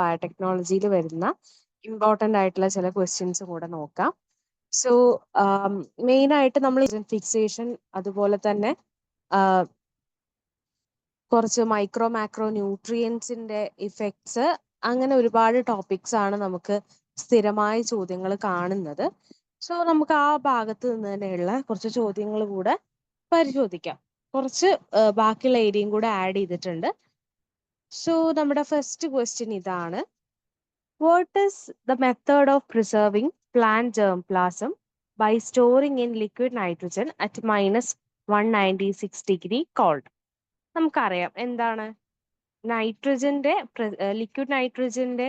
ബയോടെക്നോളജിയിൽ വരുന്ന ഇമ്പോർട്ടൻ്റ് ആയിട്ടുള്ള ചില ക്വസ്റ്റ്യൻസ് കൂടെ നോക്കാം. സോ മെയിൻ ആയിട്ട് നമ്മൾ ഫിക്സേഷൻ, അതുപോലെ തന്നെ കുറച്ച് മൈക്രോ മാക്രോ ന്യൂട്രിയൻസിന്റെ ഇഫക്ട്സ്, അങ്ങനെ ഒരുപാട് ടോപ്പിക്സ് ആണ് നമുക്ക് സ്ഥിരമായ ചോദ്യങ്ങൾ കാണുന്നത്. സോ നമുക്ക് ആ ഭാഗത്ത് നിന്ന് തന്നെയുള്ള കുറച്ച് ചോദ്യങ്ങൾ കൂടെ പരിശോധിക്കാം. കുറച്ച് ബാക്കിയുള്ള ഏരിയയും കൂടെ ആഡ് ചെയ്തിട്ടുണ്ട്. സോ നമ്മുടെ ഫസ്റ്റ് ക്വസ്റ്റ്യൻ ഇതാണ്: what is the method of preserving plant germplasm by storing in liquid nitrogen at -196 degree cold? നമുക്കറിയാം എന്താണ് നൈട്രജന്റെ ലിക്വിഡ് നൈട്രജന്റെ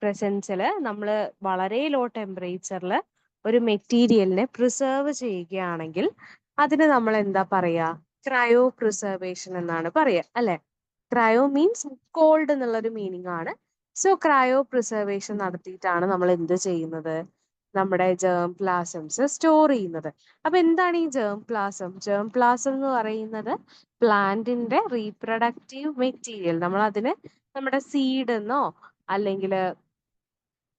പ്രസൻസിൽ നമ്മൾ വളരെ ലോ ടെമ്പറേച്ചറിൽ ഒരു മെറ്റീരിയലിനെ പ്രിസർവ് ചെയ്യുകയാണെങ്കിൽ അതിന് നമ്മൾ എന്താ പറയാ? ക്രയോ പ്രിസർവേഷൻ എന്നാണ് പറയാ, അല്ലെ? ക്രയോ മീൻസ് കോൾഡ് എന്നുള്ളൊരു മീനിങ് ആണ്. സോ ക്രയോ പ്രിസർവേഷൻ നടത്തിയിട്ടാണ് നമ്മൾ എന്ത് ചെയ്യുന്നത്? നമ്മുടെ germplasms സ്റ്റോർ ചെയ്യുന്നത്. അപ്പൊ എന്താണ് ഈ germplasm? germplasm എന്ന് പറയുന്നത് പ്ലാന്റിന്റെ റീപ്രൊഡക്റ്റീവ് മെറ്റീരിയൽ. നമ്മൾ അതിന് നമ്മുടെ സീഡ് എന്നോ അല്ലെങ്കിൽ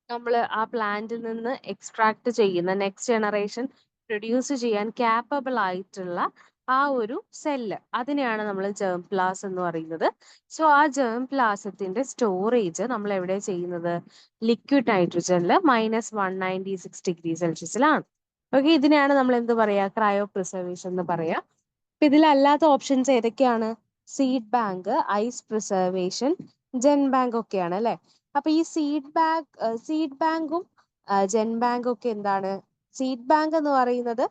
നമ്മൾ ആ പ്ലാന്റിൽ നിന്ന് എക്സ്ട്രാക്ട് ചെയ്യുന്ന നെക്സ്റ്റ് ജനറേഷൻ പ്രൊഡ്യൂസ് ചെയ്യാൻ ക്യാപ്പബിൾ ആയിട്ടുള്ള ആ ഒരു സെല്ല്, അതിനെയാണ് നമ്മൾ germplasm എന്ന് പറയുന്നത്. സോ ആ germplasmത്തിന്റെ സ്റ്റോറേജ് നമ്മൾ എവിടെ ചെയ്യുന്നത്? ലിക്വിഡ് നൈട്രജനിൽ -196 ഡിഗ്രി സെൽഷ്യസിലാണ്. ഓക്കെ, ഇതിനെയാണ് നമ്മൾ എന്ത് പറയാ? ക്രയോ പ്രിസർവേഷൻ എന്ന് പറയാ. ഇതിലല്ലാത്ത ഓപ്ഷൻസ് ഏതൊക്കെയാണ്? Seed bank, ice preservation, gene bank ഒക്കെയാണ്, അല്ലെ? അപ്പൊ ഈ സീഡ് ബാങ്കും ജെൻ ബാങ്കും ഒക്കെ എന്താണ്? സീഡ് ബാങ്ക് എന്ന് പറയുന്നത്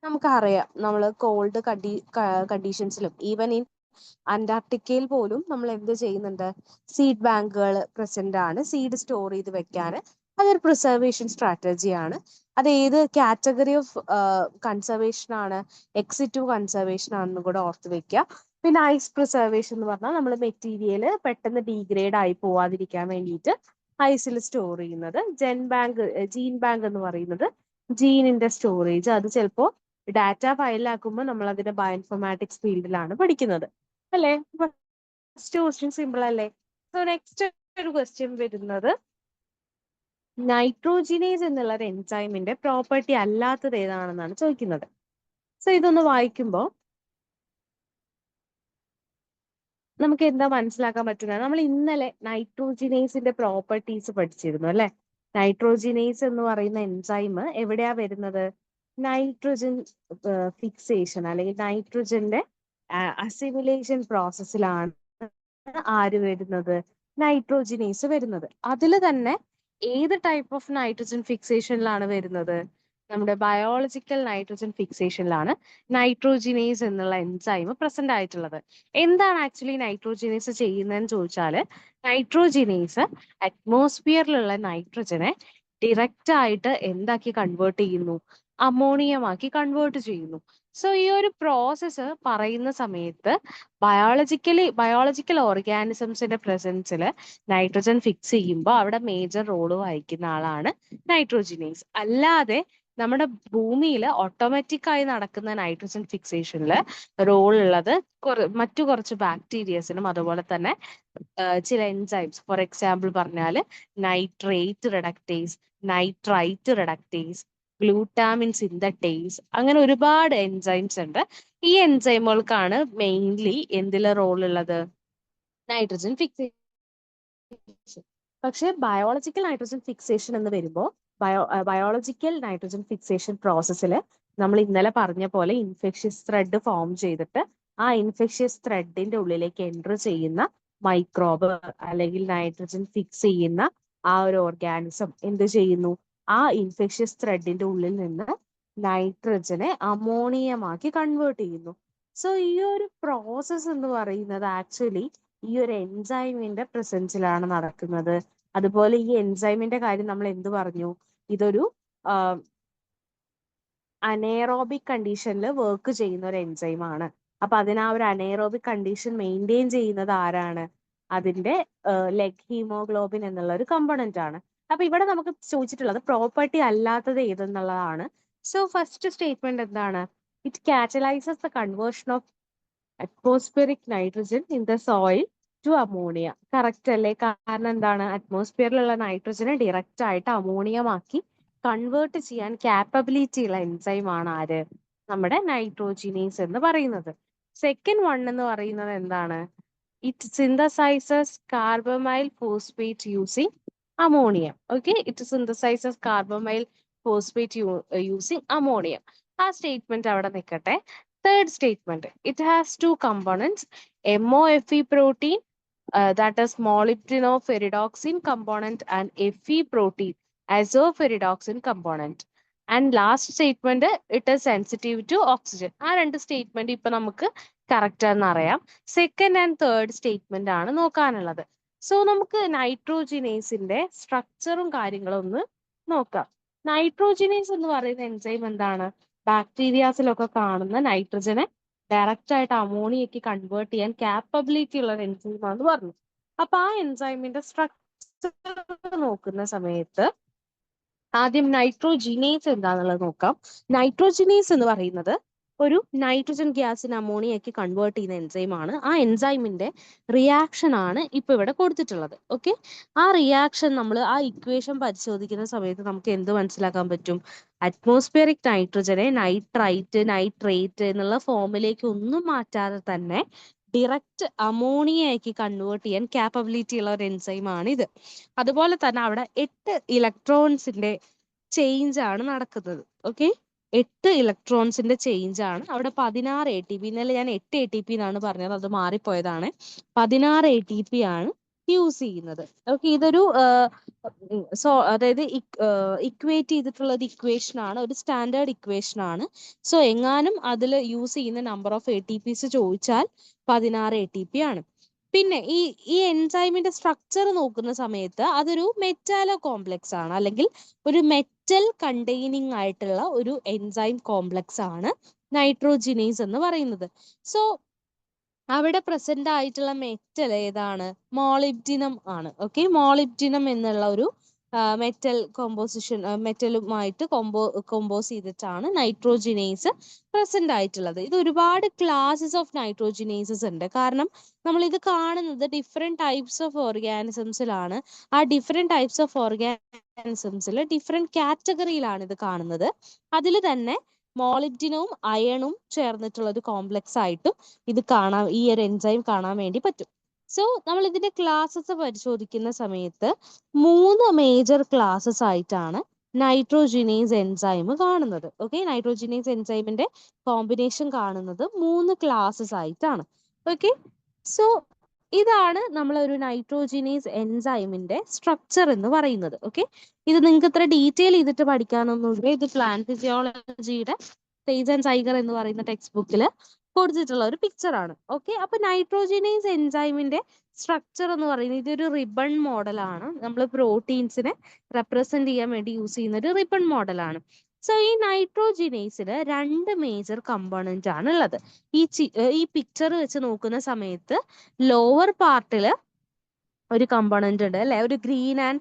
നമുക്കറിയാം, നമ്മൾ കോൾഡ് കണ്ടീഷൻസിലും ഈവൻ ഇൻ അന്റാർട്ടിക്കയിൽ പോലും നമ്മൾ എന്ത് ചെയ്യുന്നുണ്ട്? സീഡ് ബാങ്കുകൾ പ്രസന്റ് ആണ്, സീഡ് സ്റ്റോർ ചെയ്ത് വെക്കാൻ. അതൊരു പ്രിസർവേഷൻ സ്ട്രാറ്റജി ആണ്. അത് ഏത് കാറ്റഗറി ഓഫ് കൺസർവേഷൻ ആണ്? എക്സിറ്റീവ് കൺസർവേഷൻ ആണെന്ന് കൂടെ ഓർത്ത് വെക്കുക. പിന്നെ ഐസ് പ്രിസർവേഷൻ എന്ന് പറഞ്ഞാൽ നമ്മൾ മെറ്റീരിയൽ പെട്ടെന്ന് ഡീഗ്രേഡ് ആയി പോവാതിരിക്കാൻ വേണ്ടിയിട്ട് ഐസിൽ സ്റ്റോർ ചെയ്യുന്നത്. ജീൻ ബാങ്ക് എന്ന് പറയുന്നത് ജീനിന്റെ സ്റ്റോറേജ്. അത് ചിലപ്പോൾ ഡാറ്റ ഫയലാക്കുമ്പോൾ നമ്മൾ അതിന്റെ ബയോഇൻഫോർമാറ്റിക്സ് ഫീൽഡിലാണ് പഠിക്കുന്നത്, അല്ലേ? ഫസ്റ്റ് ക്വസ്റ്റ്യൻ സിമ്പിൾ അല്ലേ? സോ നെക്സ്റ്റ് ഒരു ക്വസ്റ്റ്യൻ വരുന്നത് നൈട്രോജിനേസ് എന്നുള്ള ഒരു എൻസൈമിന്റെ പ്രോപ്പർട്ടി അല്ലാത്തത് ഏതാണെന്നാണ് ചോദിക്കുന്നത്. സോ ഇതൊന്ന് വായിക്കുമ്പോൾ നമുക്ക് എന്താ മനസ്സിലാക്കാൻ പറ്റുന്നത്? നമ്മൾ ഇന്നലെ നൈട്രോജിനേസിന്റെ പ്രോപ്പർട്ടീസ് പഠിച്ചിരുന്നു, അല്ലെ? നൈട്രോജിനേസ് എന്ന് പറയുന്ന എൻസൈം എവിടെയാ വരുന്നത്? നൈട്രോജൻ ഫിക്സേഷൻ അല്ലെങ്കിൽ നൈട്രോജന്റെ അസിമിലേഷൻ പ്രോസസ്സിലാണ് ആര് വരുന്നത്? നൈട്രോജിനേസ് വരുന്നത്. അതിൽ തന്നെ ഏത് ടൈപ്പ് ഓഫ് നൈട്രോജൻ ഫിക്സേഷനിലാണ് വരുന്നത്? നമ്മുടെ ബയോളജിക്കൽ നൈട്രോജൻ ഫിക്സേഷനിലാണ് നൈട്രോജിനേസ് എന്നുള്ള എൻസൈം പ്രസന്റ് ആയിട്ടുള്ളത്. എന്താണ് ആക്ച്വലി നൈട്രോജിനേസ് ചെയ്യുന്നതെന്ന് ചോദിച്ചാല്, നൈട്രോജിനേസ് അറ്റ്മോസ്ഫിയറിലുള്ള നൈട്രജനെ ഡിറക്റ്റ് ആയിട്ട് എന്താക്കി കൺവേർട്ട് ചെയ്യുന്നു? അമോണിയമാക്കി കൺവേർട്ട് ചെയ്യുന്നു. സോ ഈ ഒരു പ്രോസസ്സ് പറയുന്ന സമയത്ത് ബയോളജിക്കൽ ഓർഗാനിസംസിന്റെ പ്രസൻസിൽ നൈട്രോജൻ ഫിക്സ് ചെയ്യുമ്പോൾ അവിടെ മേജർ റോള് വഹിക്കുന്ന ആളാണ് നൈട്രോജിനേസ്. അല്ലാതെ നമ്മുടെ ഭൂമിയിൽ ഓട്ടോമാറ്റിക് ആയി നടക്കുന്ന നൈട്രോജൻ ഫിക്സേഷനിൽ റോൾ ഉള്ളത് മറ്റു കുറച്ച് ബാക്ടീരിയസിനും അതുപോലെ തന്നെ ചില എൻസൈംസ്. ഫോർ എക്സാമ്പിൾ പറഞ്ഞാൽ nitrate reductase, nitrite reductase, glutamine synthetase, അങ്ങനെ ഒരുപാട് എൻസൈംസ് ഉണ്ട്. ഈ എൻസൈമുകൾക്കാണ് മെയിൻലി എന്തിലെ റോൾ ഉള്ളത്? Nitrogen fixation. പക്ഷെ ബയോളജിക്കൽ നൈട്രോജൻ ഫിക്സേഷൻ എന്ന് വരുമ്പോൾ ബയോളജിക്കൽ നൈട്രോജൻ ഫിക്സേഷൻ പ്രോസസ്സിൽ നമ്മൾ ഇന്നലെ പറഞ്ഞ പോലെ ഇൻഫെക്ഷ്യസ് ത്രെഡ് ഫോം ചെയ്തിട്ട് ആ ഇൻഫെക്ഷ്യസ് ത്രെഡിന്റെ ഉള്ളിലേക്ക് എൻറ്റർ ചെയ്യുന്ന മൈക്രോബ് അല്ലെങ്കിൽ നൈട്രോജൻ ഫിക്സ് ചെയ്യുന്ന ആ ഒരു ഓർഗാനിസം എന്ത് ചെയ്യുന്നു? ആ ഇൻഫെക്ഷ്യസ് ത്രെഡിന്റെ ഉള്ളിൽ നിന്ന് നൈട്രജനെ അമോണിയമാക്കി കൺവേർട്ട് ചെയ്യുന്നു. സോ ഈ ഒരു പ്രോസസ്സ് എന്ന് പറയുന്നത് ആക്ച്വലി ഈ ഒരു എൻസൈമിന്റെ പ്രസൻസിലാണ് നടക്കുന്നത്. അതുപോലെ ഈ എൻസൈമിന്റെ കാര്യം നമ്മൾ എന്ത് പറഞ്ഞു? ഇതൊരു അനേറോബിക് കണ്ടീഷനിൽ വർക്ക് ചെയ്യുന്ന ഒരു എൻസൈം ആണ്. അപ്പൊ അതിന് ആ ഒരു അനേറോബിക് കണ്ടീഷൻ മെയിൻറ്റെയിൻ ചെയ്യുന്നത് ആരാണ്? അതിന്റെ ലെഗ് ഹീമോഗ്ലോബിൻ എന്നുള്ള ഒരു കമ്പോണന്റ് ആണ്. അപ്പൊ ഇവിടെ നമുക്ക് ചോദിച്ചിട്ടുള്ളത് പ്രോപ്പർട്ടി അല്ലാത്തത് ഏതെന്നുള്ളതാണ്. സോ ഫസ്റ്റ് സ്റ്റേറ്റ്മെന്റ് എന്താണ്? It catalyses the conversion of atmospheric nitrogen in the soil to ammonia. Correct അല്ലേ? കാരണം എന്താണ്, അറ്റ്മോസ്ഫിയറിലുള്ള നൈട്രജനെ ഡയറക്റ്റ് ആയിട്ട് അമോണിയമാക്കി കൺവേർട്ട് ചെയ്യാൻ കാപ്പബിലിറ്റി ഉള്ള എൻസൈമാണ് ആര്? നമ്മുടെ നൈട്രോജിനേസ് എന്ന് പറയുന്നത്. സെക്കൻഡ് വൺ എന്ന് പറയുന്നത് എന്താണ്? It synthesizes carbamyl phosphate using ammonium. Okay, it synthesizes carbamyl phosphate using ammonium. ആ സ്റ്റേറ്റ്മെന്റ് അവിടെ നിൽക്കട്ടെ. Third statement, it has two components, MOFE protein, that is molybdenoperidoxin component, and Fe protein, azoperidoxin component. And last statement, it is sensitive to oxygen. ആ രണ്ട് statement ഇപ്പൊ നമുക്ക് correct ആണെന്നറിയാം. Second and third statement ആണ് നോക്കാനുള്ളത്. So നമുക്ക് നൈട്രോജിനേസിന്റെ സ്ട്രക്ചറും കാര്യങ്ങളും ഒന്ന് നോക്കാം. നൈട്രോജിനേസ് എന്ന് പറയുന്ന എൻസൈം എന്താണ്? ബാക്ടീരിയാസിലൊക്കെ കാണുന്ന നൈട്രജനെ ഡയറക്റ്റ് ആയിട്ട് അമോണിയക്ക് കൺവേർട്ട് ചെയ്യാൻ കാപ്പബിലിറ്റി ഉള്ള ഒരു എൻസൈം ആണെന്ന് പറഞ്ഞു. അപ്പൊ ആ എൻസൈമിന്റെ സ്ട്രക്ചർ നോക്കുന്ന സമയത്ത് ആദ്യം നൈട്രോജിനേസ് എന്താണെന്നുള്ളത് നോക്കാം. നൈട്രോജിനേസ് എന്ന് പറയുന്നത് ഒരു നൈട്രജൻ ഗ്യാസിന് അമോണിയക്ക് കൺവേർട്ട് ചെയ്യുന്ന എൻസൈമാണ്. ആ എൻസൈമിന്റെ റിയാക്ഷൻ ആണ് ഇപ്പൊ ഇവിടെ കൊടുത്തിട്ടുള്ളത്. ഓക്കെ, ആ റിയാക്ഷൻ നമ്മൾ ആ ഇക്വേഷൻ പരിശോധിക്കുന്ന സമയത്ത് നമുക്ക് എന്ത് മനസ്സിലാക്കാൻ പറ്റും? അറ്റ്മോസ്ഫിയറിക് നൈട്രജനെ നൈട്രൈറ്റ്, നൈട്രേറ്റ് എന്നുള്ള ഫോമിലേക്ക് ഒന്നും മാറ്റാതെ തന്നെ ഡിറക്റ്റ് അമോണിയയ്ക്ക് കൺവേർട്ട് ചെയ്യാൻ കാപ്പബിലിറ്റി ഉള്ള ഒരു എൻസൈമാണ് ഇത്. അതുപോലെ തന്നെ അവിടെ 8 ഇലക്ട്രോൺസിന്റെ ചേഞ്ച് ആണ് നടക്കുന്നത്. ഓക്കെ, 8 ഇലക്ട്രോൺസിന്റെ ചേഞ്ച് ആണ്. അവിടെ 16 ATP, ഇന്നലെ ഞാൻ 8 ATP എന്നാണ് പറഞ്ഞത്, അത് മാറിപ്പോയതാണ്. 16 ATP ആണ് യൂസ് ചെയ്യുന്നത്. ഓക്കെ, ഇതൊരു അതായത് ഇക്വേറ്റ് ചെയ്തിട്ടുള്ള ഒരു ഇക്വേഷൻ ആണ്, ഒരു സ്റ്റാൻഡേർഡ് ഇക്വേഷൻ ആണ്. സോ എങ്ങാനും അതിൽ യൂസ് ചെയ്യുന്ന നമ്പർ ഓഫ് ATPs ചോദിച്ചാൽ 16 ATP ആണ്. പിന്നെ ഈ എൻസൈമിന്റെ സ്ട്രക്ചർ നോക്കുന്ന സമയത്ത് അതൊരു മെറ്റാലോ കോംപ്ലക്സ് ആണ്, അല്ലെങ്കിൽ ഒരു മെറ്റൽ കണ്ടെയ്നിങ് ആയിട്ടുള്ള ഒരു എൻസൈം കോംപ്ലക്സ് ആണ് നൈട്രോജിനേസ് എന്ന് പറയുന്നത്. സോ അവിടെ പ്രസന്റ് ആയിട്ടുള്ള മെറ്റൽ ഏതാണ്? മോളിബ്ഡിനം ആണ്. ഓക്കെ, മോളിബ്ഡിനം എന്നുള്ള ഒരു മെറ്റൽ കോമ്പോസിഷൻ, മെറ്റലുമായിട്ട് കോമ്പോസ് ചെയ്തിട്ടാണ് നൈട്രോജിനേസ് പ്രസന്റ് ആയിട്ടുള്ളത്. ഇത് ഒരുപാട് ക്ലാസസ് ഓഫ് നൈട്രോജിനേസസ് ഉണ്ട്. കാരണം നമ്മൾ ഇത് കാണുന്നത് ഡിഫറെന്റ് ടൈപ്സ് ഓഫ് ഓർഗാനിസംസിലാണ്. ആ ഡിഫറെന്റ് ടൈപ്സ് ഓഫ് ഓർഗാനിസംസിൽ ഡിഫറെന്റ് കാറ്റഗറിയിലാണ് ഇത് കാണുന്നത്. അതിൽ തന്നെ മോളിബ്ഡിനവും അയണും ചേർന്നിട്ടുള്ള ഒരു കോംപ്ലക്സ് ആയിട്ടും ഇത് കാണാൻ, ഈ ഒരു എൻസൈം കാണാൻ വേണ്ടി പറ്റും. സോ നമ്മൾ ഇതിന്റെ ക്ലാസസ് പരിശോധിക്കുന്ന സമയത്ത് 3 മേജർ ക്ലാസസ് ആയിട്ടാണ് നൈട്രോജിനേസ് എൻസൈം കാണുന്നത്. ഓക്കെ, നൈട്രോജിനേസ് എൻസൈമിന്റെ കോമ്പിനേഷൻ കാണുന്നത് 3 ക്ലാസസ് ആയിട്ടാണ്. ഓക്കെ, സോ ഇതാണ് നമ്മൾ ഒരു നൈട്രോജിനേസ് എൻസൈമിന്റെ സ്ട്രക്ചർ എന്ന് പറയുന്നത്. ഓക്കെ, ഇത് നിങ്ങൾക്ക് ഇത്ര ഡീറ്റെയിൽ ചെയ്തിട്ട് പഠിക്കാനൊന്നുമില്ല. ഇത് പ്ലാന്റ് ഫിസിയോളജിയുടെ സേജ് ആൻഡ് സൈഗർ എന്ന് പറയുന്ന ടെക്സ്റ്റ് ബുക്കിൽ കൊടുത്തിട്ടുള്ള ഒരു പിക്ചർ ആണ്. ഓക്കെ, അപ്പൊ നൈട്രോജിനേസ് എൻസൈമിന്റെ സ്ട്രക്ചർ എന്ന് പറയുന്നത് ഇതൊരു റിബൺ മോഡലാണ്. നമ്മൾ പ്രോട്ടീൻസിനെ റെപ്രസെന്റ് ചെയ്യാൻ വേണ്ടി യൂസ് ചെയ്യുന്ന ഒരു റിബൺ മോഡലാണ്. സോ ഈ നൈട്രോജിനേസിന് 2 മേജർ കമ്പോണന്റ് ആണ് ഉള്ളത്. ഈ പിക്ചർ വെച്ച് നോക്കുന്ന സമയത്ത് ലോവർ പാർട്ടില് ഒരു കമ്പോണന്റ് ഉണ്ട് അല്ലെ, ഒരു ഗ്രീൻ ആൻഡ്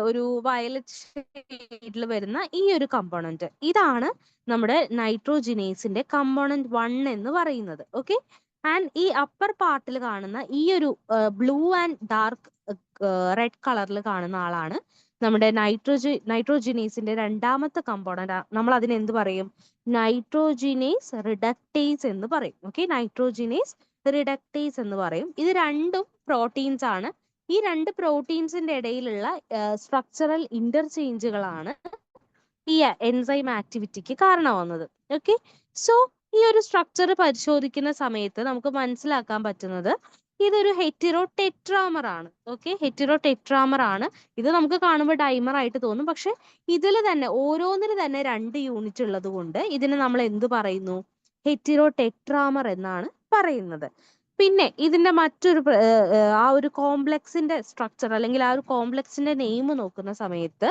ഒരു വയലറ്റ് ഷെയ്ഡിൽ വരുന്ന ഈ ഒരു കമ്പോണന്റ്, ഇതാണ് നമ്മുടെ നൈട്രോജിനേസിന്റെ കമ്പോണന്റ് 1 എന്ന് പറയുന്നത്. ഓക്കെ, ആൻഡ് ഈ അപ്പർ പാർട്ടിൽ കാണുന്ന ഈ ഒരു ബ്ലൂ ആൻഡ് ഡാർക്ക് റെഡ് കളറിൽ കാണുന്ന ആളാണ് നമ്മുടെ നൈട്രോജിനേസിന്റെ രണ്ടാമത്തെ കമ്പോണന്റ്. നമ്മൾ അതിന് എന്ത് പറയും? നൈട്രോജിനേസ് റിഡക്ടേസ് എന്ന് പറയും. ഓക്കെ, നൈട്രോജിനേസ് റിഡക്ടേസ് എന്ന് പറയും. ഇത് രണ്ടും പ്രോട്ടീൻസ് ആണ്. ഈ 2 പ്രോട്ടീൻസിന്റെ ഇടയിലുള്ള സ്ട്രക്ചറൽ ഇന്റർചേഞ്ചുകളാണ് ഈ എൻസൈം ആക്ടിവിറ്റിക്ക് കാരണമാവുന്നത്. ഓക്കെ, സോ ഈ ഒരു സ്ട്രക്ചർ പരിശോധിക്കുന്ന സമയത്ത് നമുക്ക് മനസ്സിലാക്കാൻ പറ്റുന്നത് ഇതൊരു ഹെറ്റിറോ ടെട്രാമർ ആണ്. ഓക്കെ, ഹെറ്റിറോ ടെട്രാമർ ആണ്. ഇത് നമുക്ക് കാണുമ്പോൾ ഡൈമർ ആയിട്ട് തോന്നും, പക്ഷെ ഇതിൽ തന്നെ ഓരോന്നിന് തന്നെ 2 യൂണിറ്റ് ഉള്ളത് കൊണ്ട് ഇതിന് നമ്മൾ എന്ത് പറയുന്നു? ഹെറ്റിറോ ടെട്രാമർ എന്നാണ് പറയുന്നത്. പിന്നെ ഇതിന്റെ മറ്റൊരു ആ ഒരു കോംപ്ലക്സിന്റെ സ്ട്രക്ചർ, അല്ലെങ്കിൽ ആ ഒരു കോംപ്ലക്സിന്റെ നെയിം നോക്കുന്ന സമയത്ത്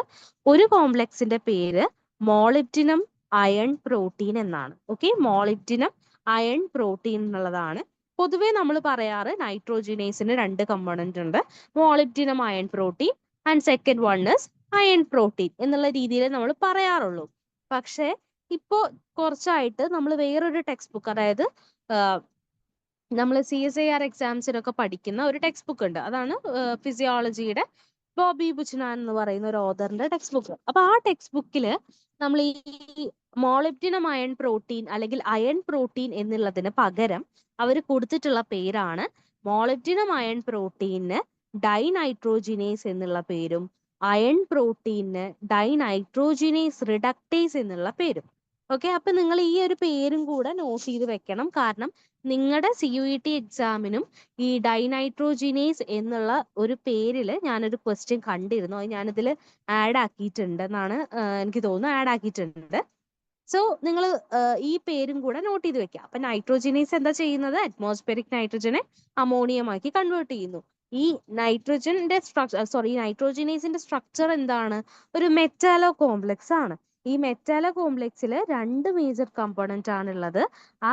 ഒരു കോംപ്ലക്സിന്റെ പേര് മോളിബ്ഡിനം അയൺ പ്രോട്ടീൻ എന്നാണ്. ഓക്കെ, മോളിബ്ഡിനം അയൺ പ്രോട്ടീൻ എന്നുള്ളതാണ്. പൊതുവേ നമ്മൾ പറയാറ് നൈട്രോജിനേസിന് 2 കമ്പോണന്റ് ഉണ്ട്, molybdenum iron protein and second one is iron protein എന്നുള്ള രീതിയിൽ നമ്മൾ പറയാറുള്ളൂ. പക്ഷെ ഇപ്പോ കുറച്ചായിട്ട് നമ്മൾ വേറൊരു ടെക്സ്റ്റ് ബുക്ക്, അതായത് നമ്മൾ CSIR എക്സാംസിനൊക്കെ പഠിക്കുന്ന ഒരു ടെക്സ്റ്റ് ബുക്ക് ഉണ്ട്. അതാണ് ഫിസിയോളജിയുടെ ബോബി ബുച്ച്നാൻ എന്ന് പറയുന്ന ഒരു ഓഥറിന്റെ ടെക്സ്റ്റ് ബുക്ക്. അപ്പൊ ആ ടെക്സ്റ്റ് ബുക്കിൽ നമ്മൾ ഈ മോളിബ്ഡിനം അയൺ പ്രോട്ടീൻ അല്ലെങ്കിൽ അയൺ പ്രോട്ടീൻ എന്നുള്ളതിന് പകരം അവർ കൊടുത്തിട്ടുള്ള പേരാണ് മോളിബ്ഡിനം അയൺ പ്രോട്ടീന് ഡൈനൈട്രോജിനേസ് എന്നുള്ള പേരും അയൺ പ്രോട്ടീന് ഡൈനൈട്രോജിനേസ് റിഡക്ടേസ് എന്നുള്ള പേരും. ഓക്കെ, അപ്പൊ നിങ്ങൾ ഈ ഒരു പേരും കൂടെ നോട്ട് ചെയ്ത് വെക്കണം. കാരണം നിങ്ങളുടെ CUET എക്സാമിനും ഈ ഡൈനൈട്രോജിനേസ് എന്നുള്ള ഒരു പേരിൽ ഞാനൊരു ക്വസ്റ്റ്യൻ കണ്ടിരുന്നു. അത് ഞാനിതിൽ ആഡ് ആക്കിയിട്ടുണ്ട് എന്നാണ് എനിക്ക് തോന്നുന്നു, ആഡ് ആക്കിയിട്ടുണ്ട്. സോ നിങ്ങൾ ഈ പേരും കൂടെ നോട്ട് ചെയ്ത് വെക്കുക. അപ്പൊ നൈട്രോജിനേസ് എന്താ ചെയ്യുന്നത്? അറ്റ്മോസ്ഫിയറിക് നൈട്രജനെ അമോണിയമാക്കി കൺവേർട്ട് ചെയ്യുന്നു. ഈ നൈട്രോജന്റെ നൈട്രോജിനേസിന്റെ സ്ട്രക്ചർ എന്താണ്? ഒരു മെറ്റാലോ കോംപ്ലക്സ് ആണ്. ഈ മെറ്റാലോ കോംപ്ലക്സിൽ 2 മേജർ കമ്പോണന്റ് ആണുള്ളത്. ആ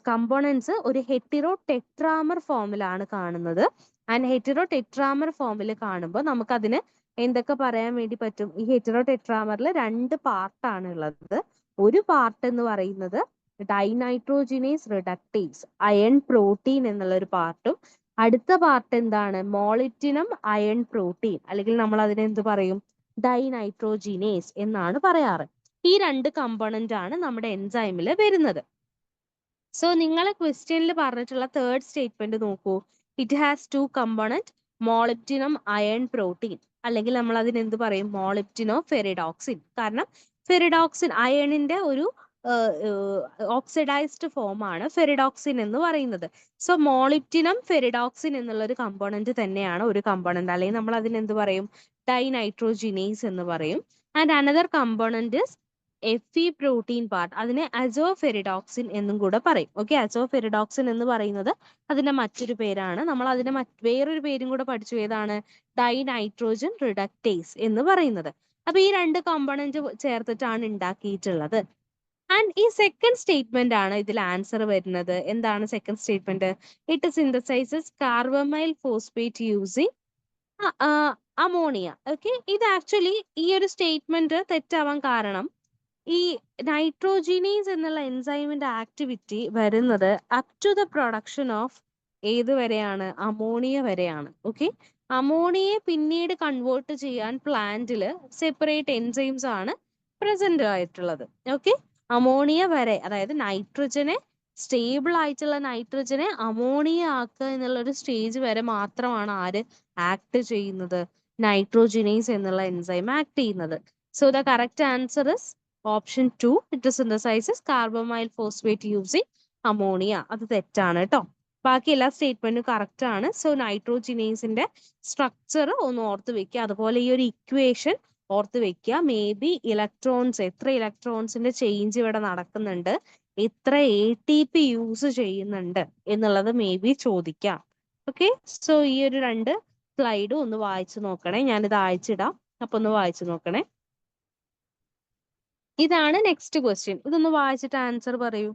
കമ്പോണൻസ് ഒരു ഹെറ്റിറോ ടെട്രാമർ ഫോമിലാണ് കാണുന്നത്. ആൻഡ് ഹെറ്റിറോ ടെട്രാമർ ഫോമിൽ കാണുമ്പോൾ നമുക്ക് അതിന് എന്തൊക്കെ പറയാൻ വേണ്ടി പറ്റും? ഈ ഹെറ്റിറോ ടെട്രാമറിൽ 2 പാർട്ടാണ് ഉള്ളത്. ഒരു പാർട്ട് എന്ന് പറയുന്നത് ഡൈനൈട്രോജിനേസ് റിഡക്ടേസ് അയൺ പ്രോട്ടീൻ എന്നുള്ള ഒരു പാർട്ടും, അടുത്ത പാർട്ട് എന്താണ്? മോളിബ്ഡിനം അയൺ പ്രോട്ടീൻ, അല്ലെങ്കിൽ നമ്മൾ അതിനെ എന്ത് പറയും? ഡൈനൈട്രോജിനേസ് എന്നാണ് പറയാറ്. ഈ 2 കമ്പോണന്റ് ആണ് നമ്മുടെ എൻസൈമിൽ വരുന്നത്. സോ നിങ്ങളെ ക്വസ്റ്റ്യനിൽ പറഞ്ഞിട്ടുള്ള തേർഡ് സ്റ്റേറ്റ്മെന്റ് നോക്കൂ. It has 2 component, molybdenum iron protein, അല്ലെങ്കിൽ നമ്മൾ അതിന് എന്ത് പറയും? മോളിബ്ഡിനോ ഫെറിഡോക്സിൻ. കാരണം ഫെറിഡോക്സിൻ അയണിന്റെ ഒരു ഓക്സിഡൈസ്ഡ് ഫോം ആണ് ഫെറിഡോക്സിൻ എന്ന് പറയുന്നത്. സോ മോളിബ്ഡിനം ഫെറിഡോക്സിൻ എന്നുള്ള ഒരു കമ്പോണന്റ് തന്നെയാണ് ഒരു കമ്പോണന്റ്, അല്ലെങ്കിൽ നമ്മൾ അതിന് എന്ത് പറയും? ഡൈനൈട്രോജിനേസ് എന്ന് പറയും. And another component Fe protein part, അതിനെ അസോഫെറിഡോക്സിൻ എന്നും കൂടെ പറയും. ഓക്കെ, അസോഫെറിഡോക്സിൻ എന്ന് പറയുന്നത് അതിന്റെ മറ്റൊരു പേരാണ്. നമ്മൾ അതിന്റെ വേറൊരു പേരും കൂടെ പഠിച്ചു. ഏതാണ്? ഡൈനൈട്രോജൻ റിഡക്ടേസ് എന്ന് പറയുന്നത്. അപ്പൊ ഈ 2 കമ്പോണന്റ് ചേർത്തിട്ടാണ് ഉണ്ടാക്കിയിട്ടുള്ളത്. ആൻഡ് ഈ സെക്കൻഡ് സ്റ്റേറ്റ്മെന്റ് ആണ് ഇതിൽ ആൻസർ വരുന്നത്. എന്താണ് second statement? It synthesizes carbamyl phosphate using ammonia. Okay, ഇത് ആക്ച്വലി ഈ ഒരു സ്റ്റേറ്റ്മെന്റ് തെറ്റാവാൻ കാരണം ഈ നൈട്രോജിനേസ് എന്നുള്ള എൻസൈമിന്റെ ആക്ടിവിറ്റി വരുന്നത് up to the production of ഏത് വരെയാണ്? അമോണിയ വരെയാണ്. ഓക്കെ, അമോണിയയെ പിന്നീട് കൺവേർട്ട് ചെയ്യാൻ പ്ലാന്റിൽ സെപ്പറേറ്റ് എൻസൈംസ് ആണ് പ്രസന്റ് ആയിട്ടുള്ളത്. ഓക്കെ, അമോണിയ വരെ, അതായത് നൈട്രജനെ സ്റ്റേബിൾ ആയിട്ടുള്ള നൈട്രജനെ അമോണിയ ആക്കുക എന്നുള്ള ഒരു സ്റ്റേജ് വരെ മാത്രമാണ് ആര് ആക്ട് ചെയ്യുന്നത്? നൈട്രോജിനേസ് എന്നുള്ള എൻസൈം ആക്ട് ചെയ്യുന്നത്. So the correct answer is option 2. It synthesizes carbamyl phosphate using ammonia. അത് തെറ്റാണ് കേട്ടോ. ബാക്കി എല്ലാ സ്റ്റേറ്റ്മെന്റും കറക്റ്റ് ആണ്. സോ നൈട്രോജിനേസിന്റെ സ്ട്രക്ചർ ഒന്ന് ഓർത്ത് വെക്കുക. അതുപോലെ ഈ ഒരു ഇക്വേഷൻ ഓർത്ത് വെക്കുക. മേ ബി ഇലക്ട്രോൺസ്, എത്ര ഇലക്ട്രോൺസിന്റെ ചേഞ്ച് ഇവിടെ നടക്കുന്നുണ്ട്, എത്ര ATP യൂസ് ചെയ്യുന്നുണ്ട് എന്നുള്ളത് മേ ബി ചോദിക്കാം. ഓക്കെ, സോ ഈ ഒരു 2 സ്ലൈഡും ഒന്ന് വായിച്ചു നോക്കണേ. ഞാനിത് അയച്ചിടാം, അപ്പൊ ഒന്ന് വായിച്ചു നോക്കണേ. ഇതാണ് നെക്സ്റ്റ് ക്വസ്റ്റ്യൻ. ഇതൊന്ന് വായിച്ചിട്ട് ആൻസർ പറയൂ.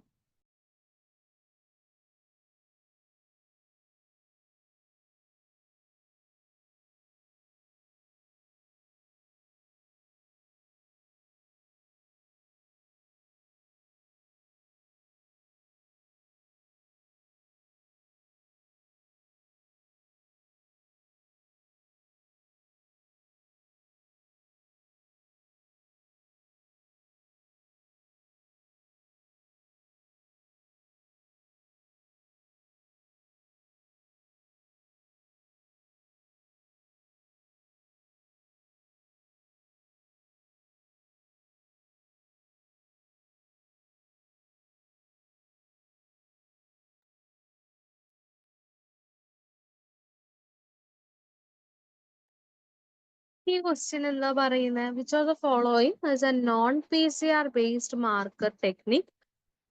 ഈ ക്വസ്റ്റ്യൻ എന്താ പറയുന്നത്? Which of the following as A non PCR based marker technique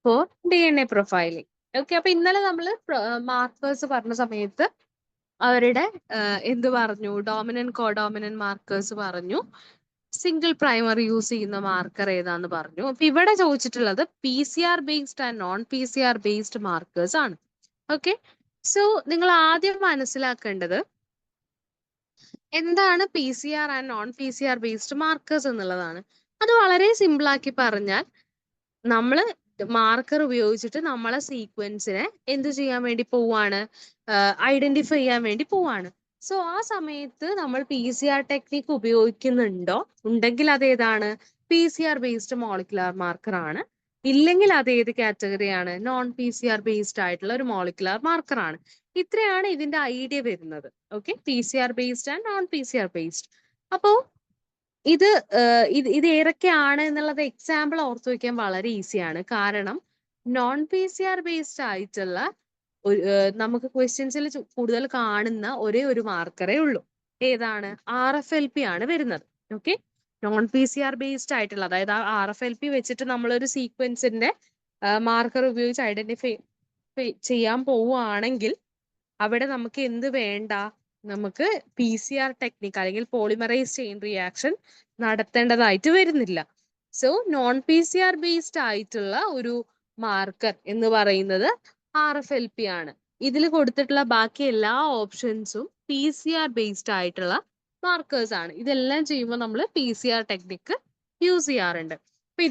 four DNA profiling. Okay, അപ്പൊ ഇന്നലെ നമ്മൾ മാർക്കേഴ്സ് പറഞ്ഞ സമയത്ത് അവരുടെ എന്ത് പറഞ്ഞു? ഡോമിനന്റ് കോഡോമിനന്റ് മാർക്കേഴ്സ് പറഞ്ഞു. സിംഗിൾ പ്രൈമർ യൂസ് ചെയ്യുന്ന മാർക്കർ ഏതാന്ന് പറഞ്ഞു. അപ്പൊ ഇവിടെ ചോദിച്ചിട്ടുള്ളത് PCR based and non PCR based markers ആണ്. ഓക്കെ, സോ നിങ്ങൾ ആദ്യം മനസ്സിലാക്കേണ്ടത് എന്താണ് PCR and non PCR based markers എന്നുള്ളതാണ്. അത് വളരെ സിമ്പിൾ ആക്കി പറഞ്ഞാൽ, നമ്മൾ മാർക്കർ ഉപയോഗിച്ചിട്ട് നമ്മളെ സീക്വൻസിനെ എന്ത് ചെയ്യാൻ വേണ്ടി പോവാണ്, ഐഡന്റിഫൈ ചെയ്യാൻ വേണ്ടി പോവാണ്. സോ ആ സമയത്ത് നമ്മൾ PCR ടെക്നിക്ക് ഉപയോഗിക്കുന്നുണ്ടോ, ഉണ്ടെങ്കിൽ അത് ഏതാണ്, PCR ബേസ്ഡ് മോളിക്കുലാർ മാർക്കർ ആണ്. ഇല്ലെങ്കിൽ അത് ഏത് കാറ്റഗറിയാണ്, നോൺ PCR ബേസ്ഡ് ആയിട്ടുള്ള ഒരു മോളിക്കുലാർ മാർക്കർ ആണ്. ഇത്രയാണ് ഇതിന്റെ ഐഡിയ വരുന്നത്. Okay, PCR based and non PCR based. അപ്പോ ഇത് ഇത് ഏതൊക്കെയാണ് എന്നുള്ളത് എക്സാമ്പിൾ ഓർത്ത് വയ്ക്കാൻ വളരെ ഈസിയാണ്. കാരണം നോൺ PCR ബേസ്ഡ് ആയിട്ടുള്ള നമുക്ക് ക്വസ്റ്റ്യൻസിൽ കൂടുതൽ കാണുന്ന ഒരേ ഒരു മാർക്കറേ ഉള്ളൂ. ഏതാണ്? RFLP ആണ് വരുന്നത്. ഓക്കെ, നോൺ PCR ബേസ്ഡ് ആയിട്ടുള്ള, അതായത് ആ RFLP വെച്ചിട്ട് നമ്മളൊരു സീക്വൻസിന്റെ മാർക്കർ ഉപയോഗിച്ച് ഐഡന്റിഫൈ ചെയ്യാൻ പോവുകയാണെങ്കിൽ അവിടെ നമുക്ക് എന്ത് വേണ്ട, നമുക്ക് PCR ടെക്നിക്ക് അല്ലെങ്കിൽ പോളിമറൈസ് ചെയിൻ റിയാക്ഷൻ നടത്തേണ്ടതായിട്ട് വരുന്നില്ല. സോ നോൺ PCR ബേസ്ഡ് ആയിട്ടുള്ള ഒരു മാർക്കർ എന്ന് പറയുന്നത് RFLP ആണ്. ഇതിൽ കൊടുത്തിട്ടുള്ള ബാക്കി എല്ലാ ഓപ്ഷൻസും PCR ബേസ്ഡ് ആയിട്ടുള്ള മാർക്കേഴ്സ് ആണ്. ഇതെല്ലാം ചെയ്യുമ്പോൾ നമ്മൾ PCR ടെക്നിക്ക് യൂസ് ചെയ്യാറുണ്ട്. അപ്പൊ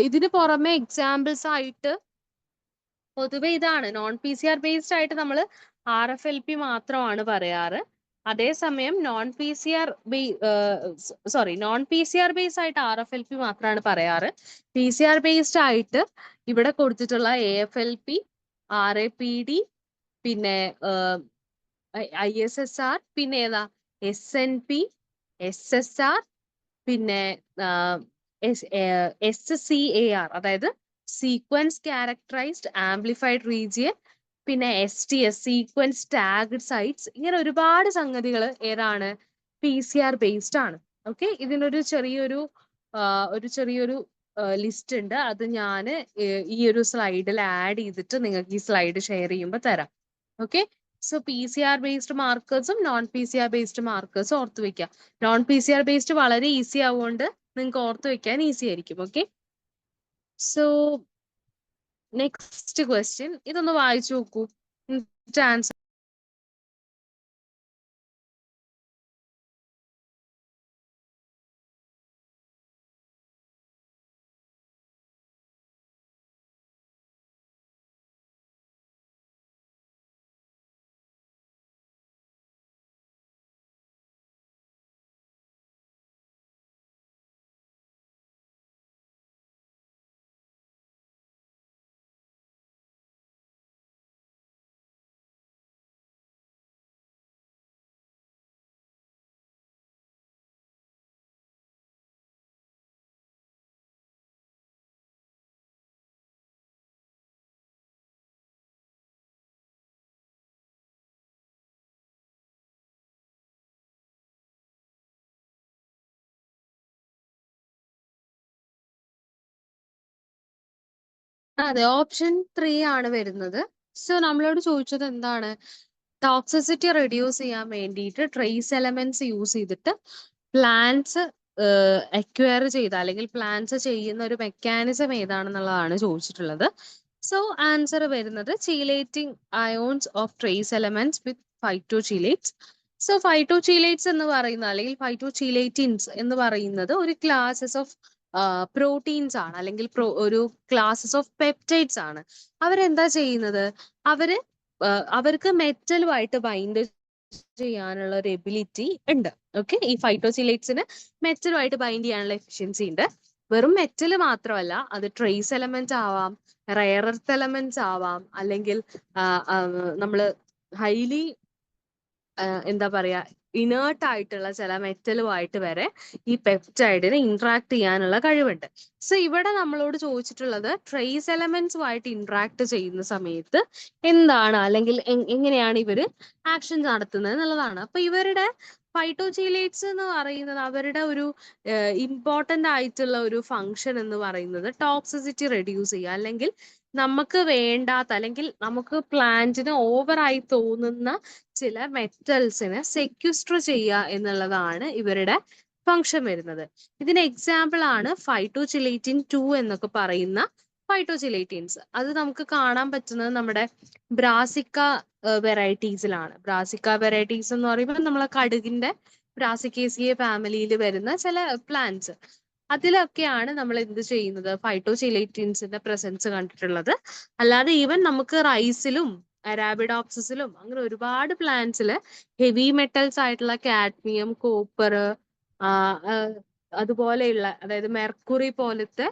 ഇതിന് പുറമെ എക്സാമ്പിൾസ് ആയിട്ട് പൊതുവെ ഇതാണ്, നോൺ PCR ബേസ്ഡ് ആയിട്ട് നമ്മൾ RFLP മാത്രമാണ് പറയാറ്. അതേസമയം നോൺ PCR ബേസ് ആയിട്ട് RFLP മാത്രമാണ് പറയാറ്. PCR ബേസ്ഡ് ആയിട്ട് ഇവിടെ കൊടുത്തിട്ടുള്ള AFLP, RAPD, പിന്നെ ISSR, പിന്നെ ഏതാ SNP, SSR, പിന്നെ SCAR, അതായത് സീക്വൻസ് ക്യാരക്ടറൈസ്ഡ് ആംപ്ലിഫൈഡ് റീജിയൻ, പിന്നെ STS, സീക്വൻസ് ടാഗ്ഡ് സൈറ്റ്സ്. ഇങ്ങനെ ഒരുപാട് സംഗതികൾ ഏതാണ്, PCR ബേസ്ഡ് ആണ്. ഓക്കെ, ഇതിനൊരു ചെറിയൊരു ലിസ്റ്റ് ഉണ്ട്. അത് ഞാൻ ഈ ഒരു സ്ലൈഡിൽ ആഡ് ചെയ്തിട്ട് നിങ്ങൾക്ക് ഈ സ്ലൈഡ് ഷെയർ ചെയ്യുമ്പോൾ തരാം. ഓക്കെ, സോ PCR ബേസ്ഡ് മാർക്കേഴ്സും നോൺ PCR ബേസ്ഡ് മാർക്കേഴ്സും ഓർത്ത് വെക്കാം. നോൺ PCR ബേസ്ഡ് വളരെ ഈസി ആവുകൊണ്ട് നിങ്ങൾക്ക് ഓർത്ത് വെക്കാൻ ഈസി ആയിരിക്കും. ഓക്കെ, സോ നെക്സ്റ്റ് ക്വസ്റ്റ്യൻ, ഇതൊന്ന് വായിച്ചു നോക്കൂ. ആൻസർ അതെ, ഓപ്ഷൻ 3 ആണ് വരുന്നത്. സോ നമ്മളോട് ചോദിച്ചത് എന്താണ്, ടോക്സിസിറ്റി റെഡ്യൂസ് ചെയ്യാൻ വേണ്ടിയിട്ട് ട്രേസ് എലമെന്റ്സ് യൂസ് ചെയ്തിട്ട് പ്ലാന്റ്സ് അക്വയർ ചെയ്ത അല്ലെങ്കിൽ പ്ലാന്റ്സ് ചെയ്യുന്ന ഒരു മെക്കാനിസം ഏതാണെന്നുള്ളതാണ് ചോദിച്ചിട്ടുള്ളത്. സോ ആൻസർ വരുന്നത് chelating ions of trace elements with phytochelates. So phytochelates എന്ന് പറയുന്ന അല്ലെങ്കിൽ ഫൈറ്റോചീലേറ്റിൻസ് എന്ന് പറയുന്നത് ഒരു ക്ലാസസ് ഓഫ് പ്രോട്ടീൻസ് ആണ്, അല്ലെങ്കിൽ ഒരു ക്ലാസസ് ഓഫ് പെപ്റ്റൈഡ്സ് ആണ്. അവരെന്താ ചെയ്യുന്നത്, അവർക്ക് മെറ്റലുമായിട്ട് ബൈൻഡ് ചെയ്യാനുള്ള ഒരു എബിലിറ്റി ഉണ്ട്. ഓക്കെ, ഈ ഫൈറ്റോചിലേറ്റ്സിന് മെറ്റലുമായിട്ട് ബൈൻഡ് ചെയ്യാനുള്ള എഫിഷ്യൻസി ഉണ്ട്. വെറും മെറ്റൽ മാത്രമല്ല, അത് ട്രേസ് എലമെന്റ് ആവാം, റെയർ എർത്ത് എലമെന്റ്സ് ആവാം, അല്ലെങ്കിൽ നമ്മള് ഹൈലി എന്താ പറയാ ഇനേർട്ട് ആയിട്ടുള്ള ചില മെറ്റലുമായിട്ട് വരെ ഈ പെപ്റ്റൈഡിന് ഇന്ററാക്ട് ചെയ്യാനുള്ള കഴിവുണ്ട്. സോ ഇവിടെ നമ്മളോട് ചോദിച്ചിട്ടുള്ളത് ട്രേസ് എലമെന്റ്സുമായിട്ട് ഇന്ററാക്ട് ചെയ്യുന്ന സമയത്ത് എന്താണ്, അല്ലെങ്കിൽ എങ്ങനെയാണ് ഇവര് ആക്ഷൻ നടത്തുന്നത് എന്നുള്ളതാണ്. അപ്പൊ ഇവരുടെ ഫൈറ്റോചീലേറ്റ്സ് എന്ന് പറയുന്നത് അവരുടെ ഒരു ഇമ്പോർട്ടന്റ് ആയിട്ടുള്ള ഒരു ഫങ്ഷൻ എന്ന് പറയുന്നത് ടോക്സിസിറ്റി റെഡ്യൂസ് ചെയ്യുക, അല്ലെങ്കിൽ നമുക്ക് വേണ്ടാത്ത അല്ലെങ്കിൽ നമുക്ക് പ്ലാന്റിന് ഓവറായി തോന്നുന്ന ചില മെറ്റൽസിനെ സെക്യുസ്റ്റർ ചെയ്യുക എന്നുള്ളതാണ് ഇവരുടെ ഫങ്ഷൻ വരുന്നത്. ഇതിന് എക്സാമ്പിൾ ആണ് ഫൈറ്റോചിലേറ്റിൻ 2 എന്നൊക്കെ പറയുന്ന ഫൈറ്റോചിലേറ്റിൻസ്. അത് നമുക്ക് കാണാൻ പറ്റുന്നത് നമ്മുടെ ബ്രാസിക്ക വെറൈറ്റീസിലാണ്. ബ്രാസിക്ക വെറൈറ്റീസ് എന്ന് പറയുമ്പോൾ നമ്മളെ കടുകിന്റെ ബ്രാസിക്കേസിയ ഫാമിലിയിൽ വരുന്ന ചില പ്ലാന്റ്സ്. അതിലൊക്കെയാണ് നമ്മൾ എന്ത് ചെയ്യുന്നത്, ഫൈറ്റോചിലേറ്റിൻസിന്റെ പ്രസൻസ് കണ്ടിട്ടുള്ളത്. അല്ലാതെ ഈവൻ നമുക്ക് റൈസിലും അരാബിഡോപ്സിസിലും അങ്ങനെ ഒരുപാട് പ്ലാന്റ്സിൽ ഹെവി മെറ്റൽസ് ആയിട്ടുള്ള കാഡ്മിയം, കോപ്പർ, അതുപോലെയുള്ള അതായത് മെർക്കുറി പോലത്തെ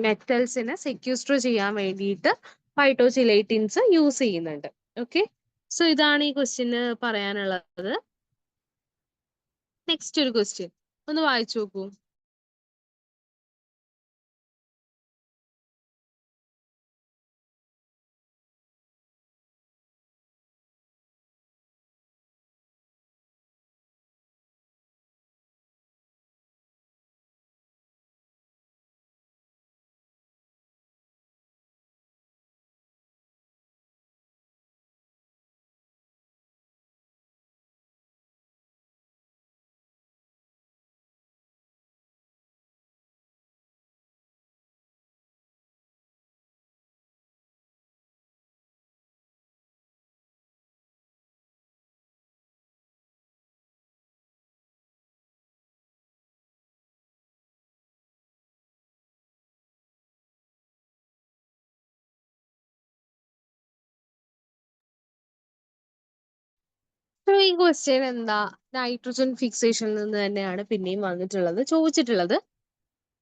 മെറ്റൽസിനെ സെക്യൂസ്റ്റർ ചെയ്യാൻ വേണ്ടിയിട്ട് ഫൈറ്റോചിലേറ്റിൻസ് യൂസ് ചെയ്യുന്നുണ്ട്. ഓക്കെ, സോ ഇതാണ് ഈ ക്വസ്റ്റ്യന് പറയാനുള്ളത്. നെക്സ്റ്റ് ഒരു ക്വസ്റ്റ്യൻ ഒന്ന് വായിച്ചു നോക്കൂ. ഈ ക്വസ്റ്റ്യൻ എന്താ, നൈട്രജൻ ഫിക്സേഷനിൽ നിന്ന് തന്നെയാണ് പിന്നെയും വന്നിട്ടുള്ളത്, ചോദിച്ചിട്ടുള്ളത്.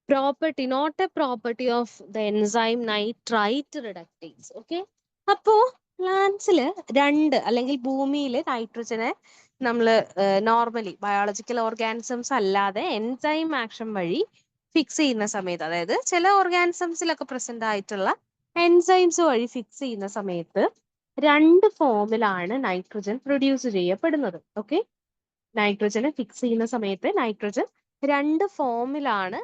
Property, not a property of the enzyme nitrite reductase. Okay, അപ്പോ പ്ലാന്റ്സില് അല്ലെങ്കിൽ ഭൂമിയിൽ നൈട്രജനെ നമ്മൾ നോർമലി ബയോളജിക്കൽ ഓർഗാനിസംസ് അല്ലാതെ എൻസൈം ആക്ഷൻ വഴി ഫിക്സ് ചെയ്യുന്ന സമയത്ത്, അതായത് ചില ഓർഗാനിസംസിലൊക്കെ പ്രസന്റ് ആയിട്ടുള്ള എൻസൈംസ് വഴി ഫിക്സ് ചെയ്യുന്ന സമയത്ത് 2 ഫോമിലാണ് നൈട്രജൻ പ്രൊഡ്യൂസ് ചെയ്യപ്പെടുന്നത്. ഓക്കെ, നൈട്രജനെ ഫിക്സ് ചെയ്യുന്ന സമയത്ത് നൈട്രജൻ 2 ഫോമിലാണ്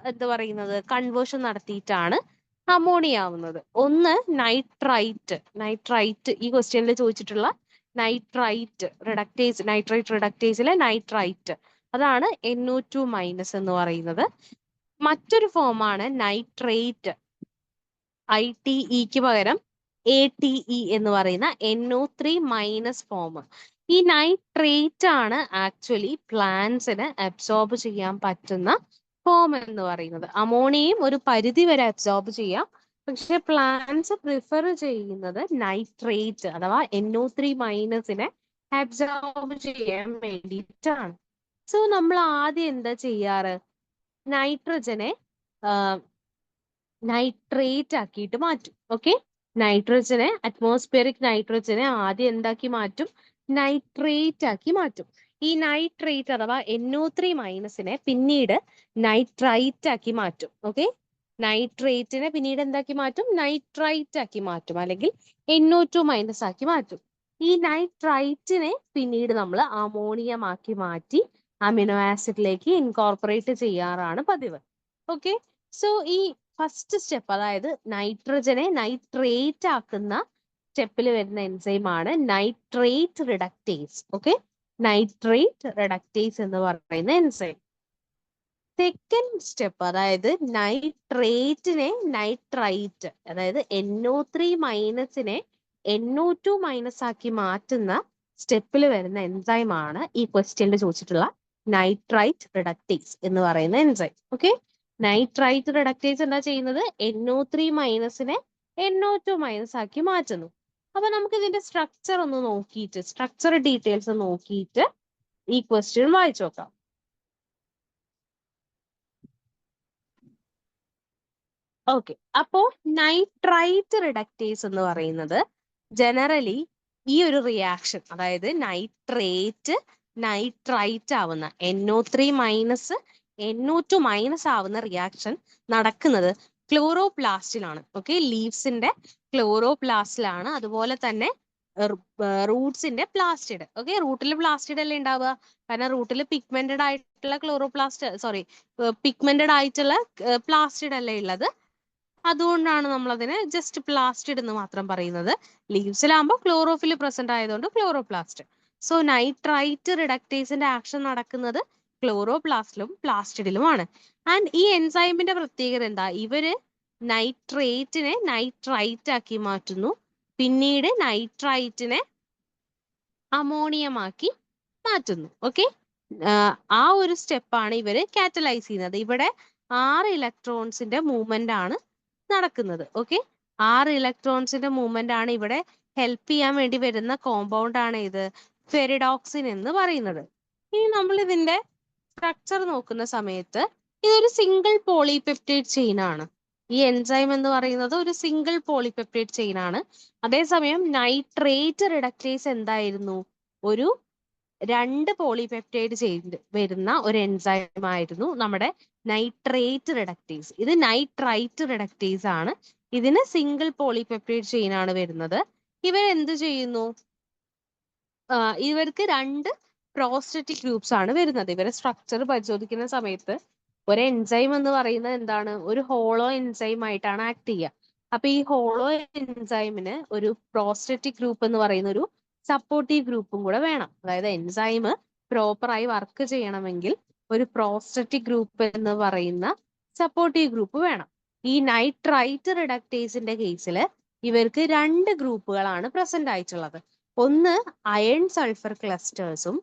എന്താ പറയുന്നത്, കൺവേർഷൻ നടത്തിയിട്ടാണ് അമോണിയ ആവുന്നത്. ഒന്ന് നൈട്രൈറ്റ് ഈ ക്വസ്റ്റ്യനിൽ ചോദിച്ചിട്ടുള്ള നൈട്രൈറ്റ് റിഡക്റ്റേസിലെ നൈട്രൈറ്റ്, അതാണ് NO2- എന്ന് പറയുന്നത്. മറ്റൊരു ഫോമാണ് നൈട്രേറ്റ്, ITEക്ക് പകരം ATE എന്ന് പറയുന്ന NO3- ഫോം. ഈ നൈട്രേറ്റ് ആണ് ആക്ച്വലി പ്ലാന്റ്സിന് അബ്സോർബ് ചെയ്യാൻ പറ്റുന്ന ഫോം എന്ന് പറയുന്നത്. അമോണിയയും ഒരു പരിധി വരെ അബ്സോർബ് ചെയ്യാം, പക്ഷെ പ്ലാന്റ്സ് പ്രിഫർ ചെയ്യുന്നത് നൈട്രേറ്റ് അഥവാ NO3- അബ്സോർബ് ചെയ്യാൻ വേണ്ടിയിട്ടാണ്. സോ നമ്മൾ ആദ്യം എന്താ ചെയ്യാറ്, നൈട്രജനെ നൈട്രേറ്റ് ആക്കിയിട്ട് മാറ്റും. ഓക്കെ, അറ്റ്മോസ്ഫിയറിക് നൈട്രജനെ ആദ്യം എന്താക്കി മാറ്റും, നൈട്രേറ്റ് ആക്കി മാറ്റും. ഈ നൈട്രേറ്റ് അഥവാ NO3- പിന്നീട് നൈട്രൈറ്റ് ആക്കി മാറ്റും. ഓക്കെ, നൈട്രേറ്റിനെ പിന്നീട് എന്താക്കി മാറ്റും, നൈട്രൈറ്റ് ആക്കി മാറ്റും, അല്ലെങ്കിൽ NO2- ആക്കി മാറ്റും. ഈ നൈട്രൈറ്റിനെ പിന്നീട് നമ്മൾ അമോണിയം ആക്കി മാറ്റി അമിനോ ആസിഡിലേക്ക് ഇൻകോർപ്പറേറ്റ് ചെയ്യാറാണ് പതിവ്. ഓക്കെ, സോ ഈ ഫസ്റ്റ് സ്റ്റെപ്പ്, അതായത് നൈട്രജനെ നൈട്രേറ്റ് ആക്കുന്ന സ്റ്റെപ്പിൽ വരുന്ന എൻസൈമാണ് nitrate reductase. Okay, nitrate reductase എന്ന് പറയുന്ന എൻസൈം. സെക്കൻഡ് സ്റ്റെപ്പ്, അതായത് നൈട്രേറ്റിനെ നൈട്രൈറ്റ്, അതായത് NO3- NO2- ആക്കി മാറ്റുന്ന സ്റ്റെപ്പിൽ വരുന്ന എൻസൈമാണ് ഈ ക്വസ്റ്റ്യനിൽ ചോദിച്ചിട്ടുള്ള നൈട്രൈറ്റ് റിഡക്റ്റേസ് എന്ന് പറയുന്ന എൻസൈം. ഓക്കെ, നൈട്രൈറ്റ് റിഡക്റ്റേസ് എന്താ ചെയ്യുന്നത്, NO3- NO2- ആക്കി മാറ്റുന്നു. അപ്പൊ നമുക്ക് ഇതിന്റെ സ്ട്രക്ചർ ഒന്ന് നോക്കിയിട്ട്, സ്ട്രക്ചർ ഡീറ്റെയിൽസ് നോക്കിയിട്ട് ഈ ക്വസ്റ്റ്യൻ വായിച്ചു നോക്കാം. ഓക്കെ, അപ്പോ നൈട്രൈറ്റ് റിഡക്റ്റേസ് എന്ന് പറയുന്നത് ജനറലി ഈ ഒരു റിയാക്ഷൻ, അതായത് നൈട്രൈറ്റ് ആവുന്ന NO3- NO2- ആവുന്ന റിയാക്ഷൻ നടക്കുന്നത് ക്ലോറോപ്ലാസ്റ്റിലാണ്. ഓക്കെ, ലീവ്സിന്റെ ക്ലോറോപ്ലാസ്റ്റിലാണ്. അതുപോലെ തന്നെ റൂട്ട്സിന്റെ പ്ലാസ്റ്റിഡ്. ഓക്കെ, റൂട്ടിൽ പ്ലാസ്റ്റിഡ് അല്ലേ ഉണ്ടാവുക, കാരണം റൂട്ടിൽ പിഗ്മെന്റഡ് ആയിട്ടുള്ള പ്ലാസ്റ്റിഡ് അല്ലേ ഉള്ളത്. അതുകൊണ്ടാണ് നമ്മൾ അതിനെ ജസ്റ്റ് പ്ലാസ്റ്റിഡ് എന്ന് മാത്രം പറയുന്നത്. ലീവ്സിലാകുമ്പോൾ ക്ലോറോഫിൽ പ്രസന്റ് ആയതുകൊണ്ട് ക്ലോറോപ്ലാസ്റ്റ്. സോ നൈട്രൈറ്റ് റിഡക്റ്റേസിന്റെ ആക്ഷൻ നടക്കുന്നത് ക്ലോറോപ്ലാസ്റ്റിലും പ്ലാസ്റ്റിഡിലുമാണ്. ആൻഡ് ഈ എൻസൈമിന്റെ പ്രത്യേകത എന്താ, ഇവര് നൈട്രേറ്റിനെ നൈട്രൈറ്റ് ആക്കി മാറ്റുന്നു, പിന്നീട് നൈട്രൈറ്റിനെ അമോണിയമാക്കി മാറ്റുന്നു. ഓക്കെ, ആ ഒരു സ്റ്റെപ്പാണ് ഇവര് കാറ്റലൈസ് ചെയ്യുന്നത്. ഇവിടെ 6 ഇലക്ട്രോൺസിന്റെ മൂവ്മെന്റ് ആണ് നടക്കുന്നത്. ഓക്കെ, 6 ഇലക്ട്രോൺസിന്റെ മൂവ്മെന്റ് ആണ് ഇവിടെ ഹെൽപ്പ് ചെയ്യാൻ വേണ്ടി വരുന്ന കോമ്പൗണ്ട് ആണ് ഇത് ഫെറിഡോക്സിൻ എന്ന് പറയുന്നത്. ഇനി നമ്മൾ ഇതിന്റെ സ്ട്രക്ചർ നോക്കുന്ന സമയത്ത് ഇതൊരു സിംഗിൾ പോളിപെപ്റ്റൈഡ് ചെയിൻ ആണ്. ഈ എൻസൈം എന്ന് പറയുന്നത് ഒരു സിംഗിൾ പോളിപെപ്റ്റൈഡ് ചെയിൻ ആണ്. അതേസമയം നൈട്രേറ്റ് റിഡക്റ്റേസ് എന്തായിരുന്നു? ഒരു 2 പോളിപെപ്റ്റൈഡ് ചെയിൻ വരുന്ന ഒരു എൻസൈം ആയിരുന്നു നമ്മുടെ നൈട്രേറ്റ് റിഡക്റ്റേസ്. ഇത് നൈട്രൈറ്റ് റിഡക്റ്റേസ് ആണ്. ഇതിന് സിംഗിൾ പോളിപെപ്റ്റൈഡ് ചെയിൻ ആണ് വരുന്നത്. ഇവർ എന്ത് ചെയ്യുന്നു? ഇവർക്ക് 2 പ്രോസ്റ്ററ്റിക് ഗ്രൂപ്പ്സ് ആണ് വരുന്നത്. ഇവരെ സ്ട്രക്ചർ പരിശോധിക്കുന്ന സമയത്ത് ഒരു എൻസൈം എന്ന് പറയുന്നത് എന്താണ്? ഒരു ഹോളോ എൻസൈം ആയിട്ടാണ് ആക്ട് ചെയ്യുക. അപ്പൊ ഈ ഹോളോ എൻസൈമിന് ഒരു പ്രോസ്റ്ററ്റിക് ഗ്രൂപ്പ് എന്ന് പറയുന്ന ഒരു സപ്പോർട്ടീവ് ഗ്രൂപ്പും കൂടെ വേണം. അതായത് എൻസൈം പ്രോപ്പറായി വർക്ക് ചെയ്യണമെങ്കിൽ ഒരു പ്രോസ്റ്ററ്റിക് ഗ്രൂപ്പ് എന്ന് പറയുന്ന സപ്പോർട്ടീവ് ഗ്രൂപ്പ് വേണം. ഈ നൈട്രൈറ്റ് റിഡക്റ്റേസിന്റെ കേസിൽ ഇവർക്ക് 2 ഗ്രൂപ്പുകളാണ് പ്രസന്റ് ആയിട്ടുള്ളത്. ഒന്ന് അയൺ സൾഫർ ക്ലസ്റ്റേഴ്സും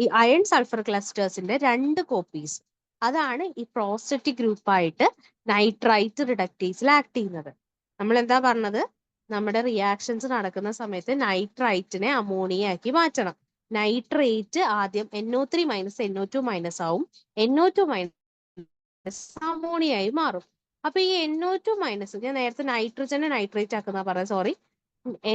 ഈ അയൺ സൾഫർ ക്ലസ്റ്റേഴ്സിന്റെ 2 കോപ്പീസ്. അതാണ് ഈ പ്രോസ്റ്ററ്റിക് ഗ്രൂപ്പായിട്ട് നൈട്രൈറ്റ് റിഡക്റ്റേസിൽ ആക്ട് ചെയ്യുന്നത്. നമ്മൾ എന്താ പറഞ്ഞത്? നമ്മുടെ റിയാക്ഷൻസ് നടക്കുന്ന സമയത്ത് നൈട്രൈറ്റിനെ അമോണിയ ആക്കി മാറ്റണം. നൈട്രേറ്റ് ആദ്യം NO3 - NO2 ആവും. NO2 അമോണിയ ആയി മാറും. അപ്പൊ ഈ NO2 ഞാൻ നേരത്തെ നൈട്രജനെ നൈട്രേറ്റ് ആക്കുന്ന പറയാം, സോറി.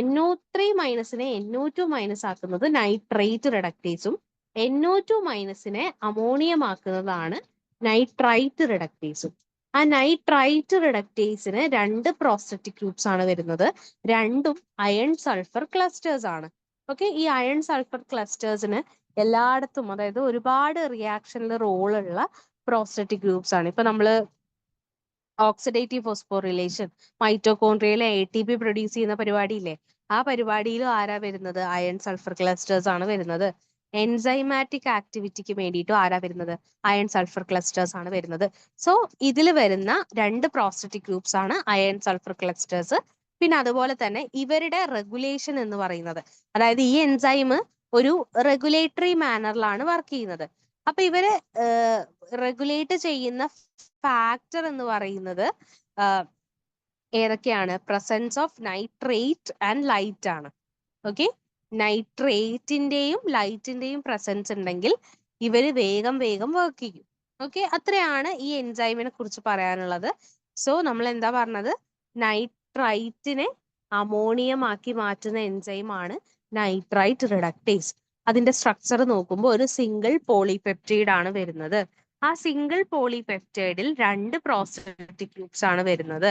NO3 നെ NO2 ആക്കുന്നത് നൈട്രേറ്റ് റിഡക്റ്റേസും NO2 അമോണിയമാക്കുന്നതാണ് നൈട്രൈറ്റ് റിഡക്റ്റേസും. ആ നൈട്രൈറ്റ് റിഡക്റ്റേസിന് 2 പ്രോസ്റ്ററ്റിക് ഗ്രൂപ്പ്സ് ആണ് വരുന്നത്. രണ്ടും അയൺ സൾഫർ ക്ലസ്റ്റേഴ്സ് ആണ്. ഓക്കെ, ഈ അയൺ സൾഫർ ക്ലസ്റ്റേഴ്സിന് എല്ലായിടത്തും, അതായത് ഒരുപാട് റിയാക്ഷനിൽ റോളുള്ള പ്രോസ്റ്ററ്റിക് ഗ്രൂപ്പ്സ് ആണ്. ഇപ്പൊ നമ്മള് ഓക്സിഡേറ്റീവ് ഫോസ്ഫോറിലേഷൻ, മൈറ്റോകോൺട്രിയയിലെ ATP പ്രൊഡ്യൂസ് ചെയ്യുന്ന പരിപാടിയില്ലേ, ആ പരിപാടിയിലും ആരാ വരുന്നത്? അയൺ സൾഫർ ക്ലസ്റ്റേഴ്സ് ആണ് വരുന്നത്. എൻസൈമാറ്റിക് ആക്ടിവിറ്റിക്ക് വേണ്ടിയിട്ടും ആരാ വരുന്നത്? അയൺ സൾഫർ ക്ലസ്റ്റേഴ്സ് ആണ് വരുന്നത്. സോ ഇതിൽ വരുന്ന 2 പ്രോസ്റ്ററ്റിക് ഗ്രൂപ്പ്സ് ആണ് അയൺ സൾഫർ ക്ലസ്റ്റേഴ്സ്. പിന്നെ അതുപോലെ തന്നെ ഇവരുടെ റെഗുലേഷൻ എന്ന് പറയുന്നത്, അതായത് ഈ എൻസൈം ഒരു റെഗുലേറ്ററി മാനറിലാണ് വർക്ക് ചെയ്യുന്നത്. അപ്പൊ ഇവരെ റെഗുലേറ്റ് ചെയ്യുന്ന ഫാക്ടർ എന്ന് പറയുന്നത് ഏതൊക്കെയാണ്? Presence of nitrate and light ആണ്. ഓക്കെ, നൈട്രേറ്റിന്റെയും ലൈറ്റിന്റെയും പ്രസൻസ് ഉണ്ടെങ്കിൽ ഇവര് വേഗം വർക്ക് ചെയ്യും. ഓക്കെ, അത്രയാണ് ഈ എൻസൈമിനെ കുറിച്ച് പറയാനുള്ളത്. സോ നമ്മൾ എന്താ പറഞ്ഞത്? നൈട്രൈറ്റിനെ അമോണിയമാക്കി മാറ്റുന്ന എൻസൈം ആണ് നൈട്രൈറ്റ് റിഡക്റ്റേസ്. അതിന്റെ സ്ട്രക്ചർ നോക്കുമ്പോൾ ഒരു സിംഗിൾ പോളിപെപ്റ്റൈഡ് ആണ് വരുന്നത്. ആ സിംഗിൾ പോളിപെപ്റ്റൈഡിൽ 2 പ്രോസ്റ്ററ്റിക് ഗ്രൂപ്പ്സ് ആണ് വരുന്നത്.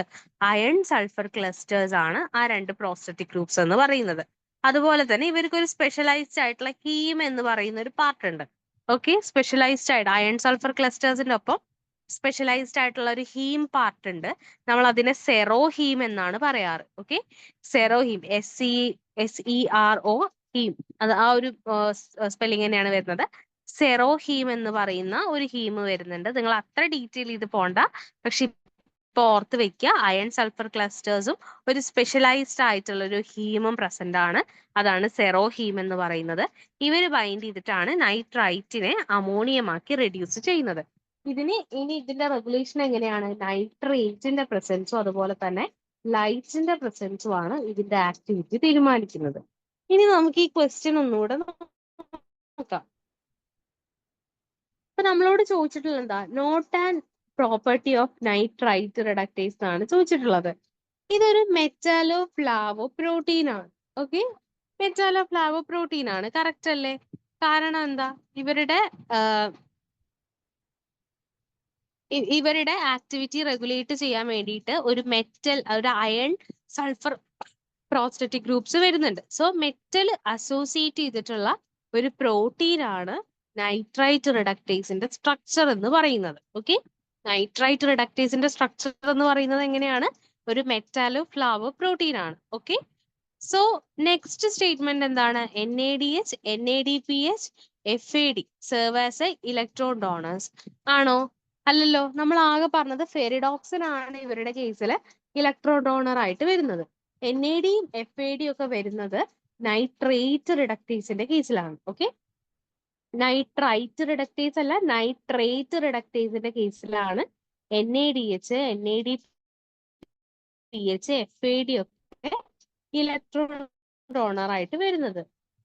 അയൺ സൾഫർ ക്ലസ്റ്റേഴ്സ് ആണ് ആ 2 പ്രോസ്റ്ററ്റിക് ഗ്രൂപ്പ്സ് എന്ന് പറയുന്നത്. അതുപോലെ തന്നെ ഇവർക്ക് ഒരു സ്പെഷ്യലൈസ്ഡ് ആയിട്ടുള്ള ഹീം എന്ന് പറയുന്ന ഒരു പാർട്ട് ഉണ്ട്. ഓക്കെ, സ്പെഷ്യലൈസ്ഡ് ആയിട്ട് അയൺ സൾഫർ ക്ലസ്റ്റേഴ്സിന്റെ ഒപ്പം സ്പെഷ്യലൈസ്ഡ് ആയിട്ടുള്ള ഒരു ഹീം പാർട്ട് ഉണ്ട്. നമ്മൾ അതിനെ സെറോ ഹീം എന്നാണ് പറയാറ്. Okay, siroheme, SERO heme, അത് ആ ഒരു സ്പെല്ലിംഗ് തന്നെയാണ് വരുന്നത്. സെറോ ഹീം എന്ന് പറയുന്ന ഒരു ഹീം വരുന്നുണ്ട്. നിങ്ങൾ അത്ര ഡീറ്റെയിൽ ചെയ്ത് പോണ്ട, പക്ഷെ ഇപ്പൊ ഓർത്ത് വെക്കുക, അയൺ സൾഫർ ക്ലസ്റ്റേഴ്സും ഒരു സ്പെഷ്യലൈസ്ഡ് ആയിട്ടുള്ള ഒരു ഹീമും പ്രസന്റ് ആണ്. അതാണ് സെറോ ഹീം എന്ന് പറയുന്നത്. ഇവര് ബൈൻഡ് ചെയ്തിട്ടാണ് നൈട്രൈറ്റിനെ അമോണിയമാക്കി റെഡ്യൂസ് ചെയ്യുന്നത്. ഇനി ഇതിന്റെ റെഗുലേഷൻ എങ്ങനെയാണ്? നൈട്രേറ്റിന്റെ പ്രസൻസും അതുപോലെ തന്നെ ലൈറ്റിന്റെ പ്രസൻസും ആണ് ഇതിന്റെ ആക്ടിവിറ്റി തീരുമാനിക്കുന്നത്. ഇനി നമുക്ക് ഈ ക്വസ്റ്റ്യൻ ഒന്നുകൂടെ നോക്കാം. അപ്പൊ നമ്മളോട് ചോദിച്ചിട്ടുള്ളത് എന്താ? Not and property of nitrite reductase എന്നാണ് ചോദിച്ചിട്ടുള്ളത്. ഇതൊരു മെറ്റാലോ ഫ്ലാവോ പ്രോട്ടീൻ ആണ്. ഓക്കെ, മെറ്റാലോ ഫ്ലാവോ പ്രോട്ടീൻ ആണ്, കറക്റ്റ് അല്ലേ? കാരണം എന്താ? ഇവരുടെ ആക്ടിവിറ്റി റെഗുലേറ്റ് ചെയ്യാൻ വേണ്ടിയിട്ട് ഒരു അയൺ സൾഫർ പ്രോസ്റ്ററ്റിക് ഗ്രൂപ്പ്സ് വരുന്നുണ്ട്. സോ മെറ്റൽ അസോസിയേറ്റ് ചെയ്തിട്ടുള്ള ഒരു പ്രോട്ടീൻ ആണ് നൈട്രൈറ്റ് റിഡക്റ്റേസിന്റെ സ്ട്രക്ചർ എന്ന് പറയുന്നത്. ഓക്കെ, നൈട്രൈറ്റ് റിഡക്റ്റേസിന്റെ സ്ട്രക്ചർ എന്ന് പറയുന്നത് എങ്ങനെയാണ്? ഒരു മെറ്റാലോ ഫ്ലാവോ പ്രോട്ടീൻ ആണ്. ഓക്കെ, സോ നെക്സ്റ്റ് സ്റ്റേറ്റ്മെന്റ് എന്താണ്? NADH, NADPH, FAD serve as A electron donors ആണോ? അല്ലല്ലോ. നമ്മൾ ആകെ പറഞ്ഞത് ഫെറിഡോക്സിൻ ആണ് ഇവരുടെ കേസിൽ ഇലക്ട്രോ ഡോണർ ആയിട്ട് വരുന്നത്. NAD യും FAD ഒക്കെ വരുന്നത് നൈട്രേറ്റ് റിഡക്റ്റേസിന്റെ കേസിലാണ്. ഓക്കെ, നൈട്രൈറ്റ് റിഡക്റ്റേസ് അല്ല, നൈട്രേറ്റ് റിഡക്റ്റേസിന്റെ കേസിലാണ് NADH, NADPH, FAD ഒക്കെ ഇലക്ട്രോൺ ഡോണർ ആയിട്ട് വരുന്നത്.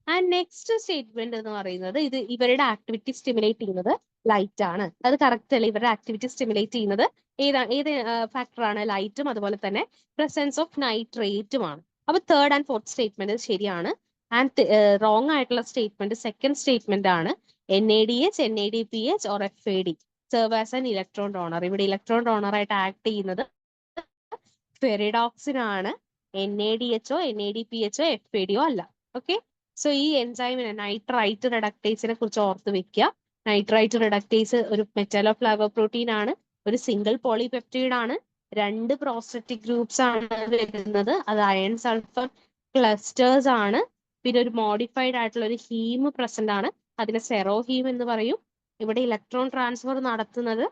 ആൻഡ് നെക്സ്റ്റ് സ്റ്റേറ്റ്മെന്റ് എന്ന് പറയുന്നത് ഇവരുടെ ആക്ടിവിറ്റി സ്റ്റിമുലേറ്റ് ചെയ്യുന്നത് ലൈറ്റ് ആണ്. അത് കറക്റ്റ് അല്ല. ഇവരുടെ ആക്ടിവിറ്റി സ്റ്റിമുലേറ്റ് ചെയ്യുന്നത് ഏത് ഫാക്ടറാണ്? ലൈറ്റും അതുപോലെ തന്നെ പ്രസൻസ് ഓഫ് നൈട്രേറ്റുമാണ്. അപ്പൊ തേർഡ് ആൻഡ് ഫോർത്ത് സ്റ്റേറ്റ്മെന്റ് ശരിയാണ്. ആൻഡ് റോങ് ആയിട്ടുള്ള സ്റ്റേറ്റ്മെന്റ് സെക്കൻഡ് സ്റ്റേറ്റ്മെന്റ് ആണ്. NADH, NADPH or FAD serve as an electron donor. ഇവിടെ ഇലക്ട്രോൺ ഡോണർ ആയിട്ട് ആക്ട് ചെയ്യുന്നത് ഫെറിഡോക്സിൻ ആണ്. NADH, NADPH, FAD അല്ല. ഓക്കെ, സോ ഈ എൻസൈമിനെ നൈട്രൈറ്റ് റിഡക്ടേസിനെ കുറിച്ച് ഓർത്ത് വെക്കുക. നൈട്രൈറ്റ് റിഡക്ടേസ് ഒരു മെറ്റലോഫ്ലാവോപ്രോട്ടീൻ ആണ്, ഒരു സിംഗിൾ പോളിപെപ്റ്റൈഡ് ആണ്, 2 പ്രോസ്റ്ററ്റിക് ഗ്രൂപ്പ്സ് ആണ് വരുന്നത്. അത് അയൺ സൾഫർ ക്ലസ്റ്റേഴ്സ് ആണ്. പിന്നെ ഒരു മോഡിഫൈഡ് ആയിട്ടുള്ള ഒരു ഹീം പ്രസന്റ് ആണ്, അതിനെ സെറോ ഹീം എന്ന് പറയും. ഇവിടെ ഇലക്ട്രോൺ ട്രാൻസ്ഫർ നടത്തുന്നത്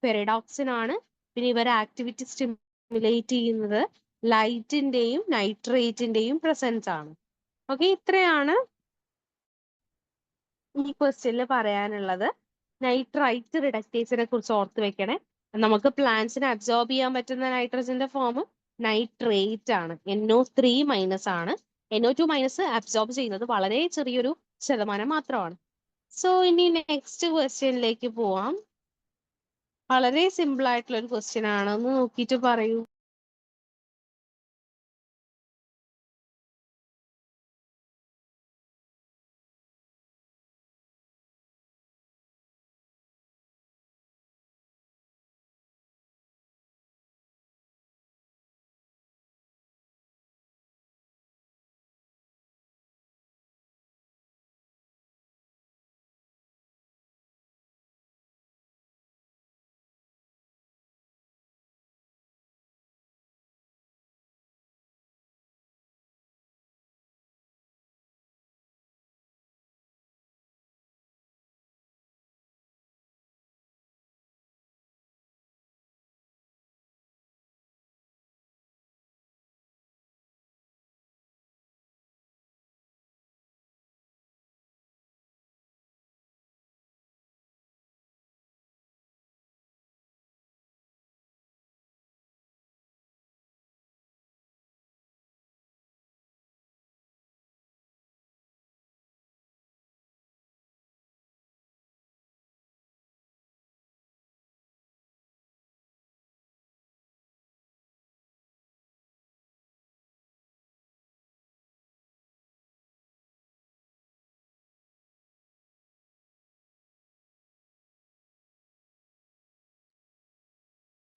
പെറിഡോക്സിൻ ആണ്. പിന്നെ ഇവരെ ആക്ടിവിറ്റി സ്റ്റിമുലേറ്റ് ചെയ്യുന്നത് ലൈറ്റിന്റെയും നൈട്രേറ്റിന്റെയും പ്രസൻസ് ആണ്. ഓക്കെ, ഇത്രയാണ് ഈ ക്വസ്റ്റ്യനിൽ പറയാനുള്ളത്. നൈട്രൈറ്റ് റിഡക്റ്റേസിനെ കുറിച്ച് ഓർത്ത് വെക്കണേ. നമുക്ക് പ്ലാന്റ്സിനെ അബ്സോർബ് ചെയ്യാൻ പറ്റുന്ന നൈട്രജന്റെ ഫോം നൈട്രേറ്റ് ആണ്. NO3- ആണ്. NO2- അബ്സോർബ് ചെയ്യുന്നത് വളരെ ചെറിയൊരു ശതമാനം മാത്രമാണ്. സോ ഇനി നെക്സ്റ്റ് ക്വസ്റ്റ്യനിലേക്ക് പോവാം. വളരെ സിമ്പിൾ ആയിട്ടുള്ള ഒരു ക്വസ്റ്റ്യൻ ആണ്. ഒന്ന് നോക്കിയിട്ട് പറയൂ.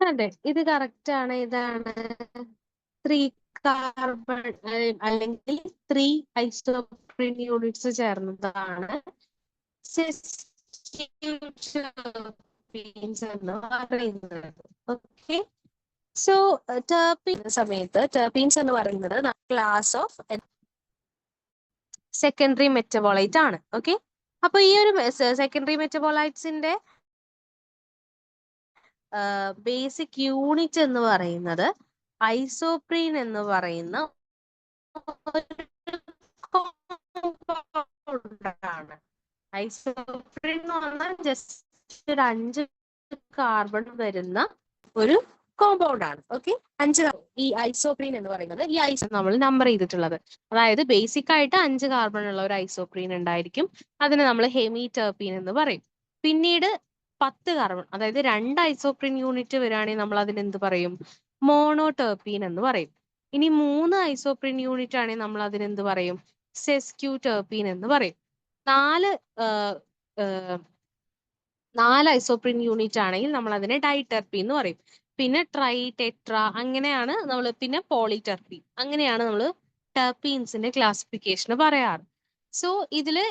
അതെ, ഇത് കറക്റ്റ് ആണ്. ഇതാണ് 3 കാർബൺ അല്ലെങ്കിൽ 3 ഐസോപ്രീൻ യൂണിറ്റ്സ് ചേർന്നതാണ് ടെർപീൻസ് എന്ന് പറയുന്നത്. ഓക്കെ, സോ ടെർപീൻ സമയത്ത് ടെർപീൻസ് എന്ന് പറയുന്നത് ക്ലാസ് ഓഫ് സെക്കൻഡറി മെറ്റബോളൈറ്റ് ആണ്. ഓക്കെ, അപ്പൊ ഈ ഒരു സെക്കൻഡറി മെറ്റബോളൈറ്റ്സിന്റെ ബേസിക് യൂണിറ്റ് എന്ന് പറയുന്നത് ഐസോപ്രീൻ എന്ന് പറയുന്ന ആണ്. ഐസോപ്രീൻ എന്ന് പറഞ്ഞാൽ ജസ്റ്റ് ഒരു 5 കാർബൺ വരുന്ന ഒരു കോമ്പൗണ്ട് ആണ്. ഓക്കെ, 5 ഈ ഐസോപ്രീൻ എന്ന് പറയുന്നത് ഈ ഐസോ നമ്മൾ നമ്പർ ചെയ്തിട്ടുള്ളത്. അതായത് ബേസിക് ആയിട്ട് 5 കാർബൺ ഉള്ള ഒരു ഐസോപ്രീൻ ഉണ്ടായിരിക്കും. അതിനെ നമ്മൾ ഹെമി ടെർപീൻ എന്ന് പറയും. പിന്നീട് 10 കാർബൺ, അതായത് 2 ഐസോപ്രീൻ യൂണിറ്റ് വരികയാണെങ്കിൽ നമ്മൾ അതിന് എന്ത് പറയും? മോണോടെർപീൻ എന്ന് പറയും. ഇനി 3 ഐസോപ്രീൻ യൂണിറ്റ് ആണെങ്കിൽ നമ്മൾ അതിന് എന്ത് പറയും? സെസ്ക്യൂ ടെർപീൻ എന്ന് പറയും. 4 ഐസോപ്രീൻ യൂണിറ്റ് ആണെങ്കിൽ നമ്മൾ അതിനെ ഡൈടെർപീൻ എന്ന് പറയും. പിന്നെ ട്രൈ, ടെട്ര, അങ്ങനെയാണ് നമ്മൾ, പിന്നെ പോളിടെർപീൻ, അങ്ങനെയാണ് നമ്മൾ ടെർപീൻസിന്റെ ക്ലാസിഫിക്കേഷൻ പറയാറ്. സോ ഇതില്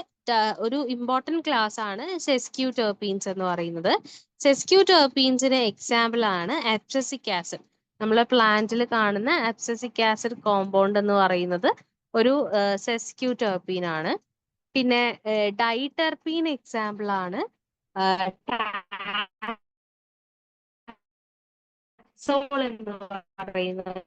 ഒരു ഇമ്പോർട്ടന്റ് ക്ലാസ് ആണ് സെസ്ക്യൂ ടെർപീൻസ് എന്ന് പറയുന്നത്. സെസ്ക്യൂ ടെർപീൻസിന് എക്സാമ്പിൾ ആണ് അബ്സസിക് ആസിഡ്. നമ്മളെ പ്ലാന്റിൽ കാണുന്ന അബ്സസിക് ആസിഡ് കോമ്പൗണ്ട് എന്ന് പറയുന്നത് ഒരു സെസ്ക്യൂ ടെർപീൻ ആണ്. പിന്നെ ഡൈടെർപീൻ എക്സാമ്പിൾ ആണ് സോൾ എന്ന് പറയുന്നത്.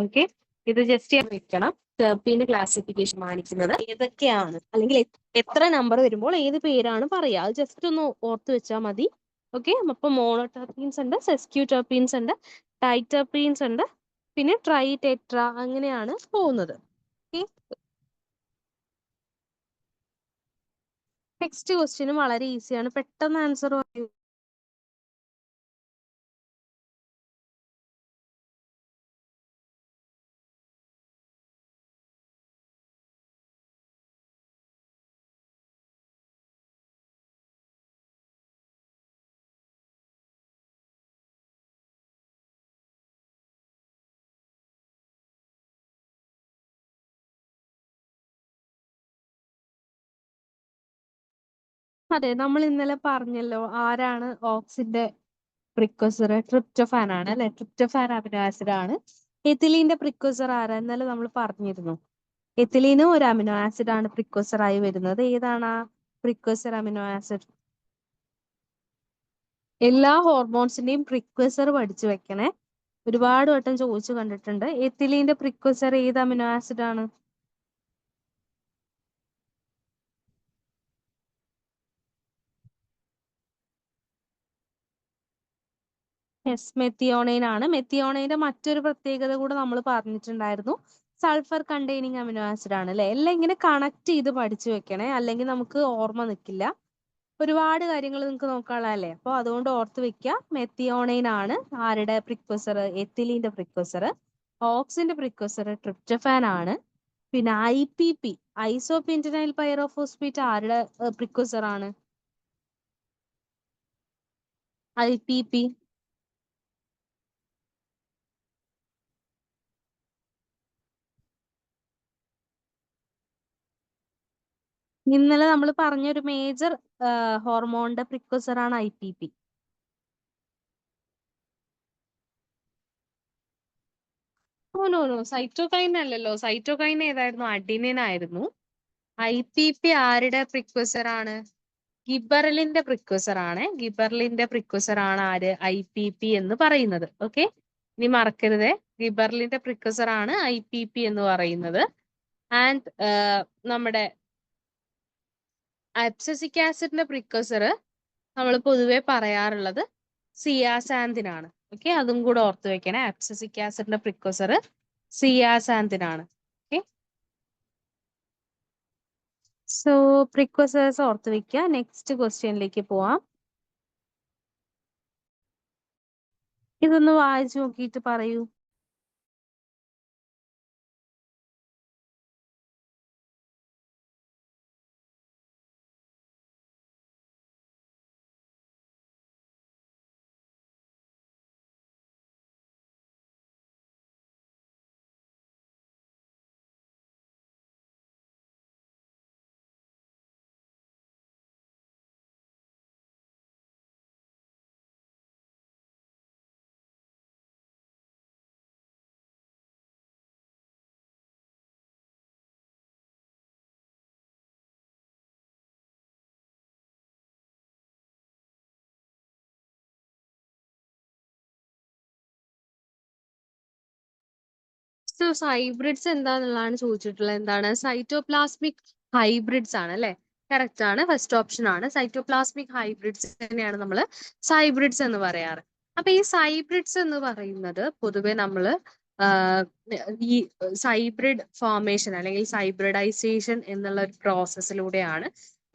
ഓക്കെ, ഇത് ജസ്റ്റ് വെക്കണം. ടെർപ്പീന്റെ ക്ലാസിഫിക്കേഷൻ മാനിക്കുന്നത് ഏതൊക്കെയാണ്, അല്ലെങ്കിൽ എത്ര നമ്പർ വരുമ്പോൾ ഏത് പേരാണ് പറയുക, അത് ജസ്റ്റ് ഒന്ന് ഓർത്ത് വെച്ചാൽ മതി. ഓക്കെ, അപ്പൊ മോണോടെർപ്പീൻസ് ഉണ്ട്, സെസ്ക്യൂ ടെർപ്പീൻസ് ഉണ്ട്, ടൈറ്റർപ്പീൻസ് ഉണ്ട്, പിന്നെ ട്രൈ ടെട്ര, അങ്ങനെയാണ് പോകുന്നത്. നെക്സ്റ്റ് ക്വസ്റ്റ്യനും വളരെ ഈസിയാണ്, പെട്ടെന്ന് ആൻസർ പറയൂ. അതെ, നമ്മൾ ഇന്നലെ പറഞ്ഞല്ലോ ആരാണ് ഓക്സിന്റെ പ്രിക്കോസർ, ട്രിപ്റ്റോഫാൻ ആണ് അല്ലെ, ട്രിപ്റ്റോഫാൻ അമിനോ ആസിഡ് ആണ്. എത്തിലീന്റെ പ്രിക്കോസർ ആരാ, ഇന്നലെ നമ്മൾ പറഞ്ഞിരുന്നു. എത്തിലീനും ഒരു അമിനോ ആസിഡ് ആണ് പ്രിക്കോസർ ആയി വരുന്നത്. ഏതാണ് ആ പ്രിക്കോസർ അമിനോ ആസിഡ്? എല്ലാ ഹോർമോൺസിന്റെയും പ്രിക്വസർ പഠിച്ചു വെക്കണേ, ഒരുപാട് വട്ടം ചോദിച്ചു കണ്ടിട്ടുണ്ട്. എത്തിലീന്റെ പ്രിക്വസർ ഏത് അമിനോ ആസിഡ് ആണ്? യെസ്, മെത്തിയോണൈൻ ആണ്. മെത്തിയോണൈന്റെ മറ്റൊരു പ്രത്യേകത കൂടെ നമ്മൾ പറഞ്ഞിട്ടുണ്ടായിരുന്നു, സൾഫർ കണ്ടെയ്നിങ് അമിനോ ആസിഡ് ആണ് അല്ലെ. എല്ലാം ഇങ്ങനെ കണക്ട് ചെയ്ത് പഠിച്ചു വെക്കണേ, അല്ലെങ്കിൽ നമുക്ക് ഓർമ്മ നിൽക്കില്ല. ഒരുപാട് കാര്യങ്ങൾ നിങ്ങൾക്ക് നോക്കാനുള്ളതല്ലേ, അപ്പോൾ അതുകൊണ്ട് ഓർത്ത് വെക്കുക. മെത്തിയോണൈൻ ആണ് ആരുടെ പ്രിക്വസർ? എത്തിലീന്റെ പ്രിക്വസർ. ഓക്സിന്റെ പ്രിക്വസർ ട്രിപ്റ്റോഫാൻ ആണ്. പിന്നെ IPP, ഐസോപെന്റിനൈൽ പൈറോഫോസ്ഫേറ്റ്, ആരുടെ പ്രിക്വസർ ആണ്? IPP. ഇന്നലെ നമ്മൾ പറഞ്ഞ ഒരു മേജർ ഹോർമോണിന്റെ പ്രിക്വസർ ആണ് IPP. നോ, സൈറ്റോകൈൻ അല്ലല്ലോ. സൈറ്റോകൈൻ ഏതായിരുന്നു? അഡിനിൻ ആയിരുന്നു. IPP ആരുടെ പ്രിക്വസർ ആണ്? ഗിബറലിന്റെ പ്രിക്വസർ ആണ്. ഗിബറലിന്റെ പ്രിക്വസർ ആണ് ആര്? IPP എന്ന് പറയുന്നത്. ഓക്കെ, ഇനി മറക്കരുതേ, ഗിബറലിന്റെ പ്രിക്വസർ ആണ് IPP എന്ന് പറയുന്നത്. ആൻഡ് നമ്മുടെ അബ്സസിക് ആസിഡിന്റെ പ്രിക്കോസർ നമ്മൾ പൊതുവെ പറയാറുള്ളത് സിയാസാന്തിനാണ്. ഓക്കെ, അതും കൂടെ ഓർത്ത് വെക്കണേ. അബ്സസിക് ആസിഡിന്റെ പ്രിക്കോസർ സിയാസാന്തിനാണ്. ഓക്കെ, സോ പ്രിക്കോസേഴ്സ് ഓർത്ത് വെക്കുക. നെക്സ്റ്റ് ക്വസ്റ്റ്യനിലേക്ക് പോവാം. ഇതൊന്ന് വായിച്ചു നോക്കിയിട്ട് പറയൂ. ഹൈബ്രിഡ്സ് എന്താന്നുള്ളതാണ് ചോദിച്ചിട്ടുള്ളത്. എന്താണ്? സൈറ്റോപ്ലാസ്മിക് ഹൈബ്രിഡ്സ് ആണ് അല്ലെ. കറക്റ്റ് ആണ്, ഫസ്റ്റ് ഓപ്ഷൻ ആണ്. സൈറ്റോപ്ലാസ്മിക് ഹൈബ്രിഡ്സ് തന്നെയാണ് നമ്മൾ ഹൈബ്രിഡ്സ് എന്ന് പറയാറ്. അപ്പൊ ഈ ഹൈബ്രിഡ്സ് എന്ന് പറയുന്നത് പൊതുവെ നമ്മള് ഈ ഹൈബ്രിഡ് ഫോർമേഷൻ അല്ലെങ്കിൽ ഹൈബ്രിഡൈസേഷൻ എന്നുള്ള ഒരു പ്രോസസ്സിലൂടെയാണ്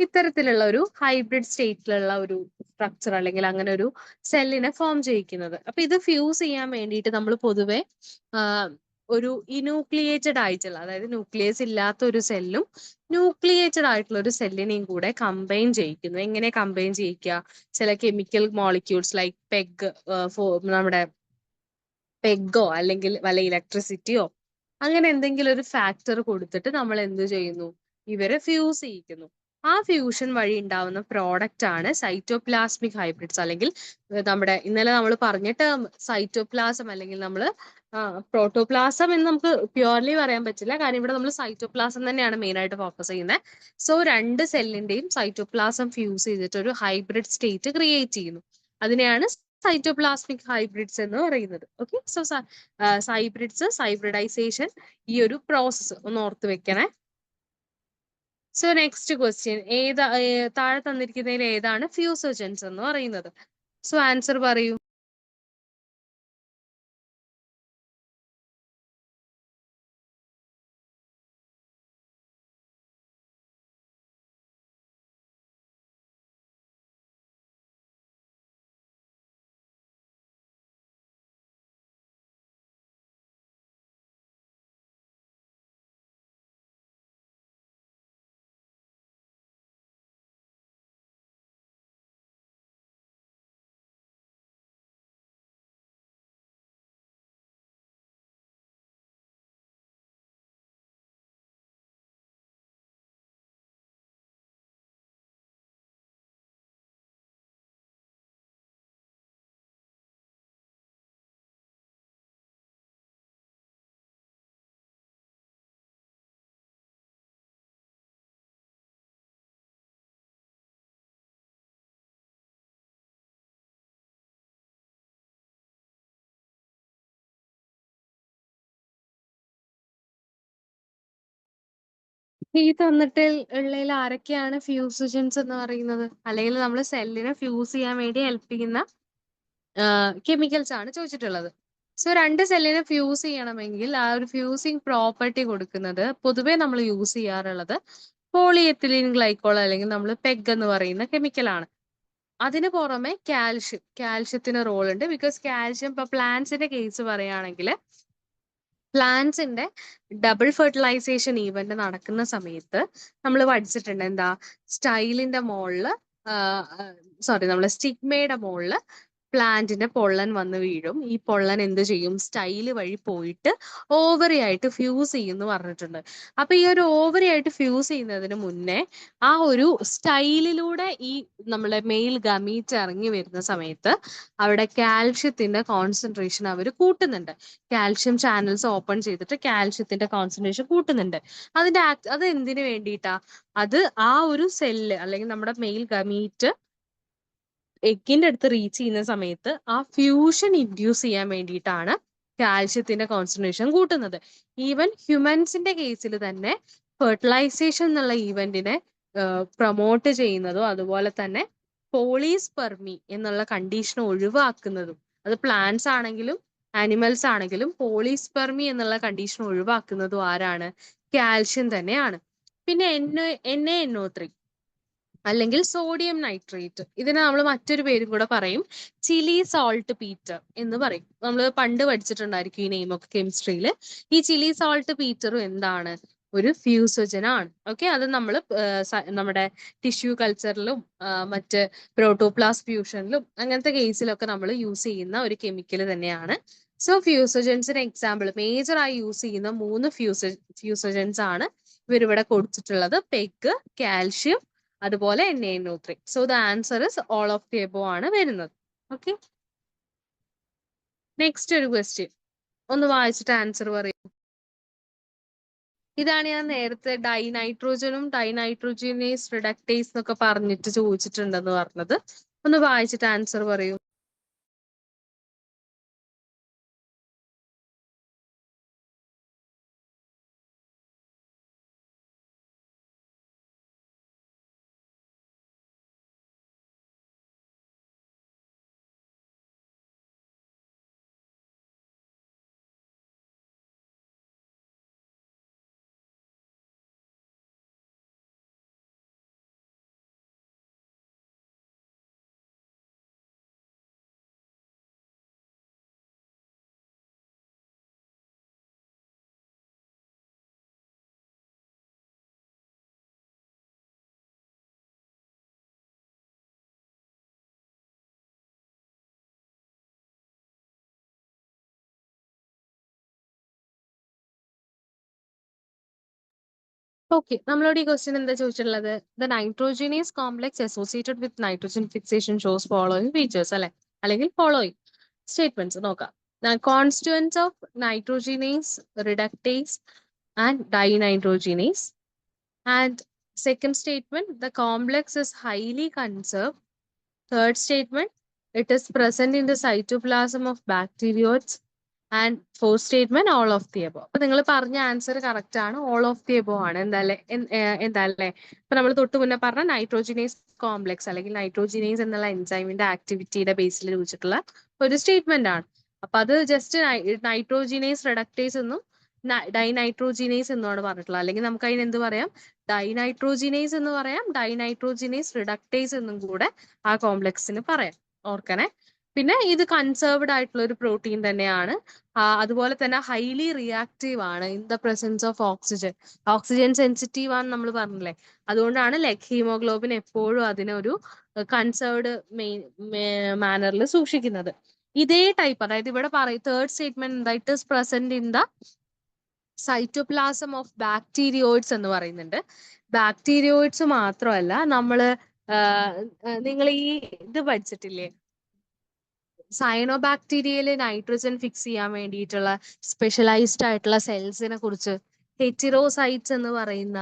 ഇത്തരത്തിലുള്ള ഒരു ഹൈബ്രിഡ് സ്റ്റേറ്റിലുള്ള ഒരു സ്ട്രക്ചർ അല്ലെങ്കിൽ അങ്ങനെ ഒരു സെല്ലിനെ ഫോം ചെയ്യിക്കുന്നത്. അപ്പൊ ഇത് ഫ്യൂസ് ചെയ്യാൻ വേണ്ടിയിട്ട് നമ്മൾ പൊതുവെ ഒരു ഇനൂക്ലിയേറ്റഡ് ആയിട്ടുള്ള, അതായത് ന്യൂക്ലിയസ് ഇല്ലാത്ത ഒരു സെല്ലും ന്യൂക്ലിയേറ്റഡ് ആയിട്ടുള്ള ഒരു സെല്ലിനെയും കൂടെ കമ്പൈൻ ചെയ്യിക്കുന്നു. എങ്ങനെ കമ്പൈൻ ചെയ്യിക്കുക? ചില കെമിക്കൽ മോളിക്യൂൾസ് ലൈക്ക് പെഗ്, നമ്മുടെ പെഗോ അല്ലെങ്കിൽ വല്ല ഇലക്ട്രിസിറ്റിയോ അങ്ങനെ എന്തെങ്കിലും ഒരു ഫാക്ടർ കൊടുത്തിട്ട് നമ്മൾ എന്ത് ചെയ്യുന്നു? ഇവരെ ഫ്യൂസ് ചെയ്യിക്കുന്നു. ആ ഫ്യൂഷൻ വഴി ഉണ്ടാവുന്ന പ്രോഡക്റ്റ് ആണ് സൈറ്റോപ്ലാസ്മിക് ഹൈബ്രിഡ്സ്, അല്ലെങ്കിൽ നമ്മുടെ ഇന്നലെ നമ്മൾ പറഞ്ഞ ടേം സൈറ്റോപ്ലാസം, അല്ലെങ്കിൽ നമ്മൾ പ്രോട്ടോപ്ലാസം എന്ന് നമുക്ക് പ്യുവർലി പറയാൻ പറ്റില്ല, കാരണം ഇവിടെ നമ്മൾ സൈറ്റോപ്ലാസം തന്നെയാണ് മെയിൻ ആയിട്ട് ഫോക്കസ് ചെയ്യുന്നത്. സോ രണ്ട് സെല്ലിന്റെയും സൈറ്റോപ്ലാസം ഫ്യൂസ് ചെയ്തിട്ട് ഒരു ഹൈബ്രിഡ് സ്റ്റേറ്റ് ക്രിയേറ്റ് ചെയ്യുന്നു. അതിനെയാണ് സൈറ്റോപ്ലാസ്മിക് ഹൈബ്രിഡ്സ് എന്ന് പറയുന്നത്. ഓക്കെ, സോ ഹൈബ്രിഡ്സ്, ഹൈബ്രിഡൈസേഷൻ, ഈ ഒരു പ്രോസസ്സ് ഒന്ന് ഓർത്ത് വെക്കണേ. സോ നെക്സ്റ്റ് ക്വസ്റ്റ്യൻ, താഴെ തന്നിരിക്കുന്നതിൽ ഏതാണ് ഫ്യൂസോജൻസ് എന്ന് പറയുന്നത്? സോ ആൻസർ പറയൂ. ഈ തന്നിട്ട് ഉള്ളതിൽ ആരൊക്കെയാണ് ഫ്യൂസോജൻസ് എന്ന് പറയുന്നത്? അല്ലെങ്കിൽ നമ്മൾ സെല്ലിനെ ഫ്യൂസ് ചെയ്യാൻ വേണ്ടി ഹെൽപ്പ് ചെയ്യുന്ന കെമിക്കൽസ് ആണ് ചോദിച്ചിട്ടുള്ളത്. സോ രണ്ട് സെല്ലിനെ ഫ്യൂസ് ചെയ്യണമെങ്കിൽ ആ ഒരു ഫ്യൂസിങ് പ്രോപ്പർട്ടി കൊടുക്കുന്നത് പൊതുവേ നമ്മൾ യൂസ് ചെയ്യാറുള്ളത് പോളിയെത്തിലീൻ ഗ്ലൈക്കോൾ അല്ലെങ്കിൽ നമ്മൾ പെഗ് എന്ന് പറയുന്ന കെമിക്കലാണ്. അതിന് പുറമെ കാൽഷ്യത്തിന് റോൾ ഉണ്ട്. ബിക്കോസ് കാൽഷ്യം, ഇപ്പൊ പ്ലാന്റ്സിന്റെ കേസ് പറയുകയാണെങ്കിൽ പ്ലാന്റ്സിന്റെ ഡബിൾ ഫെർട്ടിലൈസേഷൻ ഈവന്റ് നടക്കുന്ന സമയത്ത് നമ്മൾ പഠിച്ചിട്ടുണ്ട് എന്താ, സ്റ്റൈലിന്റെ മുകളില് നമ്മളെ സ്റ്റിഗ്മയുടെ മുകളില് പ്ലാന്റിന്റെ പൊള്ളൻ വന്ന് വീഴും. ഈ പൊള്ളൻ എന്ത് ചെയ്യും? സ്റ്റൈല് വഴി പോയിട്ട് ഓവറി ആയിട്ട് ഫ്യൂസ് ചെയ്യുന്നു പറഞ്ഞിട്ടുണ്ട്. അപ്പൊ ഈ ഒരു ഓവറി ആയിട്ട് ഫ്യൂസ് ചെയ്യുന്നതിന് മുന്നേ ആ ഒരു സ്റ്റൈലിലൂടെ ഈ നമ്മളെ മെയിൽ ഗമീറ്റ് ഇറങ്ങി വരുന്ന സമയത്ത് അവിടെ കാൽഷ്യത്തിന്റെ കോൺസെൻട്രേഷൻ അവർ കൂട്ടുന്നുണ്ട്. കാൽഷ്യം ചാനൽസ് ഓപ്പൺ ചെയ്തിട്ട് കാൽഷ്യത്തിന്റെ കോൺസെൻട്രേഷൻ കൂട്ടുന്നുണ്ട്. അത് എന്തിനു വേണ്ടിയിട്ടാ? അത് ആ ഒരു സെല്ല് അല്ലെങ്കിൽ നമ്മുടെ മെയിൽ ഗമീറ്റ് എഗ്ഗിന്റെ അടുത്ത് റീച്ച് ചെയ്യുന്ന സമയത്ത് ആ ഫ്യൂഷൻ ഇൻഡ്യൂസ് ചെയ്യാൻ വേണ്ടിയിട്ടാണ് കാൽഷ്യത്തിന്റെ കോൺസെൻട്രേഷൻ കൂട്ടുന്നത്. ഈവൻ ഹ്യൂമൻസിന്റെ കേസിൽ തന്നെ ഫെർട്ടിലൈസേഷൻ എന്നുള്ള ഈവന്റിനെ പ്രൊമോട്ട് ചെയ്യുന്നതും അതുപോലെ തന്നെ പോളിസ്പെർമി എന്നുള്ള കണ്ടീഷൻ ഒഴിവാക്കുന്നതും, അത് പ്ലാന്റ്സ് ആണെങ്കിലും ആനിമൽസ് ആണെങ്കിലും പോളിസ്പെർമി എന്നുള്ള കണ്ടീഷൻ ഒഴിവാക്കുന്നതും ആരാണ്? കാൽഷ്യം തന്നെയാണ്. പിന്നെ NaNO3 അല്ലെങ്കിൽ സോഡിയം നൈട്രേറ്റ്, ഇതിനെ നമ്മൾ മറ്റൊരു പേരും കൂടെ പറയും ചിലി സോൾട്ട് പീറ്റർ എന്ന് പറയും. നമ്മൾ പണ്ട് പഠിച്ചിട്ടുണ്ടായിരിക്കും ഈ നെയിം ഒക്കെ കെമിസ്ട്രിയിൽ. ഈ ചിലി സോൾട്ട് പീറ്ററും എന്താണ്? ഒരു ഫ്യൂസോജൻ ആണ്. ഓക്കെ, അത് നമ്മൾ നമ്മുടെ ടിഷ്യൂ കൾച്ചറിലും മറ്റ് പ്രോട്ടോപ്ലാസ്റ്റ് ഫ്യൂഷനിലും അങ്ങനത്തെ കേസിലൊക്കെ നമ്മൾ യൂസ് ചെയ്യുന്ന ഒരു കെമിക്കൽ തന്നെയാണ്. സോ ഫ്യൂസോജൻസിന് എക്സാമ്പിൾ മേജർ ആയി യൂസ് ചെയ്യുന്ന 3 ഫ്യൂസോജൻസ് ആണ് ഇവരിവിടെ കൊടുത്തിട്ടുള്ളത്: പെഗ്, കാൽഷ്യം, അതുപോലെ NaNO3. So the answer is all of the above ആണ് വരുന്നത്. ഓക്കെ, നെക്സ്റ്റ് ഒരു ക്വസ്റ്റ്യൻ ഒന്ന് വായിച്ചിട്ട് ആൻസർ പറയൂ. ഇതാണ് ഞാൻ നേരത്തെ ഡൈനൈട്രോജനും ഡൈനൈട്രോജിനേസ് റിഡക്ടേസ് എന്നൊക്കെ പറഞ്ഞിട്ട് ചോദിച്ചിട്ടുണ്ടെന്ന് പറഞ്ഞത്. ഒന്ന് വായിച്ചിട്ട് ആൻസർ പറയൂ. ഓക്കെ, നമ്മളോട് ഈ ക്വസ്റ്റ്യൻ എന്താ ചോദിച്ചിട്ടുള്ളത്? The nitrogenase complex associated with nitrogen fixation shows following features അല്ലെ, അല്ലെങ്കിൽ ഫോളോയിങ് സ്റ്റേറ്റ്മെന്റ്സ് നോക്കാം. Constituents of nitrogenase reductase and dinitrogenase. And second statement, the complex is highly conserved. Third statement, It is present in the cytoplasm of bacterioids. And fourth statement all of the above. അപ്പൊ നിങ്ങൾ പറഞ്ഞ answer correct ആണ്, all of the above ആണ്. എന്താല്ലേ ഇപ്പൊ നമ്മൾ തൊട്ട് മുന്നേ പറഞ്ഞ നൈട്രോജിനേസ് കോംപ്ലക്സ് അല്ലെങ്കിൽ നൈട്രോജിനേസ് എന്നുള്ള എൻസൈമിന്റെ ആക്ടിവിറ്റിയുടെ ബേസിൽ ചോദിച്ചിട്ടുള്ള ഒരു സ്റ്റേറ്റ്മെന്റ് ആണ്. അപ്പൊ അത് ജസ്റ്റ് നൈട്രോജിനേസ് റിഡക്ടേസ് എന്നും ഡൈനൈട്രോജിനേസ് എന്നുമാണ് പറഞ്ഞിട്ടുള്ളത്. അല്ലെങ്കിൽ നമുക്ക് അതിന് എന്ത് പറയാം, ഡൈനൈട്രോജിനേസ് എന്ന് പറയാം, ഡൈനൈട്രോജിനേസ് റിഡക്ടേസ് എന്നും കൂടെ ആ കോംപ്ലക്സിന് പറയാം. ഓർക്കണേ. പിന്നെ ഇത് കൺസേർവ്ഡ് ആയിട്ടുള്ള ഒരു പ്രോട്ടീൻ തന്നെയാണ്. അതുപോലെ തന്നെ ഹൈലി റിയാക്റ്റീവ് ആണ് in the presence of oxygen. Oxygen sensitive ആണ് നമ്മൾ പറഞ്ഞില്ലേ. അതുകൊണ്ടാണ് ലെഗ് ഹീമോഗ്ലോബിൻ എപ്പോഴും അതിനൊരു കൺസേർവ്ഡ് മാനറിൽ സൂക്ഷിക്കുന്നത്. ഇതേ ടൈപ്പ്, അതായത് ഇവിടെ തേർഡ് സ്റ്റേറ്റ്മെന്റ് എന്താ, it is present in the cytoplasm of bacteroids എന്ന് പറയുന്നുണ്ട്. ബാക്ടീരിയോയിഡ്സ് മാത്രമല്ല, നിങ്ങൾ ഈ ഇത് പഠിച്ചിട്ടില്ലേ, സയനോബാക്ടീരിയയില് നൈട്രജൻ ഫിക്സ് ചെയ്യാൻ വേണ്ടിയിട്ടുള്ള സ്പെഷ്യലൈസ്ഡ് ആയിട്ടുള്ള സെൽസിനെ കുറിച്ച്, ഹെറ്റിറോസൈറ്റ്സ് എന്ന് പറയുന്ന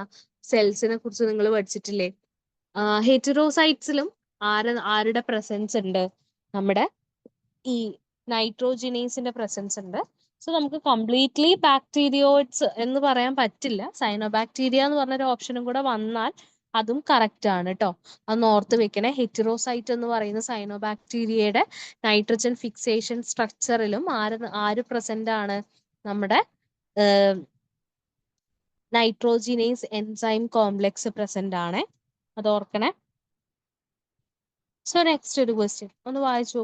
സെൽസിനെ കുറിച്ച് നിങ്ങൾ പഠിച്ചിട്ടില്ലേ? ഹെറ്റിറോസൈറ്റ്സിലും ആരുടെ പ്രസൻസ് ഉണ്ട്? നമ്മുടെ ഈ നൈട്രോജിനേസിന്റെ പ്രസൻസ് ഉണ്ട്. സോ നമുക്ക് കംപ്ലീറ്റ്ലി ബാക്ടീരിയോയിഡ്സ് എന്ന് പറയാൻ പറ്റില്ല. സൈനോബാക്ടീരിയ എന്ന് പറഞ്ഞൊരു ഓപ്ഷനും കൂടെ വന്നാൽ അതും കറക്റ്റ് ആണ് കേട്ടോ. അതൊന്ന് ഓർത്ത് വെക്കണേ. ഹെറ്റിറോസൈറ്റ് എന്ന് പറയുന്ന സൈനോബാക്ടീരിയയുടെ നൈട്രജൻ ഫിക്സേഷൻ സ്ട്രക്ചറിലും ആര് പ്രസന്റ് ആണ്? നമ്മുടെ നൈട്രോജിനേസ് എൻസൈം കോംപ്ലക്സ് പ്രസന്റ് ആണ്. അത് ഓർക്കണേ. സോ നെക്സ്റ്റ് ഒരു ക്വസ്റ്റ്യൻ ഒന്ന് വായിച്ചു.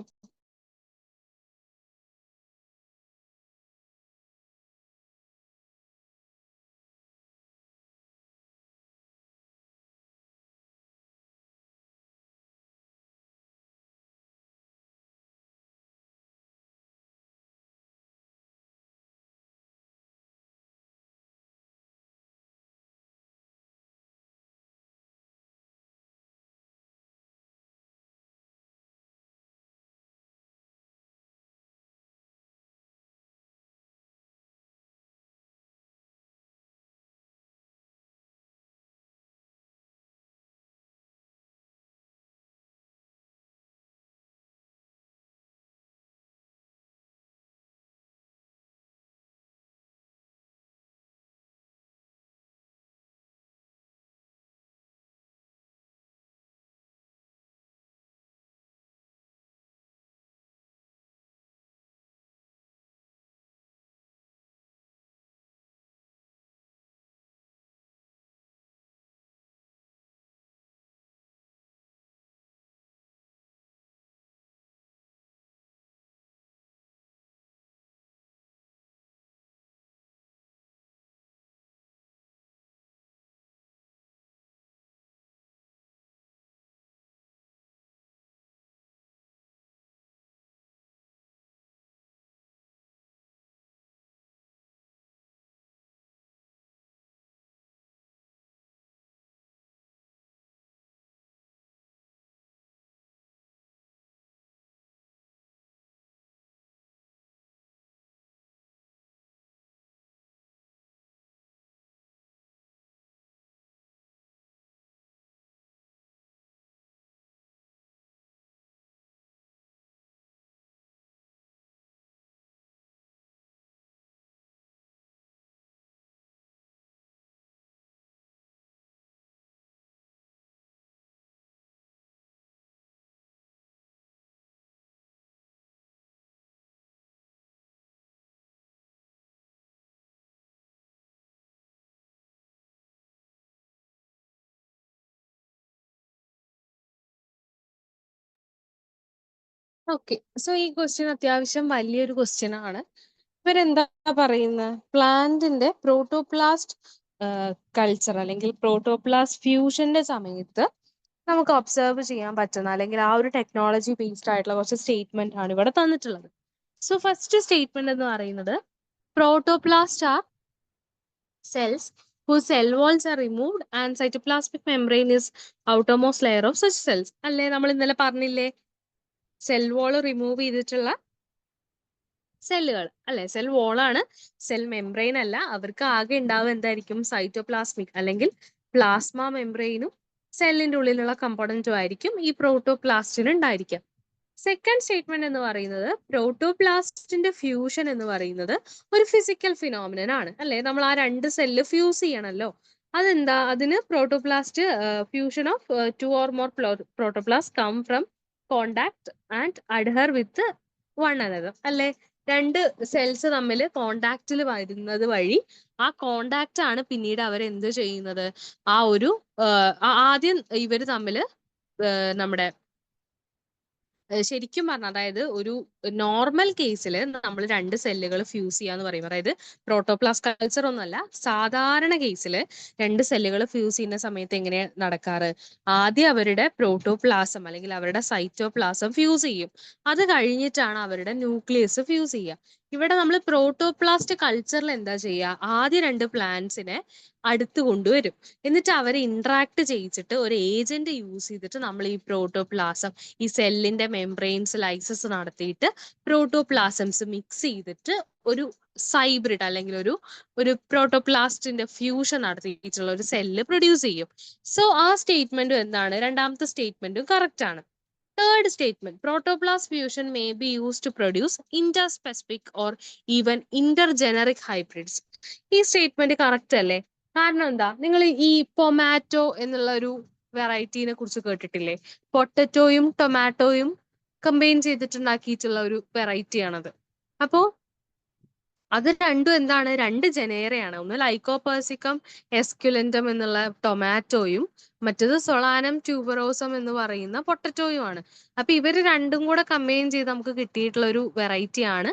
ഓക്കെ, സോ ഈ ക്വസ്റ്റ്യൻ അത്യാവശ്യം വലിയൊരു ക്വസ്റ്റ്യൻ ആണ്. ഇവരെന്താ പറയുന്നത്? പ്ലാന്റിന്റെ പ്രോട്ടോപ്ലാസ്റ്റ് കൾച്ചർ അല്ലെങ്കിൽ പ്രോട്ടോപ്ലാസ്റ്റ് ഫ്യൂഷന്റെ സമയത്ത് നമുക്ക് ഒബ്സർവ് ചെയ്യാൻ പറ്റുന്ന അല്ലെങ്കിൽ ആ ഒരു ടെക്നോളജി ബേസ്ഡ് ആയിട്ടുള്ള കുറച്ച് സ്റ്റേറ്റ്മെന്റ് ആണ് ഇവിടെ തന്നിട്ടുള്ളത്. സോ ഫസ്റ്റ് സ്റ്റേറ്റ്മെന്റ് എന്ന് പറയുന്നത്, protoplast are cells whose cell walls are removed and cytoplasmic membrane is outermost layer of such cells. അല്ലേ, നമ്മൾ ഇന്നലെ പറഞ്ഞില്ലേ, സെൽ വോൾ റിമൂവ് ചെയ്തിട്ടുള്ള സെല്ലുകൾ അല്ലെ? സെൽ വോളാണ്, സെൽ മെംബ്രെയിൻ അല്ല. അവർക്ക് ആകെ ഉണ്ടാവുക എന്തായിരിക്കും? സൈറ്റോപ്ലാസ്മിക് അല്ലെങ്കിൽ പ്ലാസ്മ മെംബ്രെയിനും സെല്ലിന്റെ ഉള്ളിലുള്ള കമ്പോണന്റും ആയിരിക്കും ഈ പ്രോട്ടോപ്ലാസ്റ്റിന് ഉണ്ടായിരിക്കാം. സെക്കൻഡ് സ്റ്റേറ്റ്മെന്റ് എന്ന് പറയുന്നത് പ്രോട്ടോപ്ലാസ്റ്റിന്റെ ഫ്യൂഷൻ എന്ന് പറയുന്നത് ഒരു ഫിസിക്കൽ ഫിനോമിനൻ ആണ് അല്ലെ. നമ്മൾ ആ രണ്ട് സെല്ല് ഫ്യൂസ് ചെയ്യണമല്ലോ. അതെന്താ? അതിന് protoplast fusion of two or more protoplast come from contact and adhere with one another അല്ലെ. രണ്ട് സെൽസ് തമ്മിൽ കോണ്ടാക്റ്റിൽ വരുന്നത് വഴി ആ കോണ്ടാക്റ്റ് ആണ് പിന്നീട് അവർ എന്ത് ചെയ്യുന്നത്, ആ ഒരു ആദ്യം ഇവർ തമ്മിൽ നമ്മുടെ ശരിക്കും പറഞ്ഞാൽ, അതായത് ഒരു നോർമൽ കേസിൽ നമ്മൾ രണ്ട് സെല്ലുകൾ ഫ്യൂസ് ചെയ്യാന്ന് പറയും. അതായത് പ്രോട്ടോപ്ലാസ്റ്റ് കൾച്ചർ ഒന്നുമല്ല, സാധാരണ കേസിൽ രണ്ട് സെല്ലുകൾ ഫ്യൂസ് ചെയ്യുന്ന സമയത്ത് എങ്ങനെയാ നടക്കാറ്? ആദ്യം അവരുടെ പ്രോട്ടോപ്ലാസം അല്ലെങ്കിൽ അവരുടെ സൈറ്റോപ്ലാസം ഫ്യൂസ് ചെയ്യും. അത് കഴിഞ്ഞിട്ടാണ് അവരുടെ ന്യൂക്ലിയസ് ഫ്യൂസ് ചെയ്യുക. ഇവിടെ നമ്മൾ പ്രോട്ടോപ്ലാസ്റ്റ് കൾച്ചറിൽ എന്താ ചെയ്യുക? ആദ്യ രണ്ട് പ്ലാന്റ്സിനെ അടുത്ത് കൊണ്ടുവരും. എന്നിട്ട് അവരെ ഇന്ററാക്ട് ചെയ്യിച്ചിട്ട് ഒരു ഏജന്റ് യൂസ് ചെയ്തിട്ട് നമ്മൾ ഈ പ്രോട്ടോപ്ലാസം, ഈ സെല്ലിന്റെ മെംബ്രെയിൻസ് ലൈസസ് നടത്തിയിട്ട് പ്രോട്ടോപ്ലാസംസ് മിക്സ് ചെയ്തിട്ട് ഒരു സൈബ്രിഡ് അല്ലെങ്കിൽ ഒരു പ്രോട്ടോപ്ലാസ്റ്റിന്റെ ഫ്യൂഷൻ നടത്തിയിട്ടുള്ള ഒരു സെല്ല് പ്രൊഡ്യൂസ് ചെയ്യും. സോ ആ സ്റ്റേറ്റ്മെന്റും എന്താണ്? രണ്ടാമത്തെ സ്റ്റേറ്റ്മെന്റും കറക്റ്റ് ആണ്. Third statement, protoplast fusion may be use to produce interspecific or even intergeneric hybrids. ഈ സ്റ്റേറ്റ്മെന്റ് കറക്റ്റ് അല്ലേ? കാരണം എന്താ? നിങ്ങൾ ഈ പൊമാറ്റോ എന്നുള്ള ഒരു വെറൈറ്റീനെ കുറിച്ച് കേട്ടിട്ടില്ലേ? പൊട്ടറ്റോയും ടൊമാറ്റോയും കമ്പൈൻ ചെയ്തിട്ടുണ്ടാക്കിയിട്ടുള്ള ഒരു വെറൈറ്റി ആണത്. അപ്പോ അത് രണ്ടും എന്താണ്? രണ്ട് ജനേറയാണ്. ഒന്ന് ലൈക്കോപേഴ്സിക്കം എസ്ക്യുലൻറ്റം എന്നുള്ള ടൊമാറ്റോയും മറ്റത് സൊളാനം ട്യൂബറോസം എന്ന് പറയുന്ന പൊട്ടറ്റോയുമാണ്. അപ്പൊ ഇവര് രണ്ടും കൂടെ കമ്പൈൻ ചെയ്ത് നമുക്ക് കിട്ടിയിട്ടുള്ള ഒരു വെറൈറ്റി ആണ്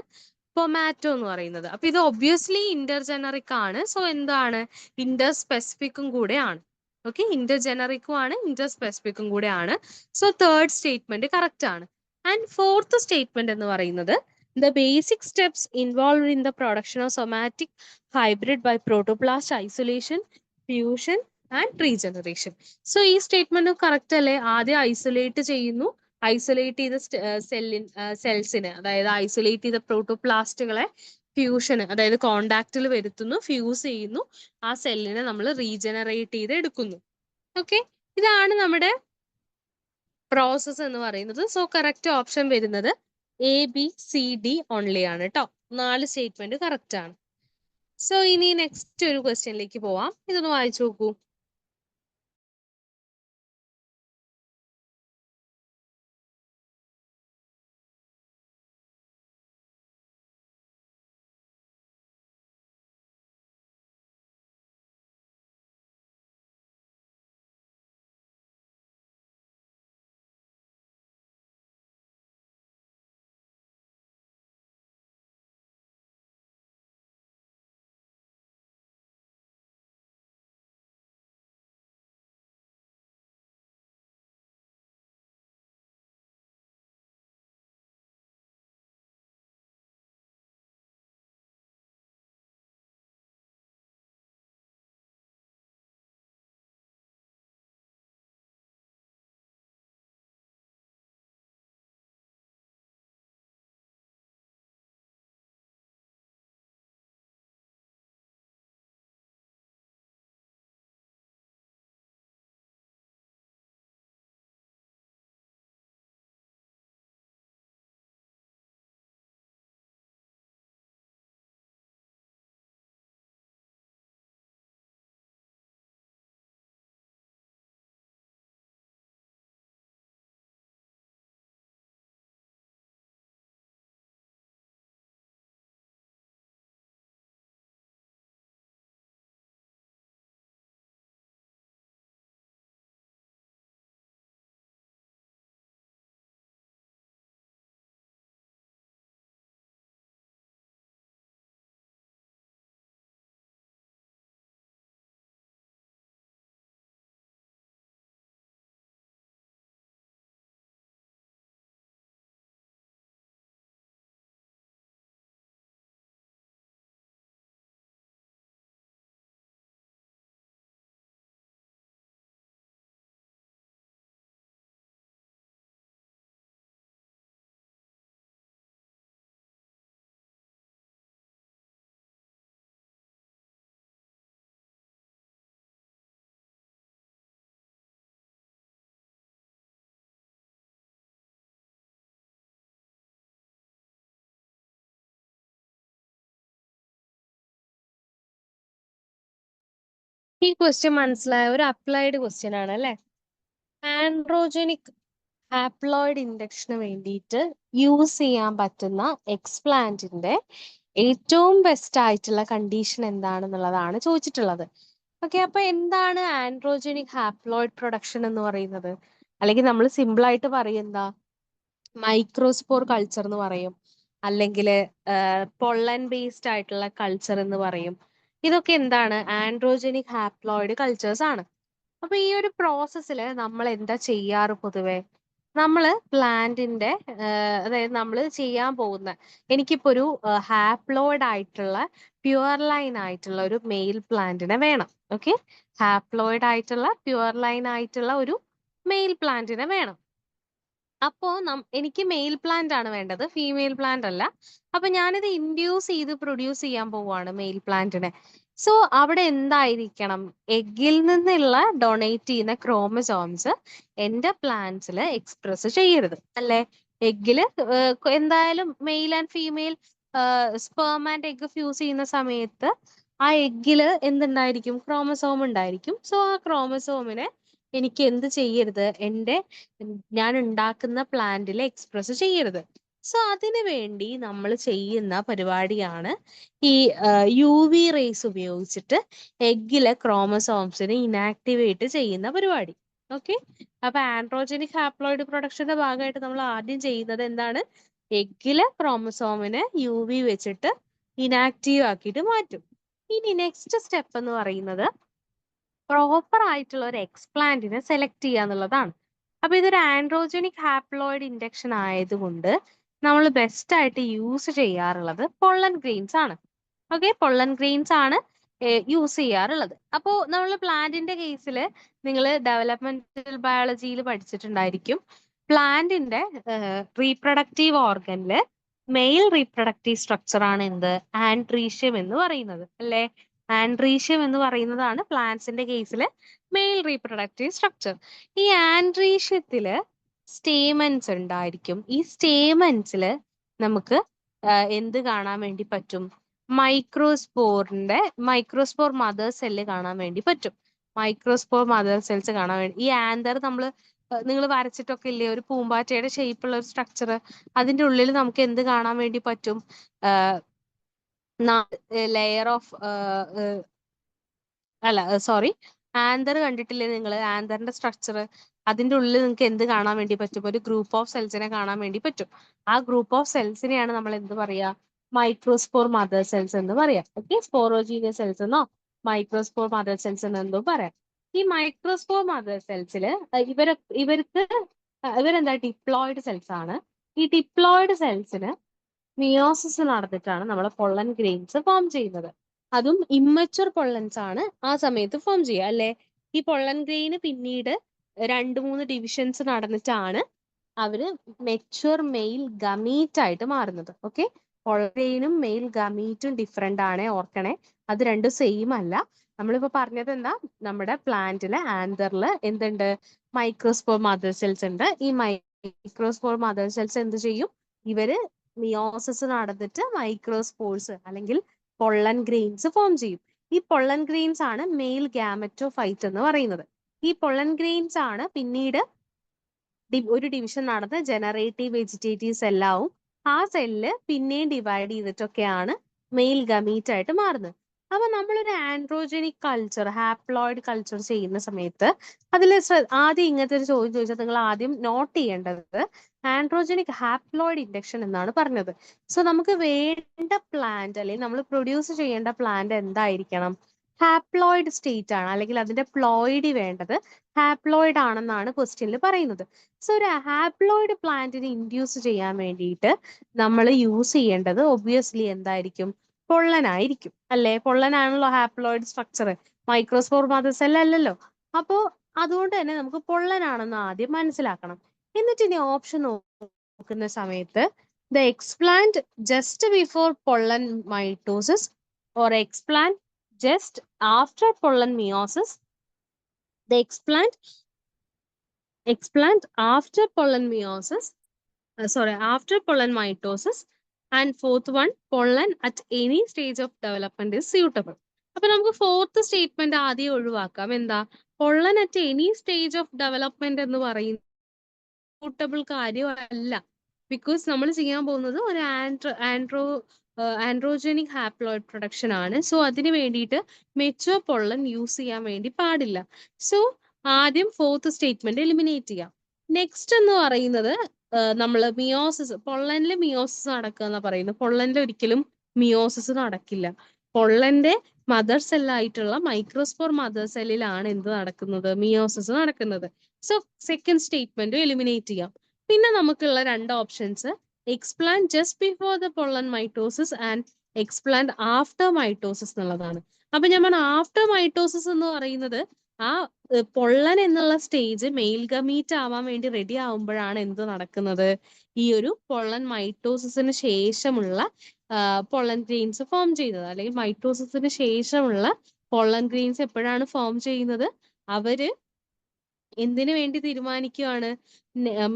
പൊമാറ്റോ എന്ന് പറയുന്നത്. അപ്പൊ ഇത് ഒബ്വിയസ്ലി ഇന്റർജനറിക് ആണ്. സോ എന്താണ്? ഇന്റർ സ്പെസിഫിക്കും കൂടെ ആണ്. ഓക്കെ, ഇന്റർജനറിക്കും ആണ്, ഇന്റർ സ്പെസിഫിക്കും കൂടെ ആണ്. സോ തേർഡ് സ്റ്റേറ്റ്മെന്റ് കറക്റ്റ് ആണ്. ആൻഡ് ഫോർത്ത് സ്റ്റേറ്റ്മെന്റ് എന്ന് പറയുന്നത് the basic steps involved in the production of somatic hybrid by protoplast isolation, fusion and regeneration. So ഈ സ്റ്റേറ്റ്മെന്റ് കറക്റ്റ് അല്ലേ? ആദ്യം ഐസൊലേറ്റ് ചെയ്യുന്നു, ഐസൊലേറ്റ് ചെയ്ത സെൽസിനെ, അതായത് ഐസൊലേറ്റ് ചെയ്ത പ്രോട്ടോപ്ലാസ്റ്റുകളെ ഫ്യൂഷന്, അതായത് കോണ്ടാക്റ്റിൽ വരുത്തുന്നു, ഫ്യൂസ് ചെയ്യുന്നു, ആ സെല്ലിനെ നമ്മൾ റീജനറേറ്റ് ചെയ്ത് എടുക്കുന്നു. ഓക്കെ, ഇതാണ് നമ്മുടെ പ്രോസസ് എന്ന് പറയുന്നത്. സോ കറക്റ്റ് ഓപ്ഷൻ വരുന്നത് ABCD ഓൺലി ആണ് കേട്ടോ. 4 സ്റ്റേറ്റ്മെന്റ് കറക്റ്റ് ആണ്. സോ ഇനി നെക്സ്റ്റ് ഒരു ക്വസ്റ്റ്യനിലേക്ക് പോവാം. ഇതൊന്ന് വായിച്ചു നോക്കൂ. ഈ ക്വസ്റ്റ്യൻ മനസ്സിലായ ഒരു അപ്ലൈഡ് ക്വസ്റ്റ്യൻ ആണ് അല്ലെ. ആൻഡ്രോജനിക് ഹാപ്ലോയിഡ് ഇൻഡക്ഷന് വേണ്ടിയിട്ട് യൂസ് ചെയ്യാൻ പറ്റുന്ന എക്സ്പ്ലാന്റിന്റെ ഏറ്റവും ബെസ്റ്റ് ആയിട്ടുള്ള കണ്ടീഷൻ എന്താണെന്നുള്ളതാണ് ചോദിച്ചിട്ടുള്ളത്. ഓക്കെ, അപ്പൊ എന്താണ് ആൻഡ്രോജനിക് ഹാപ്ലോയിഡ് പ്രൊഡക്ഷൻ എന്ന് പറയുന്നത്? അല്ലെങ്കിൽ നമ്മൾ സിമ്പിൾ ആയിട്ട് പറയുന്ന മൈക്രോസ്പോർ കൾച്ചർ എന്ന് പറയും, അല്ലെങ്കിൽ പൊള്ളൻ ബേസ്ഡ് ആയിട്ടുള്ള കൾച്ചർ എന്ന് പറയും. ഇതൊക്കെ എന്താണ്? ആൻഡ്രോജനിക് ഹാപ്ലോയിഡ് കൾച്ചേഴ്സ് ആണ്. അപ്പൊ ഈ ഒരു പ്രോസസ്സിൽ നമ്മൾ എന്താ ചെയ്യാറ് പൊതുവെ? നമ്മൾ പ്ലാന്റിന്റെ അതായത് നമ്മൾ ചെയ്യാൻ പോകുന്ന, എനിക്കിപ്പോ ഒരു ഹാപ്ലോയിഡ് ആയിട്ടുള്ള പ്യുവർ ലൈൻ ആയിട്ടുള്ള ഒരു മെയിൽ പ്ലാന്റിനെ വേണം. ഓക്കെ, ഹാപ്ലോയിഡ് ആയിട്ടുള്ള പ്യുവർ ലൈൻ ആയിട്ടുള്ള ഒരു മെയിൽ പ്ലാന്റിനെ വേണം. അപ്പോ എനിക്ക് മെയിൽ പ്ലാന്റ് ആണ് വേണ്ടത്, ഫീമെയിൽ പ്ലാന്റ് അല്ല. അപ്പൊ ഞാനിത് ഇൻഡ്യൂസ് ചെയ്ത് പ്രൊഡ്യൂസ് ചെയ്യാൻ പോവാണ് മെയിൽ പ്ലാന്റിനെ. സോ അവിടെ എന്തായിരിക്കണം? എഗ്ഗിൽ നിന്നുള്ള ഡൊണേറ്റ് ചെയ്യുന്ന ക്രോമസോംസ് എന്റെ പ്ലാന്റ്സിൽ എക്സ്പ്രസ് ചെയ്യരുത് അല്ലെ. എഗ്ഗില് എന്തായാലും male and female sperm and egg fuse ചെയ്യുന്ന സമയത്ത് ആ എഗ്ഗില് എന്തുണ്ടായിരിക്കും? ക്രോമസോം ഉണ്ടായിരിക്കും. സോ ആ ക്രോമസോമിനെ എനിക്ക് എന്ത് ചെയ്യരുത്? ഞാൻ ഉണ്ടാക്കുന്ന പ്ലാന്റിൽ എക്സ്പ്രസ് ചെയ്യരുത്. സോ അതിനു വേണ്ടി നമ്മൾ ചെയ്യുന്ന പരിപാടിയാണ് ഈ UV റേസ് ഉപയോഗിച്ചിട്ട് എഗ്ഗിലെ ക്രോമസോംസിനെ ഇനാക്ടിവേറ്റ് ചെയ്യുന്ന പരിപാടി. ഓക്കെ, അപ്പൊ ആൻഡ്രോജനിക് ഹാപ്ലോയിഡ് പ്രൊഡക്ഷന്റെ ഭാഗമായിട്ട് നമ്മൾ ആദ്യം ചെയ്യുന്നത് എന്താണ്? എഗ്ഗിലെ ക്രോമസോമിനെ UV വെച്ചിട്ട് ഇനാക്റ്റീവ് ആക്കിയിട്ട് മാറ്റും. ഇനി നെക്സ്റ്റ് സ്റ്റെപ്പ് എന്ന് പറയുന്നത് പ്രോപ്പർ ആയിട്ടുള്ള ഒരു എക്സ്പ്ലാന്റിനെ സെലക്ട് ചെയ്യുക എന്നുള്ളതാണ്. അപ്പൊ ഇതൊരു ആൻഡ്രോജനിക് ഹാപ്ലോയിഡ് ഇൻഡക്ഷൻ ആയതുകൊണ്ട് നമ്മൾ ബെസ്റ്റ് ആയിട്ട് യൂസ് ചെയ്യാറുള്ളത് പൊള്ളൻ ഗ്രെയിൻസ് ആണ്. ഓക്കെ, പൊള്ളൻ ഗ്രെയിൻസ് ആണ് യൂസ് ചെയ്യാറുള്ളത്. അപ്പോൾ നമ്മൾ പ്ലാന്റിന്റെ കേസിൽ നിങ്ങൾ ഡെവലപ്മെന്റൽ ബയോളജിയിൽ പഠിച്ചിട്ടുണ്ടായിരിക്കും, പ്ലാന്റിന്റെ റീപ്രൊഡക്റ്റീവ് ഓർഗനില് മെയിൽ റീപ്രൊഡക്റ്റീവ് സ്ട്രക്ചർ ആണ് എന്ത്? ആൻഡ്രീഷ്യം എന്ന് പറയുന്നത് അല്ലെ. ആൻഡ്രീഷ്യം എന്ന് പറയുന്നതാണ് പ്ലാന്റ്സിന്റെ കേസിൽ മെയിൽ റീപ്രൊഡക്റ്റീവ് സ്ട്രക്ചർ. ഈ ആൻഡ്രീഷ്യത്തില് സ്റ്റേമൻസ് ഉണ്ടായിരിക്കും. ഈ സ്റ്റേമൻസിൽ നമുക്ക് എന്ത് കാണാൻ വേണ്ടി പറ്റും? മൈക്രോസ്പോർ മദർ സെല്ല് കാണാൻ വേണ്ടി പറ്റും. മൈക്രോസ്പോർ മദർ സെൽസ് കാണാൻ വേണ്ടി ഈ ആന്തർ നിങ്ങൾ വരച്ചിട്ടൊക്കെ ഇല്ലേ ഒരു പൂമ്പാറ്റയുടെ ഷേപ്പുള്ള ഒരു സ്ട്രക്ചർ, അതിന്റെ ഉള്ളിൽ നമുക്ക് എന്ത് കാണാൻ വേണ്ടി പറ്റും? ലെയർ ഓഫ് അല്ല സോറി, ആന്തർ കണ്ടിട്ടില്ലേ നിങ്ങൾ? ആന്തറിന്റെ സ്ട്രക്ചർ, അതിന്റെ ഉള്ളിൽ നിങ്ങൾക്ക് എന്ത് കാണാൻ വേണ്ടി പറ്റും? ഒരു ഗ്രൂപ്പ് ഓഫ് സെൽസിനെ കാണാൻ വേണ്ടി പറ്റും. ആ ഗ്രൂപ്പ് ഓഫ് സെൽസിനെയാണ് നമ്മൾ എന്ത് പറയാ? മൈക്രോസ്പോർ മദർ സെൽസ് എന്ന് പറയാം. ഓക്കെ, സ്പോറോജീനിയസ് സെൽസ് എന്നോ മൈക്രോസ്പോർ മദർ സെൽസ് എന്നെന്തോ പറയാം. ഈ മൈക്രോസ്പോർ മദർ സെൽസിൽ ഇവരെന്താ? ഡിപ്ലോയിഡ് സെൽസ് ആണ്. ഈ ഡിപ്ലോയിഡ് സെൽസിന് മിയോസിസ് നടന്നിട്ടാണ് നമ്മളെ പൊള്ളൻ ഗ്രെയിൻസ് ഫോം ചെയ്യുന്നത്. അതും ഇമ്മച്ചുവർ പൊള്ളൻസ് ആണ് ആ സമയത്ത് ഫോം ചെയ്യുക അല്ലെ. ഈ പൊള്ളൻ ഗ്രെയിന് പിന്നീട് 2-3 ഡിവിഷൻസ് നടന്നിട്ടാണ് അവര് മെച്ചുവർ മെയിൽ ഗമീറ്റ് ആയിട്ട് മാറുന്നത്. ഓക്കെ, പൊള്ളൻ ഗ്രെയിനും മെയിൽ ഗമീറ്റും ഡിഫറെന്റ് ആണ്, ഓർക്കണേ. അത് രണ്ടും സെയിം അല്ല. നമ്മളിപ്പോ പറഞ്ഞത് എന്താ? നമ്മുടെ പ്ലാന്റിലെ ആന്തറിൽ എന്തുണ്ട്? മൈക്രോസ്പോർ മദർ സെൽസ് ഉണ്ട്. ഈ മൈക്രോസ്പോർ മദർ സെൽസ് എന്ത് ചെയ്യും? ഇവര് മിയോസിസ് നടന്നിട്ട് മൈക്രോസ്പോർസ് അല്ലെങ്കിൽ പൊള്ളൻ ഗ്രെയിൻസ് ഫോം ചെയ്യും. ഈ പൊള്ളൻ ഗ്രെയിൻസ് ആണ് മെയിൽ ഗാമറ്റോഫൈറ്റ് എന്ന് പറയുന്നത്. ഈ പൊള്ളൻ ഗ്രെയിൻസ് ആണ് പിന്നീട് ഒരു ഡിവിഷൻ നടന്ന് ജനറേറ്റീവ് വെജിറ്റേറ്റീവ് സെല്ലാവും. ആ സെല്ല് പിന്നെയും ഡിവൈഡ് ചെയ്തിട്ടൊക്കെയാണ് മെയിൽ ഗമീറ്റ് ആയിട്ട് മാറുന്നത്. അപ്പൊ നമ്മളൊരു ആൻഡ്രോജനിക് കൾച്ചർ, ഹാപ്ലോയിഡ് കൾച്ചർ ചെയ്യുന്ന സമയത്ത് അതിൽ ആദ്യം ഇങ്ങനത്തെ ഒരു ചോദ്യം ചോദിച്ചാൽ നിങ്ങൾ ആദ്യം നോട്ട് ചെയ്യേണ്ടത് ആൻഡ്രോജനിക് ഹാപ്ലോയിഡ് ഇൻഡക്ഷൻ എന്നാണ് പറഞ്ഞത്. സോ നമുക്ക് വേണ്ട പ്ലാന്റ് അല്ലെങ്കിൽ നമ്മൾ പ്രൊഡ്യൂസ് ചെയ്യേണ്ട പ്ലാന്റ് എന്തായിരിക്കണം? ഹാപ്ലോയിഡ് സ്റ്റേറ്റ് ആണ്, അല്ലെങ്കിൽ അതിന്റെ പ്ലോയിഡി വേണ്ടത് ഹാപ്ലോയിഡ് ആണെന്നാണ് ക്വസ്റ്റ്യനിൽ പറയുന്നത്. സോ ഒരു ഹാപ്ലോയിഡ് പ്ലാന്റിനെ ഇൻഡ്യൂസ് ചെയ്യാൻ വേണ്ടിയിട്ട് നമ്മൾ യൂസ് ചെയ്യേണ്ടത് ഒബ്വിയസ്ലി എന്തായിരിക്കും? പൊള്ളനായിരിക്കും അല്ലെ. പൊള്ളനാണല്ലോ haploid structure, microspore mother cell അല്ലല്ലോ. അപ്പോ അതുകൊണ്ട് തന്നെ നമുക്ക് പൊള്ളനാണെന്ന് ആദ്യം മനസ്സിലാക്കണം. എന്നിട്ട് ഇനി ഓപ്ഷൻ നോക്കുന്ന സമയത്ത് the explant just before pollen mitosis or explant just after pollen meiosis, the explant after pollen meiosis, after pollen mitosis, and fourth one, pollen at any stage of development is suitable. അപ്പൊ നമുക്ക് fourth statement ആദ്യം ഒഴിവാക്കാം. എന്താ? Pollen at any stage of development എന്ന് പറയുന്നത് suitable കാര്യമല്ല. Because നമ്മൾ ചെയ്യാൻ പോകുന്നത് ഒരു ആൻഡ്രോജനിക് ഹാപ്ലോയിഡ് പ്രൊഡക്ഷൻ ആണ്. സോ അതിന് വേണ്ടിയിട്ട് മെച്ചുവർ പൊള്ളൻ യൂസ് ചെയ്യാൻ വേണ്ടി പാടില്ല. സോ ആദ്യം ഫോർത്ത് സ്റ്റേറ്റ്മെന്റ് എലിമിനേറ്റ് ചെയ്യാം. നെക്സ്റ്റ് എന്ന് പറയുന്നത് നമ്മൾ മിയോസിസ്, പൊള്ളനിൽ മിയോസിസ് നടക്കുക എന്നാ പറയുന്നത്. പൊള്ളനിൽ ഒരിക്കലും മിയോസിസ് നടക്കില്ല. പൊള്ളന്റെ മദർ സെല്ലായിട്ടുള്ള മൈക്രോസ്പോർ മദർ സെല്ലിലാണ് എന്ത് നടക്കുന്നത്? മിയോസിസ് നടക്കുന്നത്. സോ സെക്കൻഡ് സ്റ്റേറ്റ്മെന്റ് എലിമിനേറ്റ് ചെയ്യാം. പിന്നെ നമുക്കുള്ള രണ്ട് options explant just before the pollen mitosis and explant after mitosis എന്നുള്ളതാണ്. അപ്പൊ ഞാൻ പറഞ്ഞ ആഫ്റ്റർ മൈറ്റോസിസ് എന്ന് പറയുന്നത് ആ പൊള്ളൻ എന്നുള്ള സ്റ്റേജ് മെയിൽ ഗമീറ്റ് ആവാൻ വേണ്ടി റെഡി ആവുമ്പോഴാണ് എന്ത് നടക്കുന്നത്? ഈ ഒരു പൊള്ളൻ മൈറ്റോസിസിന് ശേഷമുള്ള പൊള്ളൻ ഗ്രെയിൻസ് ഫോം ചെയ്യുന്നത്, അല്ലെങ്കിൽ മൈറ്റോസിസിന് ശേഷമുള്ള പൊള്ളൻ ഗ്രെയിൻസ് എപ്പോഴാണ് ഫോം ചെയ്യുന്നത്? അവര് എന്തിനു വേണ്ടി തീരുമാനിക്കുകയാണ്?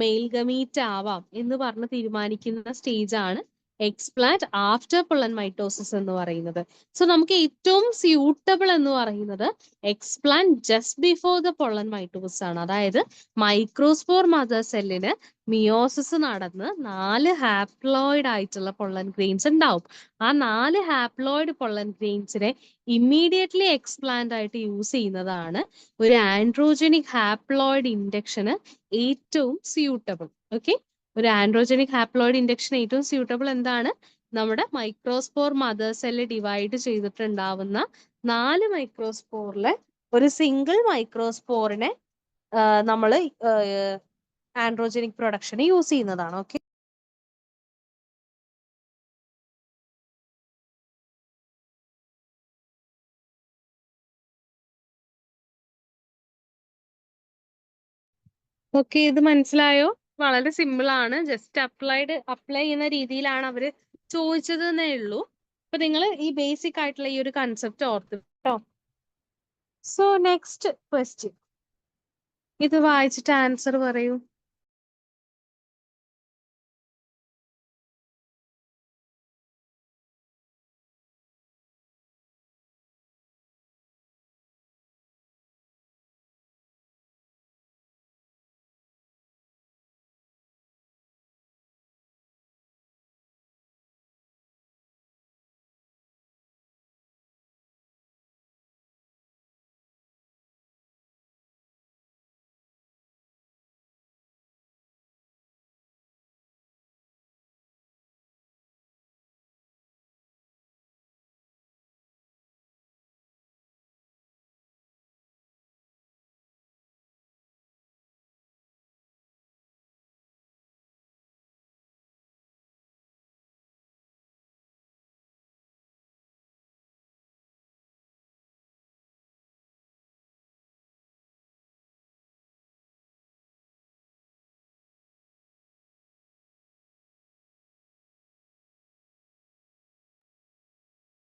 മെയിൽ ഗമീറ്റ് ആവാം എന്ന് പറഞ്ഞ് തീരുമാനിക്കുന്ന സ്റ്റേജ് ആണ് എക്സ്പ്ലാന്റ് ആഫ്റ്റർ പൊള്ളൻ മൈറ്റോസിസ് എന്ന് പറയുന്നത്. സോ നമുക്ക് ഏറ്റവും സ്യൂട്ടബിൾ എന്ന് പറയുന്നത് explant just before the pollen mitosis ആണ്. അതായത് മൈക്രോസ്പോർ മദർ സെല്ലിന് മിയോസിസ് നടന്ന് 4 ഹാപ്ലോയിഡ് ആയിട്ടുള്ള പൊള്ളൻ ഗ്രെയിൻസ് ഉണ്ടാവും. ആ 4 ഹാപ്ലോയിഡ് പൊള്ളൻ ഗ്രെയിൻസിനെ ഇമ്മീഡിയറ്റ്ലി എക്സ്പ്ലാന്റ് ആയിട്ട് യൂസ് ചെയ്യുന്നതാണ് ഒരു ആൻഡ്രോജനിക് ഹാപ്ലോയിഡ് ഇൻഡക്ഷന് ഏറ്റവും സ്യൂട്ടബിൾ. ഓക്കെ, ഒരു ആൻഡ്രോജനിക് ഹാപ്ലോയിഡ് ഇൻഡക്ഷൻ ഏറ്റവും സ്യൂട്ടബിൾ എന്താണ്? നമ്മുടെ മൈക്രോസ്പോർ മദർ സെല്ല് ഡിവൈഡ് ചെയ്തിട്ടുണ്ടാവുന്ന 4 മൈക്രോസ്പോറിലെ ഒരു സിംഗിൾ മൈക്രോസ്പോറിനെ നമ്മൾ ആൻഡ്രോജനിക് പ്രൊഡക്ഷന് യൂസ് ചെയ്യുന്നതാണ്. ഓക്കെ, ഓക്കെ, ഇത് മനസ്സിലായോ? വളരെ സിമ്പിൾ ആണ്. ജസ്റ്റ് അപ്ലൈ ചെയ്യുന്ന രീതിയിലാണ് അവര് ചോദിച്ചത് എന്നേ ഉള്ളൂ. അപ്പൊ നിങ്ങൾ ഈ ബേസിക് ആയിട്ടുള്ള ഈ ഒരു കൺസെപ്റ്റ് ഓർത്ത് കേട്ടോ. സോ നെക്സ്റ്റ് ക്വസ്റ്റ്യൻ, ഇത് വായിച്ചിട്ട് ആൻസർ പറയൂ.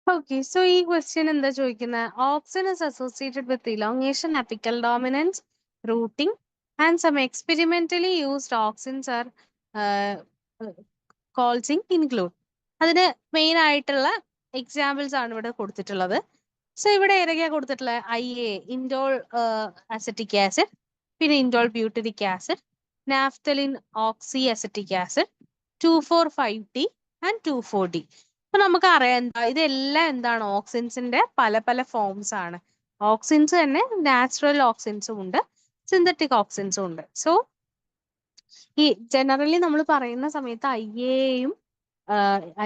Okay, so ഈ ക്വസ്റ്റ്യൻ എന്താ ചോദിക്കുന്നത്? Auxin is associated with elongation, apical dominance, rooting, and some experimentally used auxins are causing include. അതിന് മെയിൻ ആയിട്ടുള്ള എക്സാമ്പിൾസ് ആണ് ഇവിടെ കൊടുത്തിട്ടുള്ളത്. സോ ഇവിടെ ഏതൊക്കെയാ കൊടുത്തിട്ടുള്ളത്? IA, ഇൻഡോൾ അസറ്റിക് ആസിഡ്, പിന്നെ indole butyric acid, naphthalene oxy acetic acid, 2,4,5-T and 2,4-D. അപ്പൊ നമുക്ക് അറിയാം എന്താ ഇതെല്ലാം എന്താണ്? ഓക്സിൻസിന്റെ പല പല ഫോംസ് ആണ്. ഓക്സിൻസ് തന്നെ നാച്ചുറൽ ഓക്സിൻസും ഉണ്ട്, സിന്തറ്റിക് ഓക്സിൻസും ഉണ്ട്. സോ ഈ ജനറലി നമ്മൾ പറയുന്ന സമയത്ത് IAയും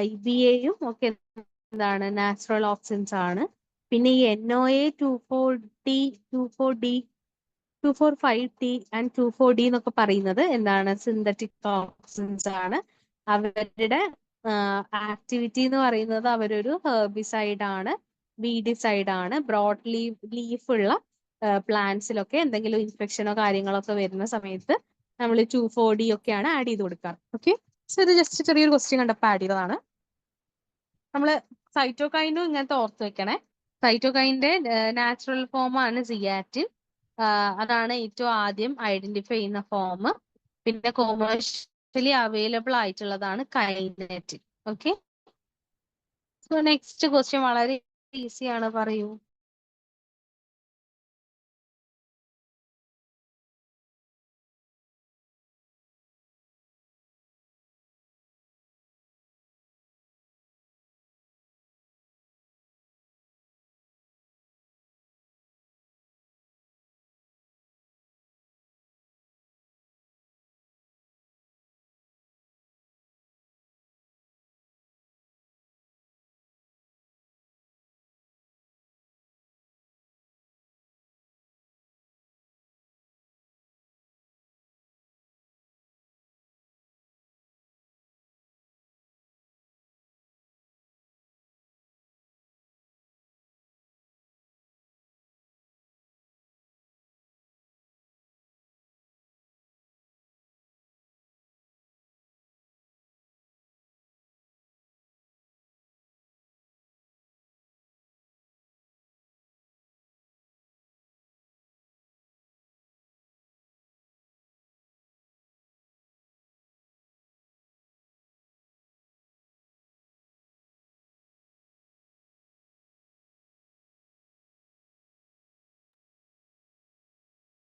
IBAയും ഒക്കെ എന്താണ്? നാച്ചുറൽ ഓക്സിൻസ് ആണ്. പിന്നെ ഈ NOA, 2,4-T, 2,4-D, 2,4,5-T and 2,4-D എന്നൊക്കെ പറയുന്നത് എന്താണ്? സിന്തറ്റിക് ഓക്സിൻസ് ആണ്. അവരുടെ ആക്ടിവിറ്റി എന്ന് പറയുന്നത് അവരൊരു ഹെർബിസൈഡ് ആണ്, വീഡിസൈഡ് ആണ്. ബ്രോഡ് ലീഫ് ഉള്ള പ്ലാന്റ്സിലൊക്കെ എന്തെങ്കിലും ഇൻഫെക്ഷനോ കാര്യങ്ങളോ ഒക്കെ വരുന്ന സമയത്ത് നമ്മൾ 2,4-D ഒക്കെയാണ് ആഡ് ചെയ്ത് കൊടുക്കുക. ഓക്കെ, സോ ഇത് ജസ്റ്റ് ചെറിയൊരു ക്വസ്റ്റ്യൻ കണ്ടപ്പോൾ ആഡ് ചെയ്തതാണ്. നമ്മള് സൈറ്റോകൈനും ഇങ്ങനത്തെ ഓർത്ത് വെക്കണേ. സൈറ്റോകൈൻ്റെ നാച്ചുറൽ ഫോം ആണ് സിയാറ്റിൻ. അതാണ് ഏറ്റവും ആദ്യം ഐഡന്റിഫൈ ചെയ്യുന്ന ഫോം. പിന്നെ കൊമേഴ്ഷ്യലി അവൈലബിൾ ആയിട്ടുള്ളതാണ് കൈനറ്റിൻ. ഓക്കെ, സോ നെക്സ്റ്റ് ക്വസ്റ്റ്യൻ വളരെ ഈസി ആണ്, പറയൂ.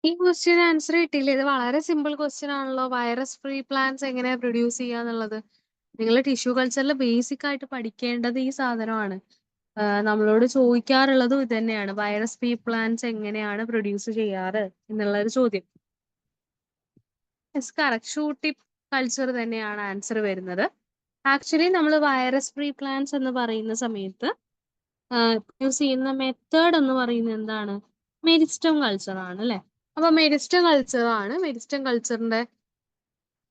ഈ ക്വസ്റ്റ്യൻ ആൻസർ കിട്ടിയില്ല. ഇത് വളരെ സിമ്പിൾ ക്വസ്റ്റ്യൻ ആണല്ലോ. വൈറസ് ഫ്രീ പ്ലാന്റ്സ് എങ്ങനെയാ പ്രൊഡ്യൂസ് ചെയ്യാന്നുള്ളത്. നിങ്ങൾ ടിഷ്യൂ കൾച്ചറിൽ ബേസിക് ആയിട്ട് പഠിക്കേണ്ടത് ഈ സാധനമാണ്. നമ്മളോട് ചോദിക്കാറുള്ളതും ഇത് തന്നെയാണ്. വൈറസ് ഫ്രീ പ്ലാന്റ്സ് എങ്ങനെയാണ് പ്രൊഡ്യൂസ് ചെയ്യാറ് എന്നുള്ള ഒരു ചോദ്യം. കറക്റ്റ്. ഷൂട്ട് ടിപ്പ് കൾച്ചർ തന്നെയാണ് ആൻസർ വരുന്നത്. ആക്ച്വലി നമ്മൾ വൈറസ് ഫ്രീ പ്ലാന്റ്സ് എന്ന് പറയുന്ന സമയത്ത് യൂസ് ചെയ്യുന്ന മെത്തേഡ് എന്ന് പറയുന്നത് എന്താണ്? മെരിസ്റ്റം കൾച്ചർ ആണ് അല്ലെ? അപ്പൊ മെരിസ്റ്റം കൾച്ചർ ആണ്. മെരിസ്റ്റം കൾച്ചറിന്റെ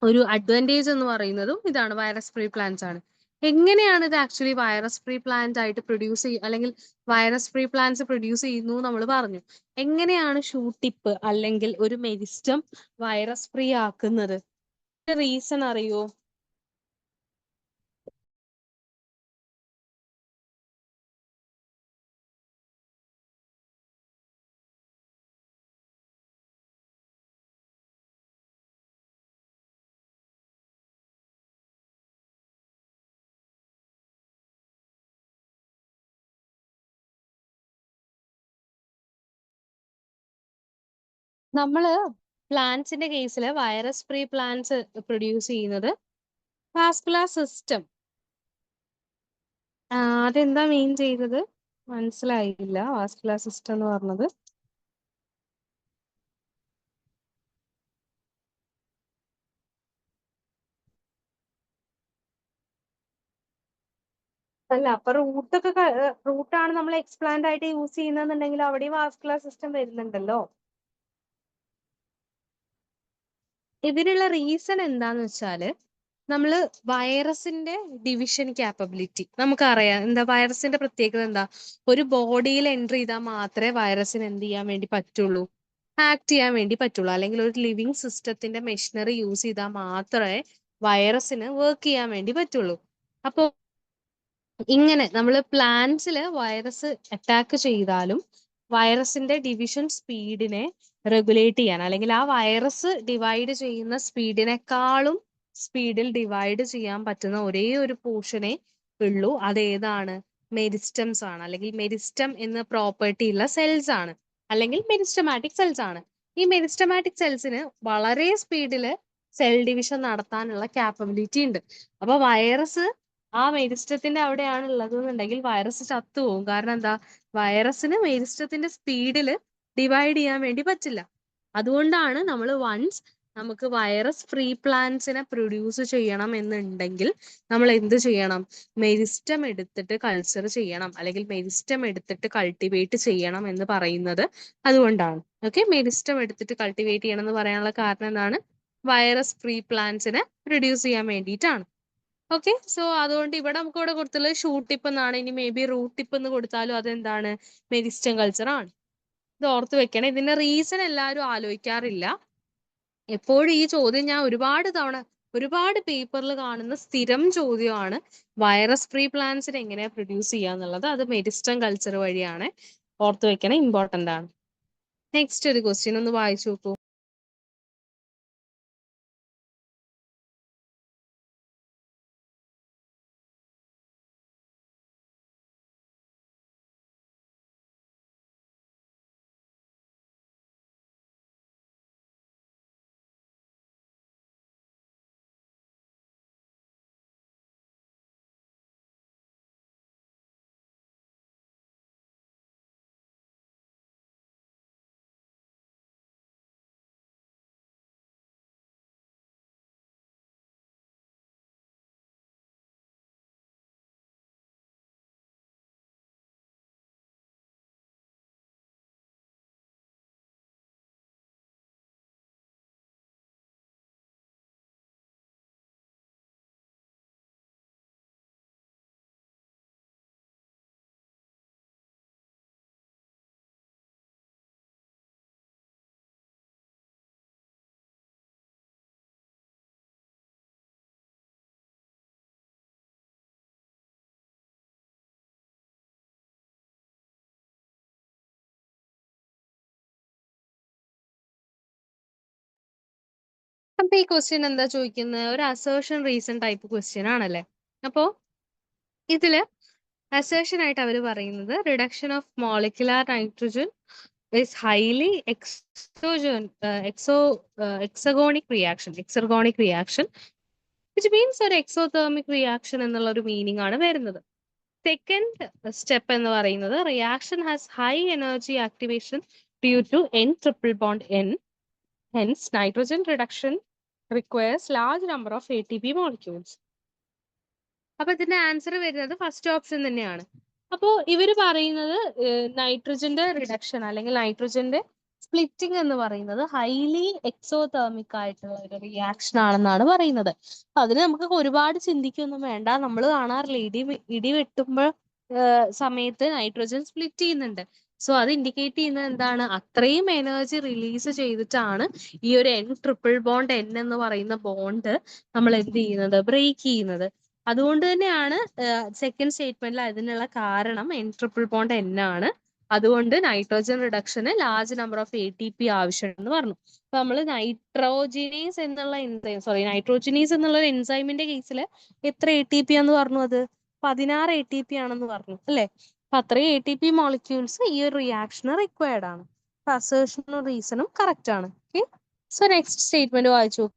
ഒരു അഡ്വാൻറ്റേജ് എന്ന് പറയുന്നതും ഇതാണ്, വൈറസ് ഫ്രീ പ്ലാന്റ്സ് ആണ്. എങ്ങനെയാണ് ഇത് ആക്ച്വലി വൈറസ് ഫ്രീ പ്ലാന്റ് ആയിട്ട് പ്രൊഡ്യൂസ് ചെയ്യുക, അല്ലെങ്കിൽ വൈറസ് ഫ്രീ പ്ലാന്റ്സ് പ്രൊഡ്യൂസ് ചെയ്യുന്നു നമ്മൾ പറഞ്ഞു. എങ്ങനെയാണ് ഷൂട്ട് ടിപ്പ് അല്ലെങ്കിൽ ഒരു മെരിസ്റ്റം വൈറസ് ഫ്രീ ആക്കുന്നത്? റീസൺ അറിയോ? നമ്മള് പ്ലാന്റ്സിന്റെ കേസിൽ വൈറസ് ഫ്രീ പ്ലാന്റ്സ് പ്രൊഡ്യൂസ് ചെയ്യുന്നത് വാസ്കുലർ സിസ്റ്റം. അതെന്താ മീൻ ചെയ്തത്? മനസ്സിലായില്ല. വാസ്കുലർ സിസ്റ്റം എന്ന് പറഞ്ഞത് അല്ല. അപ്പൊ റൂട്ടാണ് നമ്മൾ എക്സ്പ്ലാന്റ് ആയിട്ട് യൂസ് ചെയ്യുന്നതെന്നുണ്ടെങ്കിൽ അവിടെയും വാസ്കുലർ സിസ്റ്റം വരുന്നുണ്ടല്ലോ. ഇതിനുള്ള റീസൺ എന്താന്ന് വെച്ചാല് നമ്മള് വൈറസിന്റെ ഡിവിഷൻ ക്യാപ്പബിലിറ്റി നമുക്കറിയാം. എന്താ വൈറസിന്റെ പ്രത്യേകത? എന്താ? ഒരു ബോഡിയിൽ എൻട്രി ചെയ്താൽ മാത്രമേ വൈറസിന് എന്ത് ചെയ്യാൻ വേണ്ടി പറ്റുള്ളൂ? ആക്ട് ചെയ്യാൻ വേണ്ടി പറ്റുള്ളൂ. അല്ലെങ്കിൽ ഒരു ലിവിങ് സിസ്റ്റത്തിന്റെ മെഷീനറി യൂസ് ചെയ്താൽ മാത്രമേ വൈറസിന് വർക്ക് ചെയ്യാൻ വേണ്ടി പറ്റുള്ളൂ. അപ്പൊ ഇങ്ങനെ നമ്മൾ പ്ലാന്റ്സിൽ വൈറസ് അറ്റാക്ക് ചെയ്താലും വൈറസിന്റെ ഡിവിഷൻ സ്പീഡിനെ റെഗുലേറ്റ് ചെയ്യാൻ, അല്ലെങ്കിൽ ആ വൈറസ് ഡിവൈഡ് ചെയ്യുന്ന സ്പീഡിനെക്കാളും സ്പീഡിൽ ഡിവൈഡ് ചെയ്യാൻ പറ്റുന്ന ഒരേ ഒരു പോർഷനേ ഉള്ളൂ. അതേതാണ്? മെരിസ്റ്റംസ് ആണ്, അല്ലെങ്കിൽ മെരിസ്റ്റം എന്ന പ്രോപ്പർട്ടി ഉള്ള സെൽസ് ആണ്, അല്ലെങ്കിൽ മെരിസ്റ്റമാറ്റിക് സെൽസ് ആണ്. ഈ മെരിസ്റ്റമാറ്റിക് സെൽസിന് വളരെ സ്പീഡിൽ സെൽ ഡിവിഷൻ നടത്താനുള്ള ക്യാപ്പബിലിറ്റി ഉണ്ട്. അപ്പൊ വൈറസ് ആ മെരിസ്റ്റത്തിന്റെ അവിടെയാണ് ഉള്ളത് എന്നുണ്ടെങ്കിൽ വൈറസ് ചത്തുപോകും. കാരണം എന്താ? വൈറസിന് മെരിസ്റ്റത്തിന്റെ സ്പീഡിൽ ഡിവൈഡ് ചെയ്യാൻ വേണ്ടി പറ്റില്ല. അതുകൊണ്ടാണ് നമ്മൾ വൺസ് നമുക്ക് വൈറസ് ഫ്രീ പ്ലാന്റ്സിനെ പ്രൊഡ്യൂസ് ചെയ്യണം എന്നുണ്ടെങ്കിൽ നമ്മൾ എന്ത് ചെയ്യണം? മെരിസ്റ്റം എടുത്തിട്ട് കൾച്ചർ ചെയ്യണം, അല്ലെങ്കിൽ മെരിസ്റ്റം എടുത്തിട്ട് കൾട്ടിവേറ്റ് ചെയ്യണം എന്ന് പറയുന്നത് അതുകൊണ്ടാണ്. ഓക്കെ, മെരിസ്റ്റം എടുത്തിട്ട് കൾട്ടിവേറ്റ് ചെയ്യണം എന്ന് പറയാനുള്ള കാരണം എന്താണ്? വൈറസ് ഫ്രീ പ്ലാന്റ്സിനെ പ്രൊഡ്യൂസ് ചെയ്യാൻ വേണ്ടിയിട്ടാണ്. ഓക്കെ, സോ അതുകൊണ്ട് ഇവിടെ നമുക്ക് ഇവിടെ കൊടുത്തുള്ളത് ഷൂട്ട് ടിപ്പ് എന്നാണ്. ഇനി മേ ബി റൂട്ട് ടിപ്പ് എന്ന് കൊടുത്താലും അതെന്താണ്? മെരിസ്റ്റം കൾച്ചർ ആണ്. ഇത് ഓർത്ത് വെക്കണം. ഇതിന്റെ റീസൺ എല്ലാവരും ആലോചിക്കാറില്ല. എപ്പോഴും ഈ ചോദ്യം ഞാൻ ഒരുപാട് പേപ്പറിൽ കാണുന്ന സ്ഥിരം ചോദ്യമാണ്, വൈറസ് ഫ്രീ പ്ലാന്റ്സിനെ എങ്ങനെയാ പ്രൊഡ്യൂസ് ചെയ്യാന്നുള്ളത്. അത് മെരിസ്റ്റം കൾച്ചർ വഴിയാണ്. ഓർത്ത് വെക്കണം, ഇമ്പോർട്ടന്റ് ആണ്. നെക്സ്റ്റ് ഒരു ക്വസ്റ്റ്യൻ ഒന്ന് വായിച്ചു നോക്കൂ. അപ്പൊ ഈ ക്വസ്റ്റ്യൻ എന്താ ചോദിക്കുന്നത്? ഒരു അസേർഷൻ റീസൺ ടൈപ്പ് ക്വസ്റ്റ്യൻ ആണല്ലേ. അപ്പോ ഇതില് അസേർഷൻ ആയിട്ട് അവർ പറയുന്നത് reduction of molecular nitrogen is highly exergonic reaction, which means ഒരു exothermic reaction എന്നുള്ള ഒരു മീനിങ് ആണ് വരുന്നത്. സെക്കൻഡ് സ്റ്റെപ്പ് എന്ന് പറയുന്നത് reaction has high energy activation due to N triple bond N. Hence, nitrogen reduction requires large number of ATP molecules. അപ്പൊ ഇതിന്റെ answer വരുന്നത് ഫസ്റ്റ് ഓപ്ഷൻ തന്നെയാണ്. അപ്പോ ഇവര് പറയുന്നത് നൈട്രജന്റെ റിഡക്ഷൻ അല്ലെങ്കിൽ നൈട്രജന്റെ സ്പ്ലിറ്റിംഗ് എന്ന് പറയുന്നത് ഹൈലി എക്സോതേർമിക് ആയിട്ടുള്ള ഒരു റിയാക്ഷൻ ആണെന്നാണ് പറയുന്നത്. അതിന് നമുക്ക് ഒരുപാട് ചിന്തിക്കൊന്നും വേണ്ട. നമ്മൾ കാണാറില്ല ഇടി വെട്ടുമ്പോൾ സമയത്ത് നൈട്രജൻ സ്പ്ലിറ്റ് ചെയ്യുന്നുണ്ട്. സോ അത് ഇൻഡിക്കേറ്റ് ചെയ്യുന്നത് എന്താണ്? അത്രയും എനർജി റിലീസ് ചെയ്തിട്ടാണ് ഈ ഒരു N ട്രിപ്പിൾ ബോണ്ട് N എന്ന് പറയുന്ന ബോണ്ട് നമ്മൾ എന്ത് ചെയ്യുന്നത്? ബ്രേക്ക് ചെയ്യുന്നത്. അതുകൊണ്ട് തന്നെയാണ് സെക്കൻഡ് സ്റ്റേറ്റ്മെന്റിൽ അതിനുള്ള കാരണം N ട്രിപ്പിൾ ബോണ്ട് N ആണ്. അതുകൊണ്ട് നൈട്രോജൻ റിഡക്ഷന് ലാർജ് നമ്പർ ഓഫ് ATP ആവശ്യമെന്ന് പറഞ്ഞു. അപ്പൊ നമ്മൾ നൈട്രോജിനേസ് എന്നുള്ള നൈട്രോജിനേസ് എന്നുള്ള ഒരു എൻസൈമിന്റെ കേസിൽ എത്ര ATP ആണെന്ന് പറഞ്ഞു? അത് 16 ATP ആണെന്ന് പറഞ്ഞു അല്ലെ? അപ്പൊ അത്രയും ATP മോളിക്യൂൾസ് ഈ ഒരു റിയാക്ഷന് റിക്വയർഡ് ആണ്. അപ്പൊ അസേർഷനും റീസണും കറക്റ്റ് ആണ്. ഓക്കെ, സോ നെക്സ്റ്റ് സ്റ്റേറ്റ്മെന്റ് വായിച്ചു.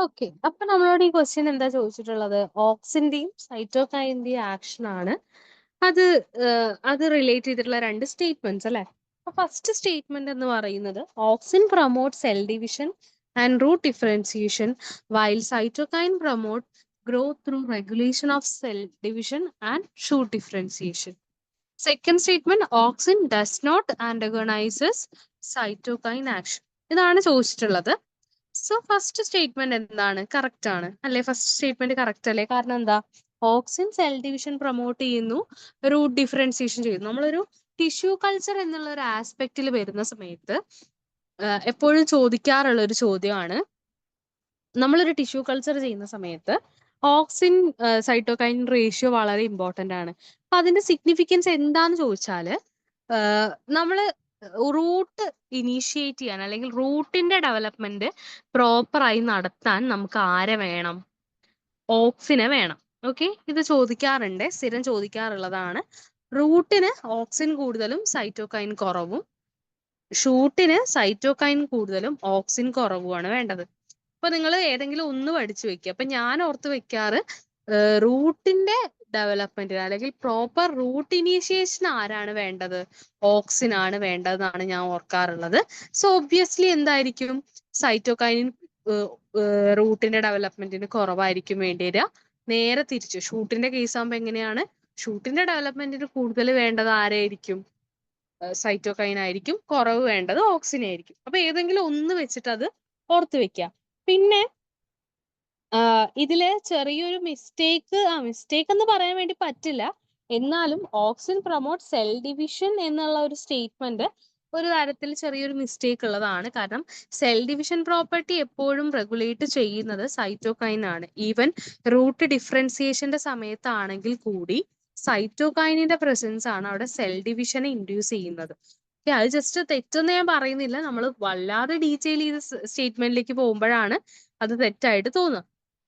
ഓക്കെ, അപ്പൊ നമ്മളോട് ഈ ക്വസ്റ്റ്യൻ എന്താ ചോദിച്ചിട്ടുള്ളത്? ഓക്സിന്റെയും സൈറ്റോകൈനിന്റെയും ആക്ഷൻ ആണ്. അത് റിലേറ്റ് ചെയ്തിട്ടുള്ള രണ്ട് സ്റ്റേറ്റ്മെന്റ്സ് അല്ലെ? അപ്പൊ ഫസ്റ്റ് സ്റ്റേറ്റ്മെന്റ് എന്ന് പറയുന്നത് auxin promote cell division and root differentiation while cytokinin promote growth through regulation of cell division and shoot differentiation. Second statement auxin does not antagonises cytokinin action. ഇതാണ് ചോദിച്ചിട്ടുള്ളത്. So first statement എന്താണ്? Correct ആണ് അല്ലെ? First statement correct അല്ലേ? കാരണം എന്താ? Auxin cell division promote ചെയ്യുന്നു, root differentiation ചെയ്യുന്നു. നമ്മളൊരു ടിഷ്യൂ കൾച്ചർ എന്നുള്ള ഒരു ആസ്പെക്റ്റിൽ വരുന്ന സമയത്ത് എപ്പോഴും ചോദിക്കാറുള്ള ഒരു ചോദ്യമാണ്, നമ്മളൊരു ടിഷ്യൂ കൾച്ചർ ചെയ്യുന്ന സമയത്ത് ഓക്സിൻ സൈറ്റോകൈൻ റേഷ്യോ വളരെ ഇമ്പോർട്ടന്റ് ആണ്. അപ്പൊ അതിന്റെ സിഗ്നിഫിക്കൻസ് എന്താന്ന് ചോദിച്ചാല് നമ്മള് റൂട്ട് ഇനീഷ്യേറ്റ് ചെയ്യാൻ അല്ലെങ്കിൽ റൂട്ടിന്റെ ഡെവലപ്മെന്റ് പ്രോപ്പറായി നടത്താൻ നമുക്ക് ആരെ വേണം? ഓക്സിനെ വേണം. ഓക്കെ, ഇത് ചോദിക്കാറുണ്ട്, സ്ഥിരം ചോദിക്കാറുള്ളതാണ്. റൂട്ടിന് ഓക്സിൻ കൂടുതലും സൈറ്റോകൈൻ കുറവും, ഷൂട്ടിന് സൈറ്റോകൈൻ കൂടുതലും ഓക്സിൻ കുറവുമാണ് വേണ്ടത്. അപ്പൊ നിങ്ങൾ ഏതെങ്കിലും ഒന്ന് പഠിച്ചു വെക്കുക. അപ്പൊ ഞാൻ ഓർത്ത് വെക്കാറ് റൂട്ടിന്റെ ഡെവലപ്മെന്റിന് അല്ലെങ്കിൽ പ്രോപ്പർ റൂട്ട് ഇനീഷ്യേഷൻ ആരാണ് വേണ്ടത്? ഓക്സിൻ ആണ് വേണ്ടതെന്നാണ് ഞാൻ ഓർക്കാറുള്ളത്. സോ ഒബ്വിയസ്ലി എന്തായിരിക്കും? സൈറ്റോകൈനിൻ റൂട്ടിന്റെ ഡെവലപ്മെന്റിന് കുറവായിരിക്കും വേണ്ടി വരിക. നേരെ തിരിച്ചു ഷൂട്ടിന്റെ കേസ് ആകുമ്പോൾ എങ്ങനെയാണ്? ഷൂട്ടിന്റെ ഡെവലപ്മെന്റിന് കൂടുതൽ വേണ്ടത് ആരായിരിക്കും? സൈറ്റോകൈൻ ആയിരിക്കും. കുറവ് വേണ്ടത് ഓക്സിൻ ആയിരിക്കും. അപ്പൊ ഏതെങ്കിലും ഒന്ന് വെച്ചിട്ട് അത് ഓർത്ത് വെക്കുക. പിന്നെ ഇതില് ചെറിയൊരു മിസ്റ്റേക്ക് എന്ന് പറയാൻ വേണ്ടി പറ്റില്ല. എന്നാലും ഓക്സിൻ പ്രൊമോട്ട് സെൽ ഡിവിഷൻ എന്നുള്ള ഒരു സ്റ്റേറ്റ്മെന്റ് ഒരു തരത്തിൽ ചെറിയൊരു മിസ്റ്റേക്ക് ഉള്ളതാണ്. കാരണം സെൽ ഡിവിഷൻ പ്രോപ്പർട്ടി എപ്പോഴും റെഗുലേറ്റ് ചെയ്യുന്നത് സൈറ്റോകൈൻ ആണ്. ഈവൻ റൂട്ട് ഡിഫറൻസിയേഷന്റെ സമയത്താണെങ്കിൽ കൂടി സൈറ്റോകൈനിന്റെ പ്രസൻസ് ആണ് അവിടെ സെൽ ഡിവിഷനെ ഇൻഡ്യൂസ് ചെയ്യുന്നത്. അത് ജസ്റ്റ് തെറ്റെന്ന് ഞാൻ പറയുന്നില്ല, നമ്മൾ വല്ലാതെ ഡീറ്റെയിൽ ചെയ്ത് സ്റ്റേറ്റ്മെന്റിലേക്ക് പോകുമ്പോഴാണ് അത് തെറ്റായിട്ട് തോന്നുക.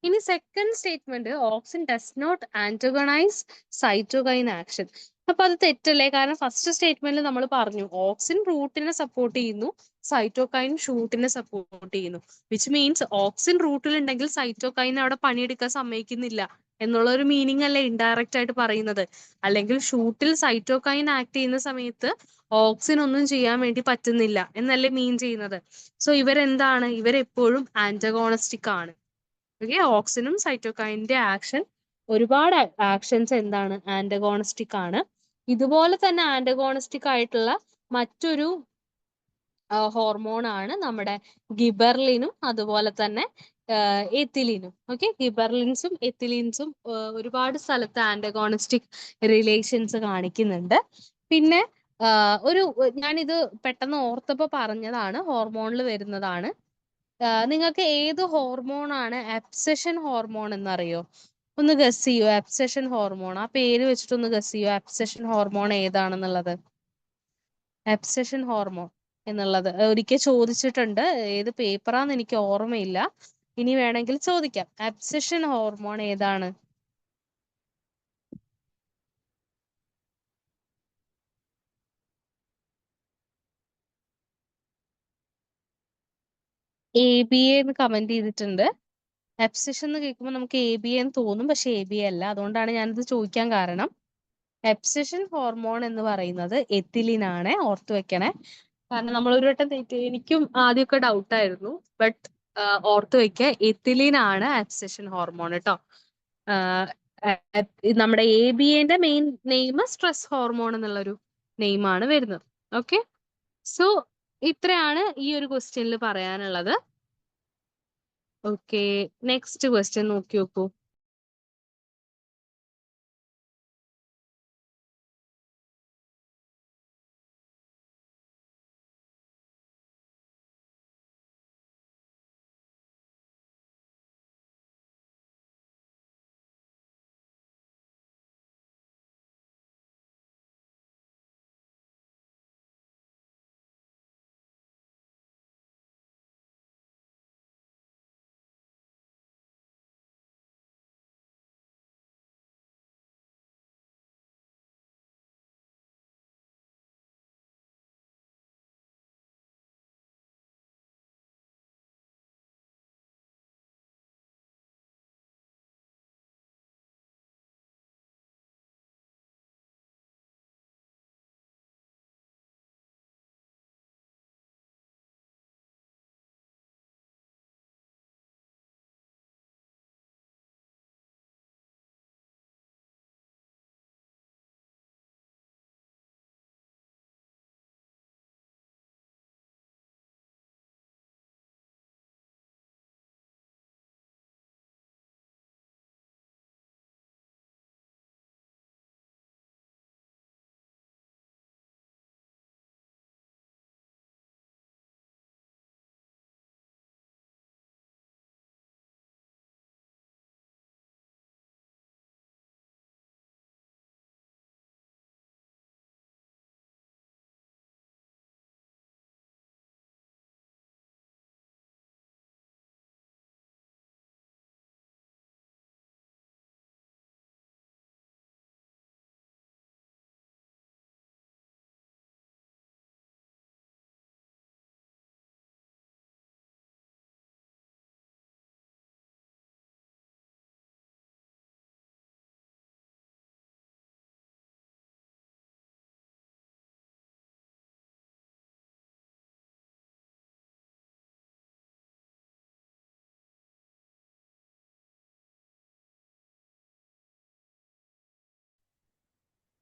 ഇനി second statement, auxin does not antagonise cytokinin action. അപ്പൊ അത് തെറ്റല്ലേ? കാരണം ഫസ്റ്റ് സ്റ്റേറ്റ്മെന്റിൽ നമ്മൾ പറഞ്ഞു ഓക്സിൻ റൂട്ടിനെ സപ്പോർട്ട് ചെയ്യുന്നു, സൈറ്റോകൈൻ ഷൂട്ടിനെ സപ്പോർട്ട് ചെയ്യുന്നു. വിച്ച് മീൻസ് ഓക്സിൻ റൂട്ടിലുണ്ടെങ്കിൽ സൈറ്റോകൈൻ അവിടെ പണിയെടുക്കാൻ സമ്മതിക്കുന്നില്ല എന്നുള്ള ഒരു മീനിങ് അല്ലേ ഇൻഡയറക്റ്റ് ആയിട്ട് പറയുന്നത്. അല്ലെങ്കിൽ ഷൂട്ടിൽ സൈറ്റോകൈൻ ആക്ട് ചെയ്യുന്ന സമയത്ത് ഓക്സിൻ ഒന്നും ചെയ്യാൻ വേണ്ടി പറ്റുന്നില്ല എന്നല്ലേ മീൻ ചെയ്യുന്നത്. സോ ഇവരെന്താണ്? ഇവരെപ്പോഴും ആന്റഗോണിസ്റ്റിക് ആണ്. ഓക്കെ, ഓക്സിനും സൈറ്റോകൈനിന്റെ ആക്ഷൻ, ഒരുപാട് ആക്ഷൻസ് എന്താണ്? ആന്റഗോണിസ്റ്റിക് ആണ്. ഇതുപോലെ തന്നെ ആന്റഗോണിസ്റ്റിക് ആയിട്ടുള്ള മറ്റൊരു ഹോർമോൺ ആണ് നമ്മുടെ ഗിബെർലിനും അതുപോലെ തന്നെ എത്തിലീനും. ഓക്കെ, ഗിബെർലിൻസും എത്തിലീൻസും ഒരുപാട് സ്ഥലത്ത് ആന്റഗോണിസ്റ്റിക് റിലേഷൻസ് കാണിക്കുന്നുണ്ട്. പിന്നെ ഞാനിത് പെട്ടെന്ന് ഓർത്തപ്പോ പറഞ്ഞതാണ്, ഹോർമോണിൽ വരുന്നതാണ്. നിങ്ങൾക്ക് ഏത് ഹോർമോൺ ആണ് അബ്സഷൻ ഹോർമോൺ എന്നറിയോ? ഒന്ന് ഗസ് ചെയ്യോ? അബ്സഷൻ ഹോർമോൺ, ആ പേര് വെച്ചിട്ടൊന്ന് ഗസ് ചെയ്യോ അബ്സഷൻ ഹോർമോൺ ഏതാണെന്നുള്ളത്? അബ്സഷൻ ഹോർമോൺ എന്നുള്ളത് ഒരിക്കൽ ചോദിച്ചിട്ടുണ്ട്, ഏത് പേപ്പറാന്ന് എനിക്ക് ഓർമ്മയില്ല, ഇനി വേണമെങ്കിൽ ചോദിക്കാം. അബ്സഷൻ ഹോർമോൺ ഏതാണ്? ABA എന്ന് കമന്റ് ചെയ്തിട്ടുണ്ട്. അബ്സഷൻ എന്ന് കേൾക്കുമ്പോൾ നമുക്ക് ABA എന്ന് തോന്നും, പക്ഷെ ABA അല്ല. അതുകൊണ്ടാണ് ഞാനിത് ചോദിക്കാൻ കാരണം. അബ്സഷൻ ഹോർമോൺ എന്ന് പറയുന്നത് എത്തിലിൻ ആണ്, ഓർത്തു വെക്കണേ. കാരണം നമ്മൾ ഒരു വട്ടം എനിക്കും ആദ്യമൊക്കെ ഡൗട്ട് ആയിരുന്നു, ബട്ട് ഓർത്തു വെക്കുക, എത്തിലിൻ ആണ് അബ്സഷൻ ഹോർമോൺ കേട്ടോ. നമ്മുടെ ABAന്റെ മെയിൻ നെയിം സ്ട്രെസ് ഹോർമോൺ എന്നുള്ളൊരു നെയിമാണ് വരുന്നത്. ഓക്കെ, സോ ഇത്രയാണ് ഈ ഒരു ക്വസ്റ്റ്യനിൽ പറയാനുള്ളത്. ഓക്കെ, നെക്സ്റ്റ് ക്വസ്റ്റ്യൻ നോക്കി നോക്കൂ.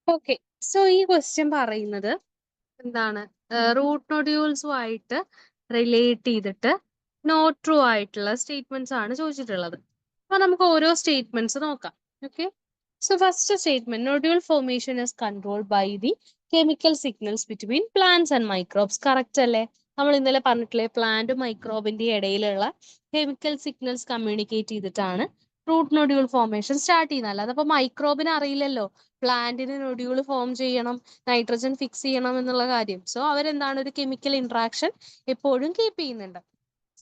ഓക്കെ, സോ ഈ ക്വസ്റ്റ്യൻ പറയുന്നത് എന്താണ്? റൂട്ട് നൊഡ്യൂൾസുമായിട്ട് റിലേറ്റ് ചെയ്തിട്ട് നോട്ട് ട്രൂ ആയിട്ടുള്ള സ്റ്റേറ്റ്മെന്റ്സ് ആണ് ചോദിച്ചിട്ടുള്ളത്. അപ്പൊ നമുക്ക് ഓരോ സ്റ്റേറ്റ്മെന്റ്സ് നോക്കാം. Okay, so first statement, nodule formation is controlled by the chemical signals between plants and microbes. Correct അല്ലേ? നമ്മൾ ഇന്നലെ പറഞ്ഞിട്ടില്ലേ, പ്ലാന്റും മൈക്രോബിന്റെ ഇടയിലുള്ള കെമിക്കൽ സിഗ്നൽസ് കമ്മ്യൂണിക്കേറ്റ് ചെയ്തിട്ടാണ് റൂട്ട് നൊഡ്യൂൾ ഫോർമേഷൻ സ്റ്റാർട്ട് ചെയ്യുന്നത്. അല്ലാതെ അപ്പൊ മൈക്രോബിന് അറിയില്ലല്ലോ പ്ലാന്റിന് നൊഡ്യൂൾ ഫോം ചെയ്യണം, നൈട്രജൻ ഫിക്സ് ചെയ്യണം എന്നുള്ള കാര്യം. സോ അവരെന്താണ്, ഒരു കെമിക്കൽ ഇന്ററാക്ഷൻ എപ്പോഴും കീപ്പ് ചെയ്യുന്നുണ്ട്.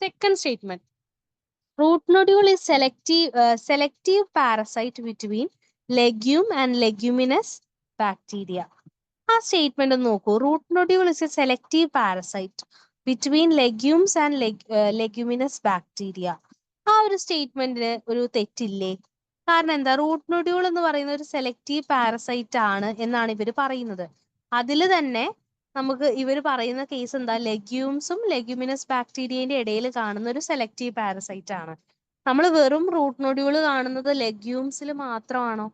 Second statement, root nodule is selective parasite between legume and leguminous bacteria. ആ സ്റ്റേറ്റ്മെന്റ് ഒന്ന് നോക്കൂ. Root nodule is a selective parasite between legumes and leguminous bacteria. ആ ഒരു സ്റ്റേറ്റ്മെന്റിന് ഒരു തെറ്റില്ലേ? കാരണം എന്താ, റൂട്ട് നൊഡ്യൂൾ എന്ന് പറയുന്ന ഒരു സെലക്റ്റീവ് പാരസൈറ്റ് ആണ് എന്നാണ് ഇവർ പറയുന്നത്. അതിൽ തന്നെ നമുക്ക് ഇവർ പറയുന്ന കേസ് എന്താ, ലെഗ്യൂംസും ലെഗ്യൂമിനസ് ബാക്ടീരിയന്റെ ഇടയിൽ കാണുന്ന ഒരു സെലക്റ്റീവ് പാരസൈറ്റ് ആണ്. നമ്മൾ വെറും റൂട്ട് നൊഡ്യൂൾ കാണുന്നത് ലെഗ്യൂംസിൽ മാത്രമാണോ?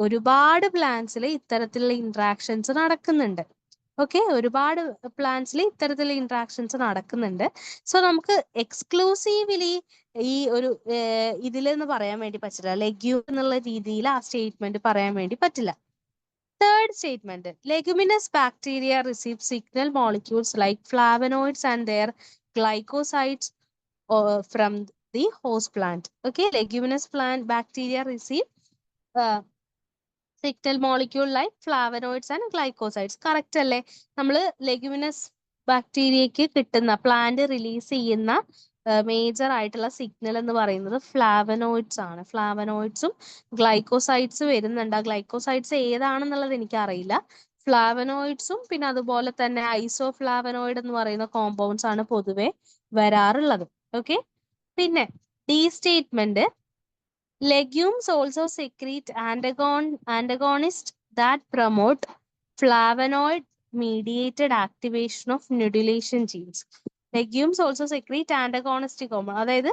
ഒരുപാട് പ്ലാന്റ്സിൽ ഇത്തരത്തിലുള്ള ഇന്ററാക്ഷൻസ് നടക്കുന്നുണ്ട്. ഓക്കെ, ഒരുപാട് പ്ലാന്റ്സിൽ ഇത്തരത്തിലുള്ള ഇന്ററാക്ഷൻസ് നടക്കുന്നുണ്ട്. സോ നമുക്ക് എക്സ്ക്ലൂസീവ്ലി ഈ ഒരു ഇതിലെന്ന് പറയാൻ വേണ്ടി പറ്റില്ല, ലെഗ്യൂം എന്നുള്ള രീതിയിൽ ആ സ്റ്റേറ്റ്മെന്റ് പറയാൻ വേണ്ടി പറ്റില്ല. Third statement, leguminous bacteria receive signal molecules like flavonoids and their glycosides from the host plant. Okay, leguminous plant bacteria receive signal molecule like flavonoids and glycosides. Correct അല്ലേ? നമ്മൾ ലെഗുമിനസ് ബാക്ടീരിയക്ക് കിട്ടുന്ന, plant release ചെയ്യുന്ന major ആയിട്ടുള്ള signal എന്ന് പറയുന്നത് flavonoids ആണ്. ഫ്ലാവനോയിഡ്സും glycosides വരുന്നുണ്ട്. ആ ഗ്ലൈക്കോസൈഡ്സ് ഏതാണെന്നുള്ളത് എനിക്കറിയില്ല. ഫ്ലാവനോയിഡ്സും പിന്നെ അതുപോലെ തന്നെ ഐസോഫ്ലാവനോയിഡ് എന്ന് പറയുന്ന കോമ്പൗണ്ട്സ് ആണ് പൊതുവെ വരാറുള്ളത്. ഓക്കെ, പിന്നെ D statement, legumes also secrete antagonists that promote flavonoid-mediated activation of nodulation genes. Legumes also secrete antagonistic hormone. അതായത്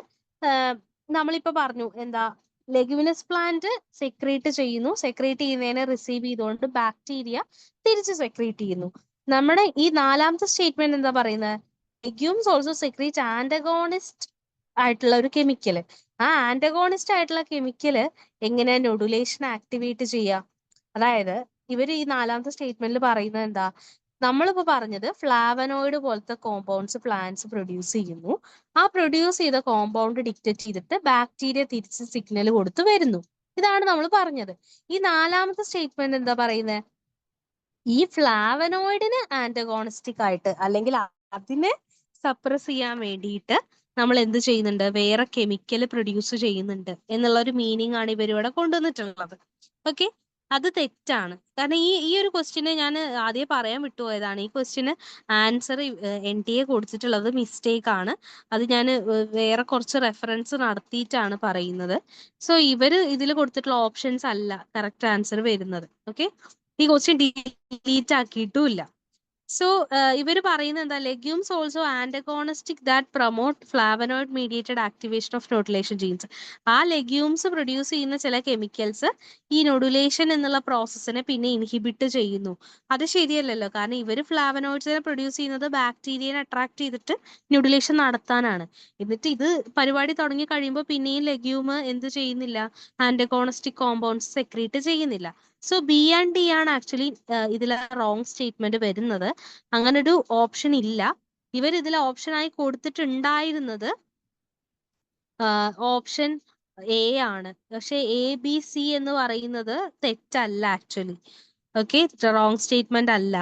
നമ്മളിപ്പോ പറഞ്ഞു എന്താ, ലെഗ്യൂമിനസ് പ്ലാന്റ് സെക്രീറ്റ് ചെയ്യുന്നു, സെക്രീറ്റ് ചെയ്യുന്നതിനെ റിസീവ് ചെയ്തുകൊണ്ട് ബാക്ടീരിയ തിരിച്ച് സെക്രീറ്റ് ചെയ്യുന്നു. നമ്മുടെ ഈ നാലാമത്തെ സ്റ്റേറ്റ്മെന്റ് എന്താ പറയുന്നത്, ലെഗ്യൂംസ് ഓൾസോ സെക്രീറ്റ് ആന്റഗോണിസ്റ്റ് ആയിട്ടുള്ള ഒരു കെമിക്കല്. ആ ആന്റഗോണിസ്റ്റ് ആയിട്ടുള്ള കെമിക്കല് എങ്ങനെ നൊഡുലേഷൻ ആക്ടിവേറ്റ് ചെയ്യാം? അതായത് ഇവര് ഈ നാലാമത്തെ സ്റ്റേറ്റ്മെന്റിൽ പറയുന്നത് എന്താ, നമ്മളിപ്പോ പറഞ്ഞത് ഫ്ലാവനോയിഡ് പോലത്തെ കോമ്പൗണ്ട്സ് പ്ലാന്റ്സ് പ്രൊഡ്യൂസ് ചെയ്യുന്നു. ആ പ്രൊഡ്യൂസ് ചെയ്ത കോമ്പൗണ്ട് ഡിക്റ്റേറ്റ് ചെയ്തിട്ട് ബാക്ടീരിയ തിരിച്ച് സിഗ്നൽ കൊടുത്ത് വരുന്നു. ഇതാണ് നമ്മൾ പറഞ്ഞത്. ഈ നാലാമത്തെ സ്റ്റേറ്റ്മെന്റ് എന്താ പറയുന്നത്, ഈ ഫ്ലാവനോയിഡിന് ആന്റഗോണിസ്റ്റിക് ആയിട്ട് അല്ലെങ്കിൽ അതിനെ സപ്രസ് ചെയ്യാൻ വേണ്ടിയിട്ട് നമ്മൾ എന്ത് ചെയ്യുന്നുണ്ട്, വേറെ കെമിക്കൽ പ്രൊഡ്യൂസ് ചെയ്യുന്നുണ്ട് എന്നുള്ള ഒരു മീനിങ് ആണ് ഇവരിവിടെ കൊണ്ടുവന്നിട്ടുള്ളത്. ഓക്കെ, അത് തെറ്റാണ്. കാരണം ഈ ഒരു ക്വസ്റ്റ്യന് ഞാൻ ആദ്യം പറയാൻ വിട്ടുപോയതാണ്. ഈ ക്വസ്റ്റ്യന് ആൻസർ NTA കൊടുത്തിട്ടുള്ളത് മിസ്റ്റേക്ക് ആണ്. അത് ഞാൻ വേറെ കുറച്ച് റെഫറൻസ് നടത്തിയിട്ടാണ് പറയുന്നത്. സോ ഇവര് ഇതിൽ കൊടുത്തിട്ടുള്ള ഓപ്ഷൻസ് അല്ല കറക്റ്റ് ആൻസർ വരുന്നത്. ഓക്കെ, ഈ ക്വസ്റ്റ്യൻ ഡിലീറ്റ് ആക്കിയിട്ടുമില്ല. സോ ഇവര് പറയുന്നത് എന്താ, legumes also antagonistic that promote flavonoid mediated activation of nodulation genes. ആ ലെഗ്യൂംസ് പ്രൊഡ്യൂസ് ചെയ്യുന്ന ചില കെമിക്കൽസ് ഈ നൊഡുലേഷൻ എന്നുള്ള പ്രോസസ്സിനെ പിന്നെ ഇൻഹിബിറ്റ് ചെയ്യുന്നു. അത് ശരിയല്ലല്ലോ, കാരണം ഇവര് ഫ്ലാവനോയിഡ്സിനെ പ്രൊഡ്യൂസ് ചെയ്യുന്നത് ബാക്ടീരിയനെ അട്രാക്ട് ചെയ്തിട്ട് നൊഡുലേഷൻ നടത്താനാണ്. എന്നിട്ട് ഇത് പരിപാടി തുടങ്ങി കഴിയുമ്പോൾ പിന്നെയും ലെഗ്യൂം എന്ത് ചെയ്യുന്നില്ല, ആന്റഗോണിസ്റ്റിക് കോമ്പൗണ്ട്സ് സെക്രീറ്റ് ചെയ്യുന്നില്ല. സോ ബി ആൻഡ് ഡി ആണ് ആക്ച്വലി ഇതിലെ റോങ് സ്റ്റേറ്റ്മെന്റ് വരുന്നത്. അങ്ങനൊരു ഓപ്ഷൻ ഇല്ല. ഇവർ ഇതിൽ ഓപ്ഷൻ ആയി കൊടുത്തിട്ടുണ്ടായിരുന്നത് ഓപ്ഷൻ എ ആണ്. പക്ഷെ ABC എന്ന് പറയുന്നത് തെറ്റല്ല ആക്ച്വലി. ഓക്കെ, റോങ് സ്റ്റേറ്റ്മെന്റ് അല്ല.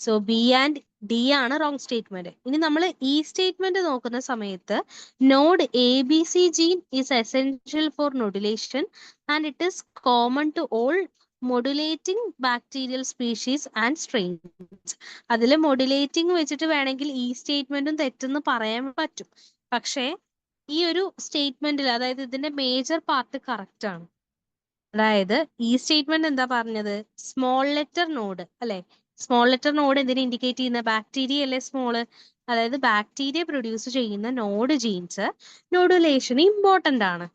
സോ ബി ആൻഡ് ഡി ആണ് റോങ് സ്റ്റേറ്റ്മെന്റ്. ഇനി നമ്മൾ ഈ സ്റ്റേറ്റ്മെന്റ് നോക്കുന്ന സമയത്ത്, nod ABC gene is essential for nodulation and it is common to all modulating bacterial species and strains. അതിൽ മൊഡുലേറ്റിംഗ് വെച്ചിട്ട് വേണമെങ്കിൽ ഈ സ്റ്റേറ്റ്മെന്റും തെറ്റെന്ന് പറയാൻ പറ്റും. പക്ഷേ ഈ ഒരു സ്റ്റേറ്റ്മെന്റിൽ, അതായത് ഇതിന്റെ മേജർ പാർട്ട് കറക്റ്റ് ആണ്. അതായത് ഈ സ്റ്റേറ്റ്മെന്റ് എന്താ പറഞ്ഞത്, സ്മോൾ ലെറ്റർ നോഡ് അല്ലെ? സ്മോൾ ലെറ്റർ നോഡ് എന്തിനെ ഇൻഡിക്കേറ്റ് ചെയ്യുന്ന, ബാക്ടീരിയ അല്ലേ സ്മോള്. അതായത് ബാക്ടീരിയ പ്രൊഡ്യൂസ് ചെയ്യുന്ന നോഡ് ജീൻസ് നൊഡുലേഷന് ഇമ്പോർട്ടന്റ് ആണ്,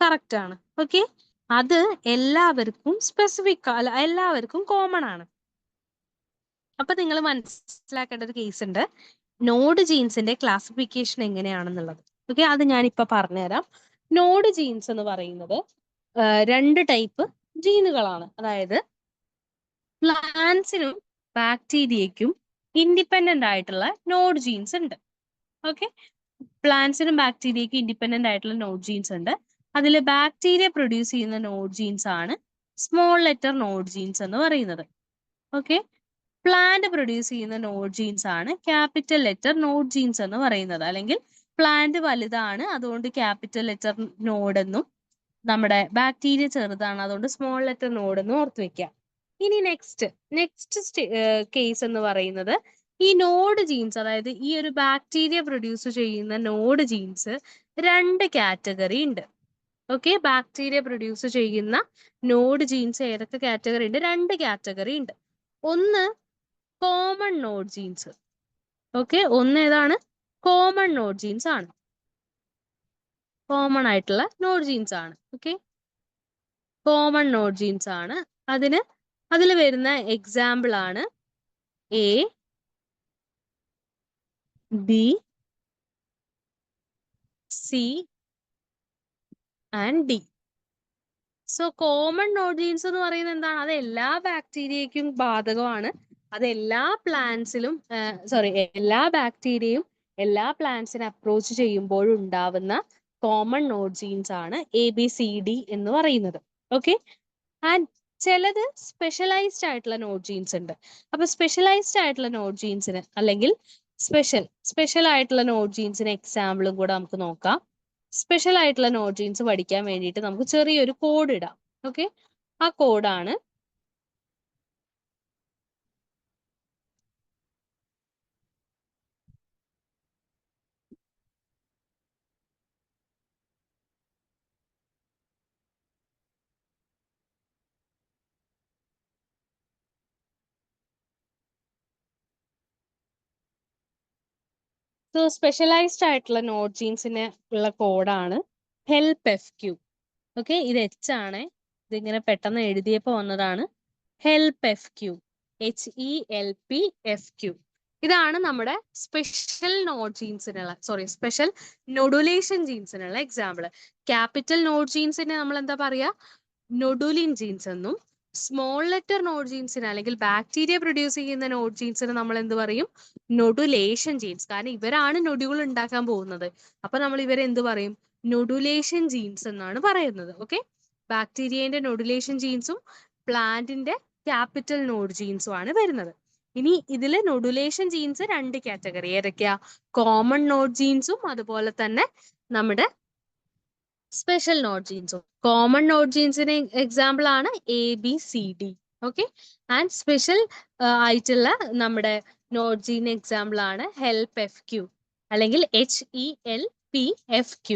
കറക്റ്റ് ആണ്. ഓക്കെ, അത് എല്ലാവർക്കും സ്പെസിഫിക് അല്ല, എല്ലാവർക്കും കോമൺ ആണ്. അപ്പൊ നിങ്ങൾ മനസ്സിലാക്കേണ്ട ഒരു കേസ് ഉണ്ട്, നോഡ് ജീൻസിന്റെ ക്ലാസിഫിക്കേഷൻ എങ്ങനെയാണെന്നുള്ളത്. ഓക്കെ, അത് ഞാനിപ്പോ പറഞ്ഞുതരാം. നോഡ് ജീൻസ് എന്ന് പറയുന്നത് രണ്ട് ടൈപ്പ് ജീനുകളാണ്. അതായത് പ്ലാന്റ്സിനും ബാക്ടീരിയയ്ക്കും ഇൻഡിപെൻഡന്റ് ആയിട്ടുള്ള നോഡ് ജീൻസ് ഉണ്ട്. ഓക്കെ, പ്ലാന്റ്സിനും ബാക്ടീരിയയ്ക്കും ഇൻഡിപെൻഡന്റ് ആയിട്ടുള്ള നോഡ് ജീൻസ് ഉണ്ട്. അതിൽ ബാക്ടീരിയ പ്രൊഡ്യൂസ് ചെയ്യുന്ന നോഡ് ജീൻസ് ആണ് സ്മോൾ ലെറ്റർ നോഡ് ജീൻസ് എന്ന് പറയുന്നത്. ഓക്കെ, പ്ലാന്റ് പ്രൊഡ്യൂസ് ചെയ്യുന്ന നോഡ് ജീൻസ് ആണ് ക്യാപിറ്റൽ ലെറ്റർ നോഡ് ജീൻസ് എന്ന് പറയുന്നത്. അല്ലെങ്കിൽ പ്ലാന്റ് വലുതാണ് അതുകൊണ്ട് ക്യാപിറ്റൽ ലെറ്റർ നോഡ് എന്നും, നമ്മുടെ ബാക്ടീരിയ ചെറുതാണ് അതുകൊണ്ട് സ്മോൾ ലെറ്റർ നോഡ് എന്നും ഓർത്ത് വെക്കാം. ഇനി നെക്സ്റ്റ് കേസ് എന്ന് പറയുന്നത് ഈ നോഡ് ജീൻസ്, അതായത് ഈ ഒരു ബാക്ടീരിയ പ്രൊഡ്യൂസ് ചെയ്യുന്ന നോഡ് ജീൻസ് രണ്ട് കാറ്റഗറി ഉണ്ട്. ഓക്കെ, ബാക്ടീരിയ പ്രൊഡ്യൂസ് ചെയ്യുന്ന നോഡ് ജീൻസ് ഏതൊക്കെ കാറ്റഗറി ഉണ്ട്? രണ്ട് കാറ്റഗറി ഉണ്ട്. ഒന്ന് കോമൺ നോഡ് ജീൻസ്. ഓക്കെ, ഒന്ന് ഏതാണ്? കോമൺ നോഡ് ജീൻസ് ആണ്. കോമൺ ആയിട്ടുള്ള നോഡ് ജീൻസ് ആണ്. ഓക്കെ, കോമൺ നോഡ് ജീൻസ് ആണ്. അതിൽ വരുന്ന എക്സാമ്പിൾ ആണ് A, B, C and D. So common node genes എന്ന് പറയുന്നത് എന്താണ്? അത് എല്ലാ ബാക്ടീരിയയ്ക്കും ബാധകമാണ്. അത് എല്ലാ പ്ലാന്റ്സിലും എല്ലാ ബാക്ടീരിയയും എല്ലാ പ്ലാന്റ്സിനെ അപ്രോച്ച് ചെയ്യുമ്പോഴും ഉണ്ടാവുന്ന കോമൺ നോഡ് ജീൻസ് ആണ് ABCD എന്ന് പറയുന്നത്. ഓക്കെ, ആൻഡ് ചിലത് സ്പെഷ്യലൈസ്ഡ് ആയിട്ടുള്ള നോഡ് ജീൻസ് ഉണ്ട്. അപ്പൊ സ്പെഷ്യലൈസ്ഡ് ആയിട്ടുള്ള നോഡ് ജീൻസിന് അല്ലെങ്കിൽ സ്പെഷ്യൽ ആയിട്ടുള്ള നോഡ് ജീൻസിന് എക്സാമ്പിളും കൂടെ നമുക്ക് നോക്കാം. സ്പെഷ്യൽ ആയിട്ടുള്ള നോഡ് ജീൻസ് പഠിക്കാൻ വേണ്ടിയിട്ട് നമുക്ക് ചെറിയൊരു കോഡ് ഇടാം. ഓക്കെ, ആ കോഡാണ് സ്പെഷ്യലൈസ്ഡ് ആയിട്ടുള്ള നോഡ് ജീൻസിന് ഉള്ള കോഡാണ് ഹെൽപ്പ് FQ. ഓക്കെ, ഇത് H ആണ്. ഇതിങ്ങനെ പെട്ടെന്ന് എഴുതിയപ്പോൾ വന്നതാണ് ഹെൽപ്പ് FQ. HELPFQ. ഇതാണ് നമ്മുടെ സ്പെഷ്യൽ നോഡ് ജീൻസിനുള്ള സ്പെഷ്യൽ നൊഡുലേഷൻ ജീൻസിനുള്ള എക്സാമ്പിൾ. ക്യാപിറ്റൽ നോഡ് ജീൻസിനെ നമ്മൾ എന്താ പറയാ? നൊഡുലിൻ ജീൻസ് എന്നും, സ്മോൾ ലെറ്റർ നോഡ് ജീൻസിന് അല്ലെങ്കിൽ ബാക്ടീരിയ പ്രൊഡ്യൂസ് ചെയ്യുന്ന നോഡ് ജീൻസിന് നമ്മൾ എന്ത് പറയും? Nodulation genes. കാരണം ഇവരാണ് നൊഡ്യൂൾ ഉണ്ടാക്കാൻ പോകുന്നത്. അപ്പൊ നമ്മൾ ഇവരെ എന്ത് പറയും? നൊഡുലേഷൻ ജീൻസ് എന്നാണ് പറയുന്നത്. ഓക്കെ, ബാക്ടീരിയന്റെ നൊഡുലേഷൻ ജീൻസും പ്ലാന്റിന്റെ ക്യാപിറ്റൽ നോഡ് ജീൻസും ആണ് വരുന്നത്. ഇനി ഇതില് നൊഡുലേഷൻ ജീൻസ് രണ്ട് കാറ്റഗറി ഏതൊക്കെയാ? കോമൺ നോഡ് ജീൻസും അതുപോലെ തന്നെ നമ്മുടെ സ്പെഷ്യൽ നോഡ് ജീൻസും. കോമൺ നോഡ് ജീൻസിന് എക്സാമ്പിൾ ആണ് ABCD. ഓക്കെ, ആൻഡ് സ്പെഷ്യൽ ആയിട്ടുള്ള നമ്മുടെ നോഡ് ജീൻ എക്സാമ്പിൾ ആണ് ഹെൽപ്പ് FQ അല്ലെങ്കിൽ HELPFQ.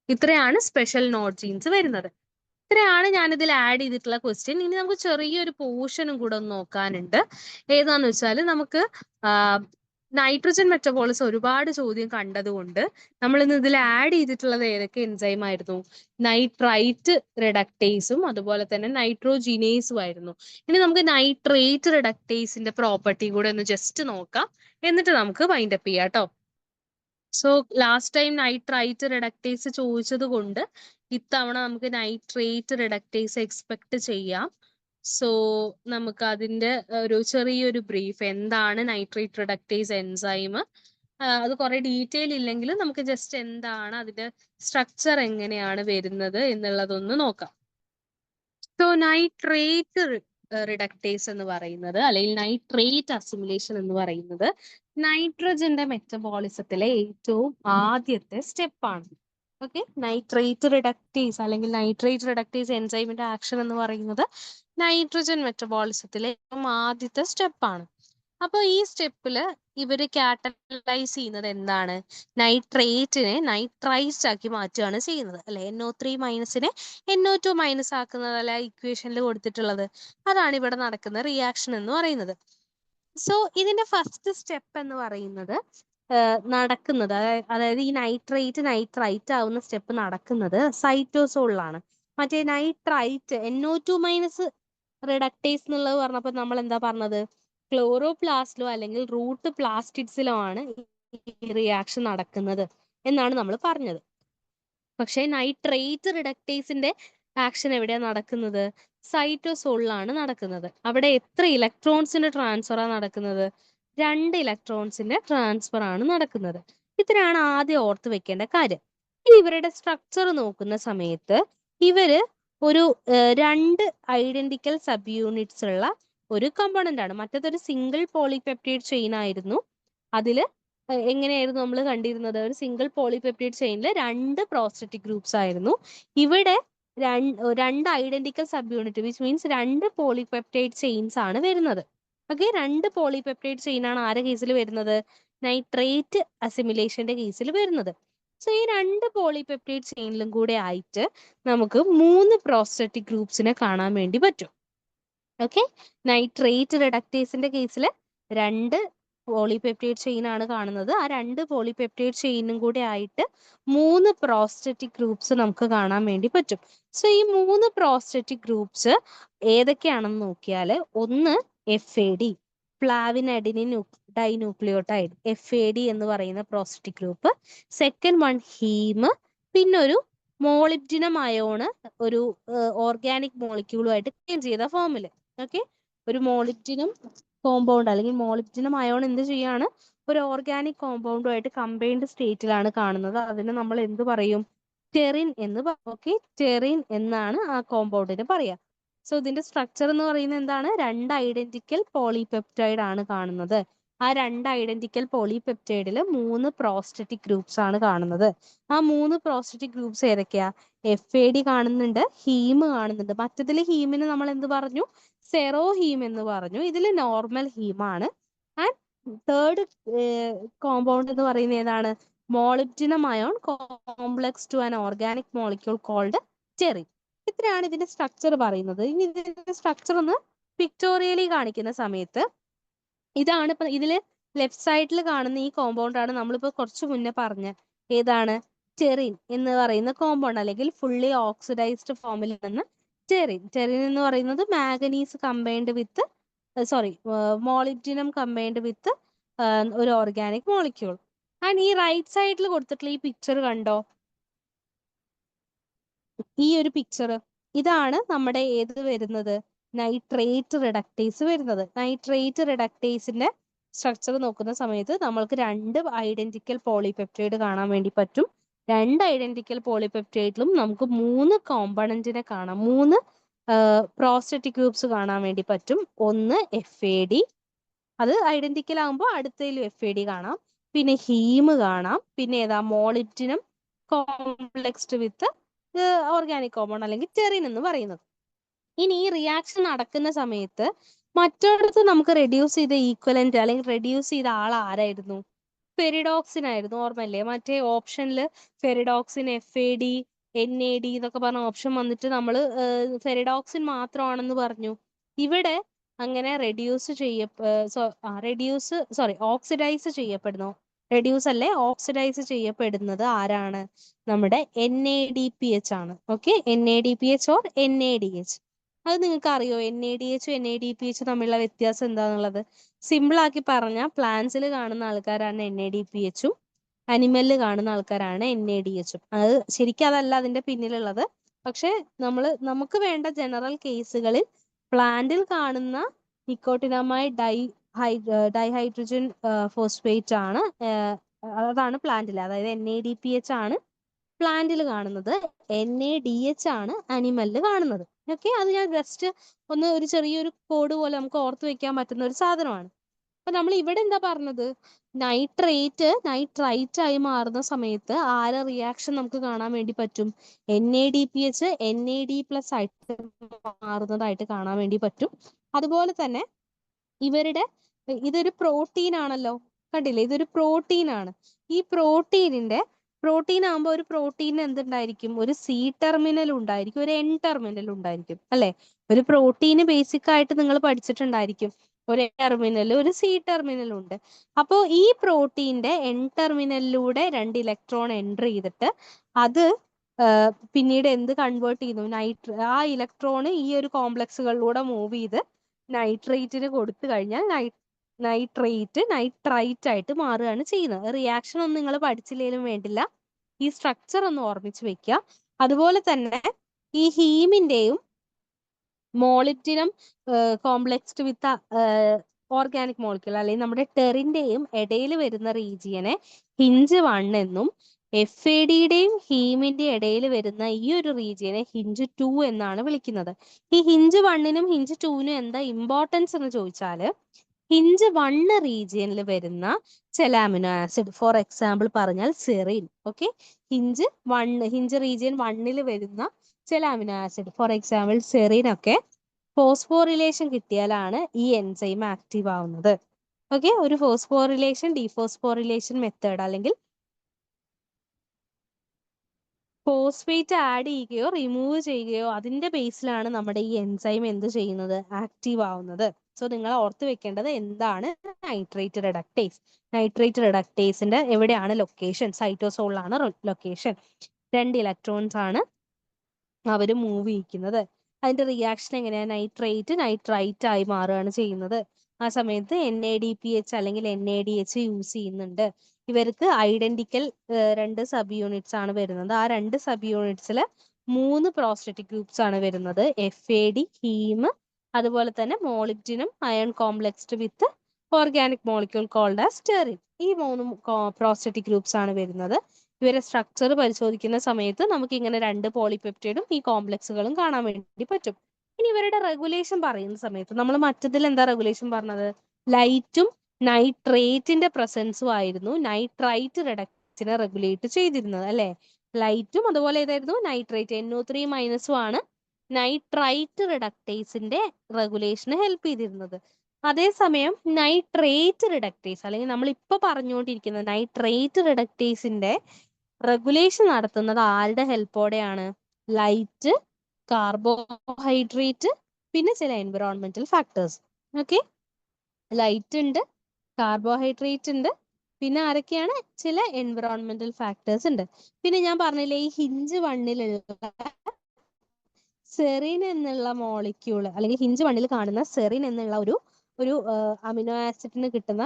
ഇത്രയാണ് സ്പെഷ്യൽ നോഡ് ജീൻസ് വരുന്നത്. ഇത്രയാണ് ഞാനിതിൽ ആഡ് ചെയ്തിട്ടുള്ള ക്വസ്റ്റ്യൻ. ഇനി നമുക്ക് ചെറിയൊരു പോർഷനും കൂടെ ഒന്ന് നോക്കാനുണ്ട്. ഏതാന്ന് വെച്ചാൽ നമുക്ക് നൈട്രജൻ മെറ്റബോളിസം ഒരുപാട് ചോദ്യം കണ്ടതുകൊണ്ട് നമ്മൾ ഇന്ന് ഇതിൽ ആഡ് ചെയ്തിട്ടുള്ളത് ഏതൊക്കെ എൻസൈം ആയിരുന്നു? നൈട്രൈറ്റ് റിഡക്ടേസും അതുപോലെ തന്നെ നൈട്രോജിനേസും ആയിരുന്നു. ഇനി നമുക്ക് നൈട്രേറ്റ് റിഡക്ടേസിന്റെ പ്രോപ്പർട്ടി കൂടെ ഒന്ന് ജസ്റ്റ് നോക്കാം, എന്നിട്ട് നമുക്ക് വൈൻഡ് അപ്പ് ചെയ്യാം കേട്ടോ. So last time nitrite reductase ചോദിച്ചത് കൊണ്ട് ഇത്തവണ നമുക്ക് നൈട്രേറ്റ് റിഡക്ടേസ് എക്സ്പെക്ട് ചെയ്യാം. സോ നമുക്ക് അതിന്റെ ഒരു ചെറിയൊരു ബ്രീഫ്, എന്താണ് നൈട്രേറ്റ് റിഡക്ടേസ് എൻസൈം, അത് കുറെ ഡീറ്റെയിൽ ഇല്ലെങ്കിലും നമുക്ക് ജസ്റ്റ് എന്താണ് അതിന്റെ സ്ട്രക്ചർ എങ്ങനെയാണ് വരുന്നത് എന്നുള്ളതൊന്ന് നോക്കാം. സോ നൈട്രേറ്റ് റിഡക്ടേസ് എന്ന് പറയുന്നത് അല്ലെങ്കിൽ നൈട്രേറ്റ് അസിമുലേഷൻ എന്ന് പറയുന്നത് നൈട്രജന്റെ മെറ്റബോളിസത്തിലെ ഏറ്റവും ആദ്യത്തെ സ്റ്റെപ്പാണ്. ഓക്കെ, നൈട്രേറ്റ് റിഡക്ടേസ് അല്ലെങ്കിൽ നൈട്രേറ്റ് റിഡക്ടേസ് എൻസൈമിന്റെ ആക്ഷൻ എന്ന് പറയുന്നത് നൈട്രജൻ മെറ്റബോളിസത്തിലെ ഏറ്റവും ആദ്യത്തെ സ്റ്റെപ്പാണ്. അപ്പൊ ഈ സ്റ്റെപ്പില് ഇവര് കാറ്റലൈസ് ചെയ്യുന്നത് എന്താണ്? നൈട്രേറ്റിനെ നൈട്രൈസ്ഡ് ആക്കി മാറ്റുകയാണ് ചെയ്യുന്നത് അല്ലെ. NO3 മൈനസിനെ NO2 മൈനസ് ആക്കുന്നതല്ല ഇക്വേഷനിൽ കൊടുത്തിട്ടുള്ളത്. അതാണ് ഇവിടെ നടക്കുന്ന റിയാക്ഷൻ എന്ന് പറയുന്നത്. സോ ഇതിന്റെ ഫസ്റ്റ് സ്റ്റെപ്പ് എന്ന് പറയുന്നത് നടക്കുന്നത്, അതായത് ഈ നൈട്രൈറ്റ് ആവുന്ന സ്റ്റെപ്പ് നടക്കുന്നത് സൈറ്റോസോളിലാണ്. മറ്റേ നൈട്രൈറ്റ് NO2 മൈനസ് റിഡക്ടേസ് എന്നുള്ളത് പറഞ്ഞപ്പോൾ നമ്മൾ എന്താ പറഞ്ഞത്? ക്ലോറോപ്ലാസ്റ്റിലോ അല്ലെങ്കിൽ റൂട്ട് പ്ലാസ്റ്റിഡ്സിലോ ആണ് ഈ റിയാക്ഷൻ നടക്കുന്നത് എന്നാണ് നമ്മൾ പറഞ്ഞത്. പക്ഷേ നൈട്രേറ്റ് റിഡക്ടേസിന്റെ ആക്ഷൻ എവിടെയാണ് നടക്കുന്നത്? സൈറ്റോസോളിലാണ് നടക്കുന്നത്. അവിടെ എത്ര ഇലക്ട്രോൺസിന്റെ ട്രാൻസ്ഫറാണ് നടക്കുന്നത്? 2 ഇലക്ട്രോൺസിന്റെ ട്രാൻസ്ഫർ ആണ് നടക്കുന്നത്. ഇത്രയാണ് ആദ്യം ഓർത്ത് വെക്കേണ്ട കാര്യം. ഇനി ഇവരുടെ സ്ട്രക്ചർ നോക്കുന്ന സമയത്ത് ഇവര് ഒരു 2 ഐഡന്റിക്കൽ സബ് യൂണിറ്റ്സ് ഉള്ള ഒരു കമ്പോണന്റ് ആണ്. മറ്റേതൊരു സിംഗിൾ പോളിപെപ്റ്റൈഡ് ചെയിൻ ആയിരുന്നു. അതില് എങ്ങനെയായിരുന്നു നമ്മൾ കണ്ടിരുന്നത്? ഒരു സിംഗിൾ പോളിപെപ്റ്റൈഡ് ചെയിനിൽ 2 പ്രോസ്റ്ററ്റിക് ഗ്രൂപ്പ്സ് ആയിരുന്നു. ഇവിടെ 2 identical sub unit which means 2 polypeptide chains ആണ് വരുന്നത്. ഓക്കെ, 2 പോളിപെപ്റ്റൈഡ് ചെയിൻ ആണ് ആരുടെ കേസിൽ വരുന്നത്? നൈട്രേറ്റ് അസിമിലേഷന്റെ കേസിൽ വരുന്നത്. സോ ഈ 2 പോളിപെപ്റ്റൈഡ് ചെയിനിലും കൂടെ ആയിട്ട് നമുക്ക് 3 പ്രോസ്റ്ററ്റിക് ഗ്രൂപ്പ്സിനെ കാണാൻ വേണ്ടി പറ്റും. ഓക്കെ, നൈട്രേറ്റ് റിഡക്ടേസിന്റെ കേസിൽ 2 പോളിപെപ്റ്റൈഡ് ചെയിൻ ആണ് കാണുന്നത്. ആ 2 പോളിപെപ്റ്റൈഡ് ചെയിനും കൂടെ ആയിട്ട് 3 പ്രോസ്റ്ററ്റിക് ഗ്രൂപ്പ്സ് നമുക്ക് കാണാൻ വേണ്ടി പറ്റും. സോ ഈ 3 പ്രോസ്റ്ററ്റിക് ഗ്രൂപ്പ്സ് ഏതൊക്കെയാണെന്ന് നോക്കിയാൽ, ഒന്ന് FAD, flavin adenine dinucleotide, FAD എന്ന് പറയുന്ന prosthetic group. Second one heme, പിന്നെ ഒരു മോളിബ്ഡിനം അയോണ് ഒരു ഓർഗാനിക് മോളിക്യൂളുമായിട്ട് ചേഞ്ച് ചെയ്ത ഫോമിൽ. ഓക്കെ, ഒരു മോളിബ്ഡിനം കോമ്പൗണ്ട് അല്ലെങ്കിൽ മോളിബ്ഡിനം അയോൺ എന്ത് ചെയ്യാണ്? ഒരു ഓർഗാനിക് കോമ്പൗണ്ടുമായിട്ട് കമ്പൈൻഡ് സ്റ്റേറ്റിലാണ് കാണുന്നത്. അതിന് നമ്മൾ എന്ത് പറയും? ടെറിൻ എന്ന് പറയും. ഓക്കെ, ടെറിൻ എന്നാണ് ആ കോമ്പൗണ്ടിന് പറയാ. സോ ഇതിന്റെ സ്ട്രക്ചർ എന്ന് പറയുന്നത് എന്താണ്? 2 ഐഡന്റിക്കൽ പോളിപെപ്റ്റൈഡ് ആണ് കാണുന്നത്. ആ 2 ഐഡന്റിക്കൽ പോളിപെപ്റ്റൈഡിൽ 3 പ്രോസ്റ്ററ്റിക് ഗ്രൂപ്പ്സ് ആണ് കാണുന്നത്. ആ 3 പ്രോസ്റ്ററ്റിക് ഗ്രൂപ്പ്സ് ഏതൊക്കെയാ? FAD കാണുന്നുണ്ട്, ഹീം കാണുന്നുണ്ട്. മറ്റതിൽ ഹീമിന് നമ്മൾ എന്ത് പറഞ്ഞു? സെറോ ഹീം എന്ന് പറഞ്ഞു. ഇതിൽ നോർമൽ ഹീമാണ്. ആൻഡ് തേർഡ് കോമ്പൗണ്ട് എന്ന് പറയുന്നത് ഏതാണ്? Molybdenum ion complex to an organic molecule called pterin. ഇത്രയാണ് ഇതിന്റെ സ്ട്രക്ചർ പറയുന്നത്. ഇനി ഇതിന്റെ സ്ട്രക്ചർ ഒന്ന് പിക്ടോറിയലി കാണിക്കുന്ന സമയത്ത് ഇതാണ്. ഇപ്പൊ ഇതില് ലെഫ്റ്റ് സൈഡിൽ കാണുന്ന ഈ കോമ്പൗണ്ട് ആണ് നമ്മളിപ്പോ കുറച്ചു മുന്നേ പറഞ്ഞ ഏതാണ്? ടെറിൻ എന്ന് പറയുന്ന കോമ്പൗണ്ട്, അല്ലെങ്കിൽ ഫുള്ളി ഓക്സിഡൈസ്ഡ് ഫോമിൽ നിന്ന് ടെറിൻ. ടെറിൻ എന്ന് പറയുന്നത് മാംഗനീസ് കമ്പൈൻഡ് വിത്ത് മോളിബ്ഡിനം കമ്പൈൻഡ് വിത്ത് ഒരു ഓർഗാനിക് മോളിക്യൂൾ. ആൻഡ് ഈ റൈറ്റ് സൈഡിൽ കൊടുത്തിട്ടുള്ള ഈ പിക്ചർ കണ്ടോ? ഈ ഒരു പിക്ചർ, ഇതാണ് നമ്മുടെ ഏത് വരുന്നത്? നൈട്രേറ്റ് റിഡക്ടേസ് വരുന്നത്. നൈട്രേറ്റ് റിഡക്ടേസിന്റെ സ്ട്രക്ചർ നോക്കുന്ന സമയത്ത് നമ്മൾക്ക് 2 ഐഡന്റിക്കൽ പോളിപെപ്റ്റൈഡ് കാണാൻ വേണ്ടി പറ്റും. 2 ഐഡന്റിക്കൽ പോളിപെപ്റ്റൈഡിലും നമുക്ക് 3 കോമ്പണന്റിനെ കാണാം. 3 പ്രോസ്റ്ററ്റിക് ഗ്രൂപ്പ്സ് കാണാൻ വേണ്ടി പറ്റും. ഒന്ന് FAD, അത് ഐഡന്റിക്കൽ ആകുമ്പോൾ അടുത്തതിലും FAD കാണാം. പിന്നെ ഹീം കാണാം. പിന്നെ ഏതാ? മോളിബ്ഡിനം കോംപ്ലക്സ്ഡ് വിത്ത് ഓർഗാനിക് കോമ്പൗണ്ട് അല്ലെങ്കിൽ ടെറിൻ എന്ന് പറയുന്നത്. ഇനി ഈ റിയാക്ഷൻ നടക്കുന്ന സമയത്ത് മറ്റൊരിടത്ത് നമുക്ക് റെഡ്യൂസ് ചെയ്ത ഈക്വലന്റ് അല്ലെങ്കിൽ റെഡ്യൂസ് ചെയ്ത ആൾ ആരായിരുന്നു? ഫെറിഡോക്സിൻ ആയിരുന്നു. ഓർമ്മയില്ലേ? മറ്റേ ഓപ്ഷനിൽ ഫെറിഡോക്സിൻ, FAD, NAD എന്നൊക്കെ പറഞ്ഞ ഓപ്ഷൻ വന്നിട്ട് നമ്മൾ ഫെറിഡോക്സിൻ മാത്രമാണെന്ന് പറഞ്ഞു. ഇവിടെ അങ്ങനെ ഓക്സിഡൈസ് ചെയ്യപ്പെടുന്നു. റെഡ്യൂസ് അല്ലേ, ഓക്സിഡൈസ് ചെയ്യപ്പെടുന്നത് ആരാണ്? നമ്മുടെ NADPH ആണ്. Okay, NADPH or NADH. അത് നിങ്ങൾക്ക് അറിയോ? NADH NADPH തമ്മിലുള്ള വ്യത്യാസം എന്താണെന്നുള്ളത്? സിമ്പിൾ ആക്കി പറഞ്ഞാൽ പ്ലാന്റ്സിൽ കാണുന്ന ആൾക്കാരാണ് NADPH ഉം അനിമലിൽ കാണുന്ന ആൾക്കാരാണ് NADH ഉം. അത് ശരിക്കും അതല്ല അതിന്റെ പിന്നിലുള്ളത്. പക്ഷെ നമുക്ക് വേണ്ട ജനറൽ കേസുകളിൽ പ്ലാന്റിൽ കാണുന്ന നിക്കോട്ടിനാമൈഡ് ഡൈഹൈഡ്രജൻ ഫോസ്ഫേറ്റ് ആണ്, അതാണ് പ്ലാന്റിൽ, അതായത് NADPH ആണ് പ്ലാന്റിൽ കാണുന്നത്, NADH ആണ് അനിമലിൽ കാണുന്നത്. ഓക്കെ, അത് ഞാൻ ജസ്റ്റ് ഒരു ചെറിയൊരു കോഡ് പോലെ നമുക്ക് ഓർത്ത് വെക്കാൻ പറ്റുന്ന ഒരു സാധനമാണ്. അപ്പൊ നമ്മൾ ഇവിടെ എന്താ പറഞ്ഞത്? നൈട്രൈറ്റ് ആയി മാറുന്ന സമയത്ത് ആരെ റിയാക്ഷൻ നമുക്ക് കാണാൻ വേണ്ടി പറ്റും? NADPH NAD+ ആയിട്ട് മാറുന്നതായിട്ട് കാണാൻ വേണ്ടി പറ്റും. അതുപോലെ തന്നെ ഇതൊരു പ്രോട്ടീൻ ആണല്ലോ, കണ്ടില്ലേ? ഇതൊരു പ്രോട്ടീൻ ആണ്. ഈ പ്രോട്ടീൻ ആകുമ്പോൾ ഒരു പ്രോട്ടീനിന് എന്തുണ്ടായിരിക്കും? ഒരു C ടെർമിനൽ ഉണ്ടായിരിക്കും, ഒരു N ടെർമിനൽ ഉണ്ടായിരിക്കും, അല്ലെ? ഒരു പ്രോട്ടീന് ബേസിക് ആയിട്ട് നിങ്ങൾ പഠിച്ചിട്ടുണ്ടായിരിക്കും. ഒരു N ടെർമിനൽ, ഒരു C ടെർമിനൽ ഉണ്ട്. അപ്പോൾ ഈ പ്രോട്ടീന്റെ N ടെർമിനലിലൂടെ 2 ഇലക്ട്രോൺ എൻറ്റർ ചെയ്തിട്ട് അത് പിന്നീട് എന്ത് കൺവേർട്ട് ചെയ്യുന്നു? ആ ഇലക്ട്രോൺ ഈ ഒരു കോംപ്ലക്സുകളിലൂടെ മൂവ് ചെയ്ത് നൈട്രേറ്റിന് കൊടുത്തു കഴിഞ്ഞാൽ നൈട്രൈറ്റ് ആയിട്ട് മാറുകയാണ് ചെയ്യുന്നത്. റിയാക്ഷൻ ഒന്നും നിങ്ങൾ പഠിച്ചില്ലെങ്കിലും വേണ്ടില്ല, ഈ സ്ട്രക്ചർ ഒന്ന് ഓർമ്മിച്ച് വെക്കുക. അതുപോലെ തന്നെ ഈ ഹീമിന്റെയും മോളിബ്ഡിനം കോംപ്ലക്സ്ഡ് വിത്ത് ഓർഗാനിക് മോളിക്യൂൾ അല്ലെങ്കിൽ നമ്മുടെ ടെറിന്റെയും ഇടയിൽ വരുന്ന റീജിയനെ ഹിഞ്ച് 1 എന്നും FADയുടെയും ഹീമിന്റെ ഇടയിൽ വരുന്ന ഈ ഒരു റീജിയനെ ഹിഞ്ച് 2 എന്നാണ് വിളിക്കുന്നത്. ഈ ഹിഞ്ച് 1നും ഹിഞ്ച് 2നും എന്താ ഇമ്പോർട്ടൻസ് എന്ന് ചോദിച്ചാല് ഹിഞ്ച് 1 റീജിയനിൽ വരുന്ന ചില അമിനോ ആസിഡ്, ഫോർ എക്സാമ്പിൾ പറഞ്ഞാൽ സെറിൻ. ഓക്കെ, ഹിഞ്ച് റീജിയൻ 1ൽ വരുന്ന ചില amino acid, for example serine ഒക്കെ ഫോസ്ഫോറിലേഷൻ കിട്ടിയാലാണ് ഈ എൻസൈം ആക്റ്റീവ് ആവുന്നത്. ഓക്കെ, ഒരു ഫോസ്ഫോറിലേഷൻ ഡീഫോസ്ഫോറിലേഷൻ മെത്തേഡ് അല്ലെങ്കിൽ ഫോസ്ഫേറ്റ് ആഡ് ചെയ്യുകയോ റിമൂവ് ചെയ്യുകയോ അതിന്റെ ബേസിലാണ് നമ്മുടെ ഈ എൻസൈം എന്ത് ചെയ്യുന്നത്, ആക്റ്റീവ് ആവുന്നത്. സോ നിങ്ങൾ ഓർത്ത് വെക്കേണ്ടത് എന്താണ് നൈട്രേറ്റ് റിഡക്ടേസ്. നൈട്രേറ്റ് റിഡക്ടേസിന്റെ എവിടെയാണ് ലൊക്കേഷൻ? സൈറ്റോസോളിലാണ് ലൊക്കേഷൻ. 2 ഇലക്ട്രോൺസ് ആണ് അവർ മൂവ് ചെയ്യിക്കുന്നത്. അതിന്റെ റിയാക്ഷൻ എങ്ങനെയാ? നൈട്രൈറ്റ് ആയി മാറുകയാണ് ചെയ്യുന്നത്. ആ സമയത്ത് NADPH അല്ലെങ്കിൽ NADH യൂസ് ചെയ്യുന്നുണ്ട്. ഇവർക്ക് ഐഡന്റിക്കൽ 2 സബ് യൂണിറ്റ്സ് ആണ് വരുന്നത്. ആ 2 സബ് യൂണിറ്റ്സിൽ 3 പ്രോസ്റ്ററ്റിക് ഗ്രൂപ്പ്സ് ആണ് വരുന്നത്. FAD, ഹീം, അതുപോലെ തന്നെ molybdenum iron complexed with organic molecule called as pterin. ഈ 3 പ്രോസ്റ്ററ്റിക് ഗ്രൂപ്പ്സ് ആണ് വരുന്നത്. ഇവരെ സ്ട്രക്ചർ പരിശോധിക്കുന്ന സമയത്ത് നമുക്ക് ഇങ്ങനെ 2 പോളിപെപ്റ്റൈഡും ഈ കോംപ്ലക്സുകളും കാണാൻ വേണ്ടി പറ്റും. ഇനി ഇവരുടെ റെഗുലേഷൻ പറയുന്ന സമയത്ത് നമ്മൾ മറ്റതിൽ എന്താ റെഗുലേഷൻ പറഞ്ഞത്? ലൈറ്റും നൈട്രേറ്റിന്റെ പ്രസൻസും ആയിരുന്നു നൈട്രൈറ്റ് റിഡക്സിനെ റെഗുലേറ്റ് ചെയ്തിരുന്നത് അല്ലെ. ലൈറ്റും അതുപോലെ ഏതായിരുന്നു? നൈട്രേറ്റ്. NO3- ആണ് നൈട്രൈറ്റ് റിഡക്ടേസിന്റെ റെഗുലേഷന് ഹെൽപ്പ് ചെയ്തിരുന്നത്. അതേസമയം നൈട്രേറ്റ് റിഡക്ടേസ് അല്ലെങ്കിൽ നമ്മൾ ഇപ്പൊ പറഞ്ഞുകൊണ്ടിരിക്കുന്ന നൈട്രേറ്റ് റിഡക്ടേസിന്റെ റെഗുലേഷൻ നടത്തുന്നത് ആരുടെ ഹെൽപ്പോടെയാണ്? ലൈറ്റ്, കാർബോഹൈഡ്രേറ്റ്, പിന്നെ ചില എൻവിറോൺമെന്റൽ ഫാക്ടേഴ്സ്. ഓക്കെ, ലൈറ്റ് ഉണ്ട്, കാർബോഹൈഡ്രേറ്റ് ഉണ്ട്, പിന്നെ ആരൊക്കെയാണ്? ചില എൻവിറോൺമെന്റൽ ഫാക്ടേഴ്സ് ഉണ്ട്. പിന്നെ ഞാൻ പറഞ്ഞില്ലേ ഈ ഹിഞ്ച് 1ലുള്ള സെറിൻ എന്നുള്ള മോളിക്യൂൾ അല്ലെങ്കിൽ ഹിഞ്ച് 1ൽ കാണുന്ന സെറിൻ എന്നുള്ള ഒരു അമിനോ ആസിഡിന് കിട്ടുന്ന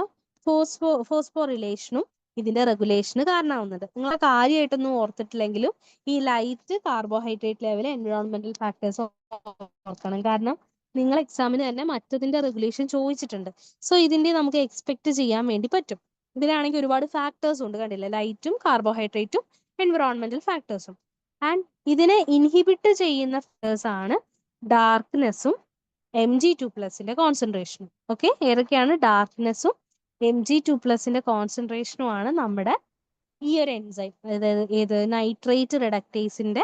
ഫോസ്ഫോറിലേഷനും ഇതിന്റെ റെഗുലേഷന് കാരണമാവുന്നത്. നിങ്ങളെ കാര്യമായിട്ടൊന്നും ഓർത്തിട്ടില്ലെങ്കിലും ഈ light, carbohydrate level, environmental factors ഓർക്കണം. കാരണം നിങ്ങൾ എക്സാമിന് തന്നെ മറ്റതിന്റെ റെഗുലേഷൻ ചോദിച്ചിട്ടുണ്ട്. സോ ഇതിന്റെ നമുക്ക് എക്സ്പെക്ട് ചെയ്യാൻ വേണ്ടി പറ്റും. ഇതിലാണെങ്കിൽ ഒരുപാട് ഫാക്ടേഴ്സ് ഉണ്ട്, കണ്ടില്ലേ? ലൈറ്റും കാർബോഹൈഡ്രേറ്റും എൻവിറോൺമെന്റൽ ഫാക്ടേഴ്സും. ആൻഡ് ഇതിനെ ഇൻഹിബിറ്റ് ചെയ്യുന്ന ഫാക്ടേഴ്സ് ആണ് ഡാർക്ക്നെസ്സും Mg2+ കോൺസെൻട്രേഷനും. ഓക്കെ, ഏതൊക്കെയാണ്? ഡാർക്ക്നെസ്സും Mg2+ കോൺസെൻട്രേഷനും ആണ് നമ്മുടെ ഈ ഒരു എൻസൈം, അതായത് ഏത് നൈട്രേറ്റ് റിഡക്ടേസിന്റെ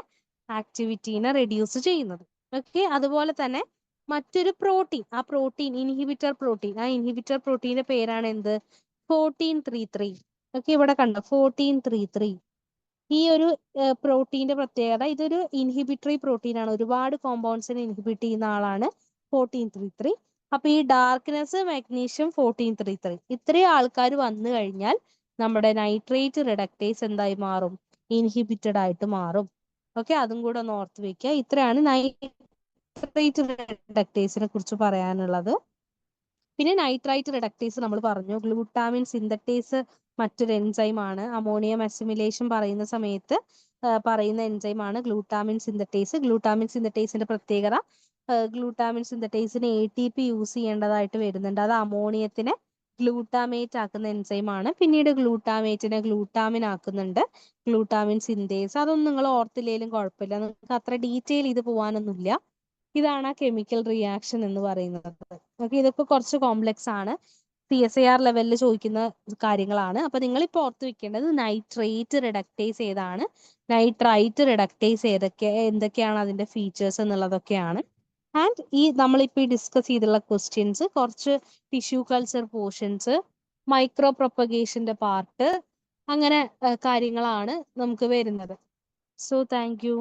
ആക്ടിവിറ്റീനെ റെഡ്യൂസ് ചെയ്യുന്നത്. ഓക്കെ, അതുപോലെ തന്നെ മറ്റൊരു പ്രോട്ടീൻ, ആ പ്രോട്ടീൻ ഇൻഹിബിറ്റർ പ്രോട്ടീൻ, ആ ഇൻഹിബിറ്റർ പ്രോട്ടീന്റെ പേരാണ് എന്ത്? 1433. ഓക്കെ, ഇവിടെ കണ്ടോ 1433. ഈ ഒരു പ്രോട്ടീന്റെ പ്രത്യേകത, ഇതൊരു ഇൻഹിബിറ്ററി പ്രോട്ടീൻ ആണ്. ഒരുപാട് കോമ്പൗണ്ട്സിനെ ഇൻഹിബിറ്റ് ചെയ്യുന്ന ആളാണ് 1433. അപ്പൊ ഈ ഡാർക്ക്നെസ്, മാഗ്നീഷ്യം, 1433 ഇത്രയും ആൾക്കാർ വന്നു കഴിഞ്ഞാൽ നമ്മുടെ നൈട്രേറ്റ് റിഡക്ടേസ് എന്തായി മാറും? ഇൻഹിബിറ്റഡ് ആയിട്ട് മാറും. ഓക്കെ, അതും കൂടെ ഒന്ന് ഓർത്ത് വെക്കുക. ഇത്രയാണ് നൈട്രേറ്റ് റിഡക്ടേസിനെ കുറിച്ച് പറയാനുള്ളത്. പിന്നെ നൈട്രൈറ്റ് റിഡക്ടേസ് നമ്മൾ പറഞ്ഞു. ഗ്ലൂട്ടാമിൻ സിന്തറ്റേസ് മറ്റൊരു എൻസൈം ആണ്. അമോണിയം അസിമിലേഷൻ പറയുന്ന സമയത്ത് പറയുന്ന എൻസൈം ആണ് ഗ്ലൂട്ടാമിൻ സിന്തറ്റേസ്. ഗ്ലൂട്ടാമിൻ സിന്തറ്റേസിന്റെ പ്രത്യേകത, ഗ്ലൂട്ടാമിൻ സിന്തറ്റേസിന് ATP യൂസ് ചെയ്യേണ്ടതായിട്ട് വരുന്നുണ്ട്. അത് അമോണിയത്തിനെ ഗ്ലൂട്ടാമേറ്റ് ആക്കുന്ന എൻസൈം ആണ്. പിന്നീട് ഗ്ലൂട്ടാമേറ്റിനെ ഗ്ലൂട്ടാമിൻ ആക്കുന്നുണ്ട്. Glutamine synthase. അതൊന്നും നിങ്ങൾ ഓർത്തില്ലേലും കുഴപ്പമില്ല, നിങ്ങൾക്ക് അത്ര ഡീറ്റെയിൽ ചെയ്ത് പോകാനൊന്നുമില്ല. ഇതാണ് ആ കെമിക്കൽ റിയാക്ഷൻ എന്ന് പറയുന്നത്. ഓക്കെ, ഇതൊക്കെ കുറച്ച് കോംപ്ലക്സ് ആണ്, CSIR ലെവലിൽ ചോദിക്കുന്ന കാര്യങ്ങളാണ്. അപ്പൊ നിങ്ങൾ ഇപ്പോൾ ഓർത്ത് വെക്കേണ്ടത് നൈട്രേറ്റ് റിഡക്ടേസ് ഏതാണ്, നൈട്രൈറ്റ് റിഡക്ടേസ് എന്തൊക്കെയാണ് അതിന്റെ ഫീച്ചേഴ്സ് എന്നുള്ളതൊക്കെയാണ്. ആൻഡ് ഈ നമ്മളിപ്പോൾ ഡിസ്കസ് ചെയ്തുള്ള ക്വസ്റ്റ്യൻസ് കുറച്ച് ടിഷ്യൂ കൾച്ചർ പോർഷൻസ്, മൈക്രോ പ്രൊപ്പഗേഷന്റെ പാർട്ട്, അങ്ങനെ കാര്യങ്ങളാണ് നമുക്ക് വരുന്നത്. So thank U.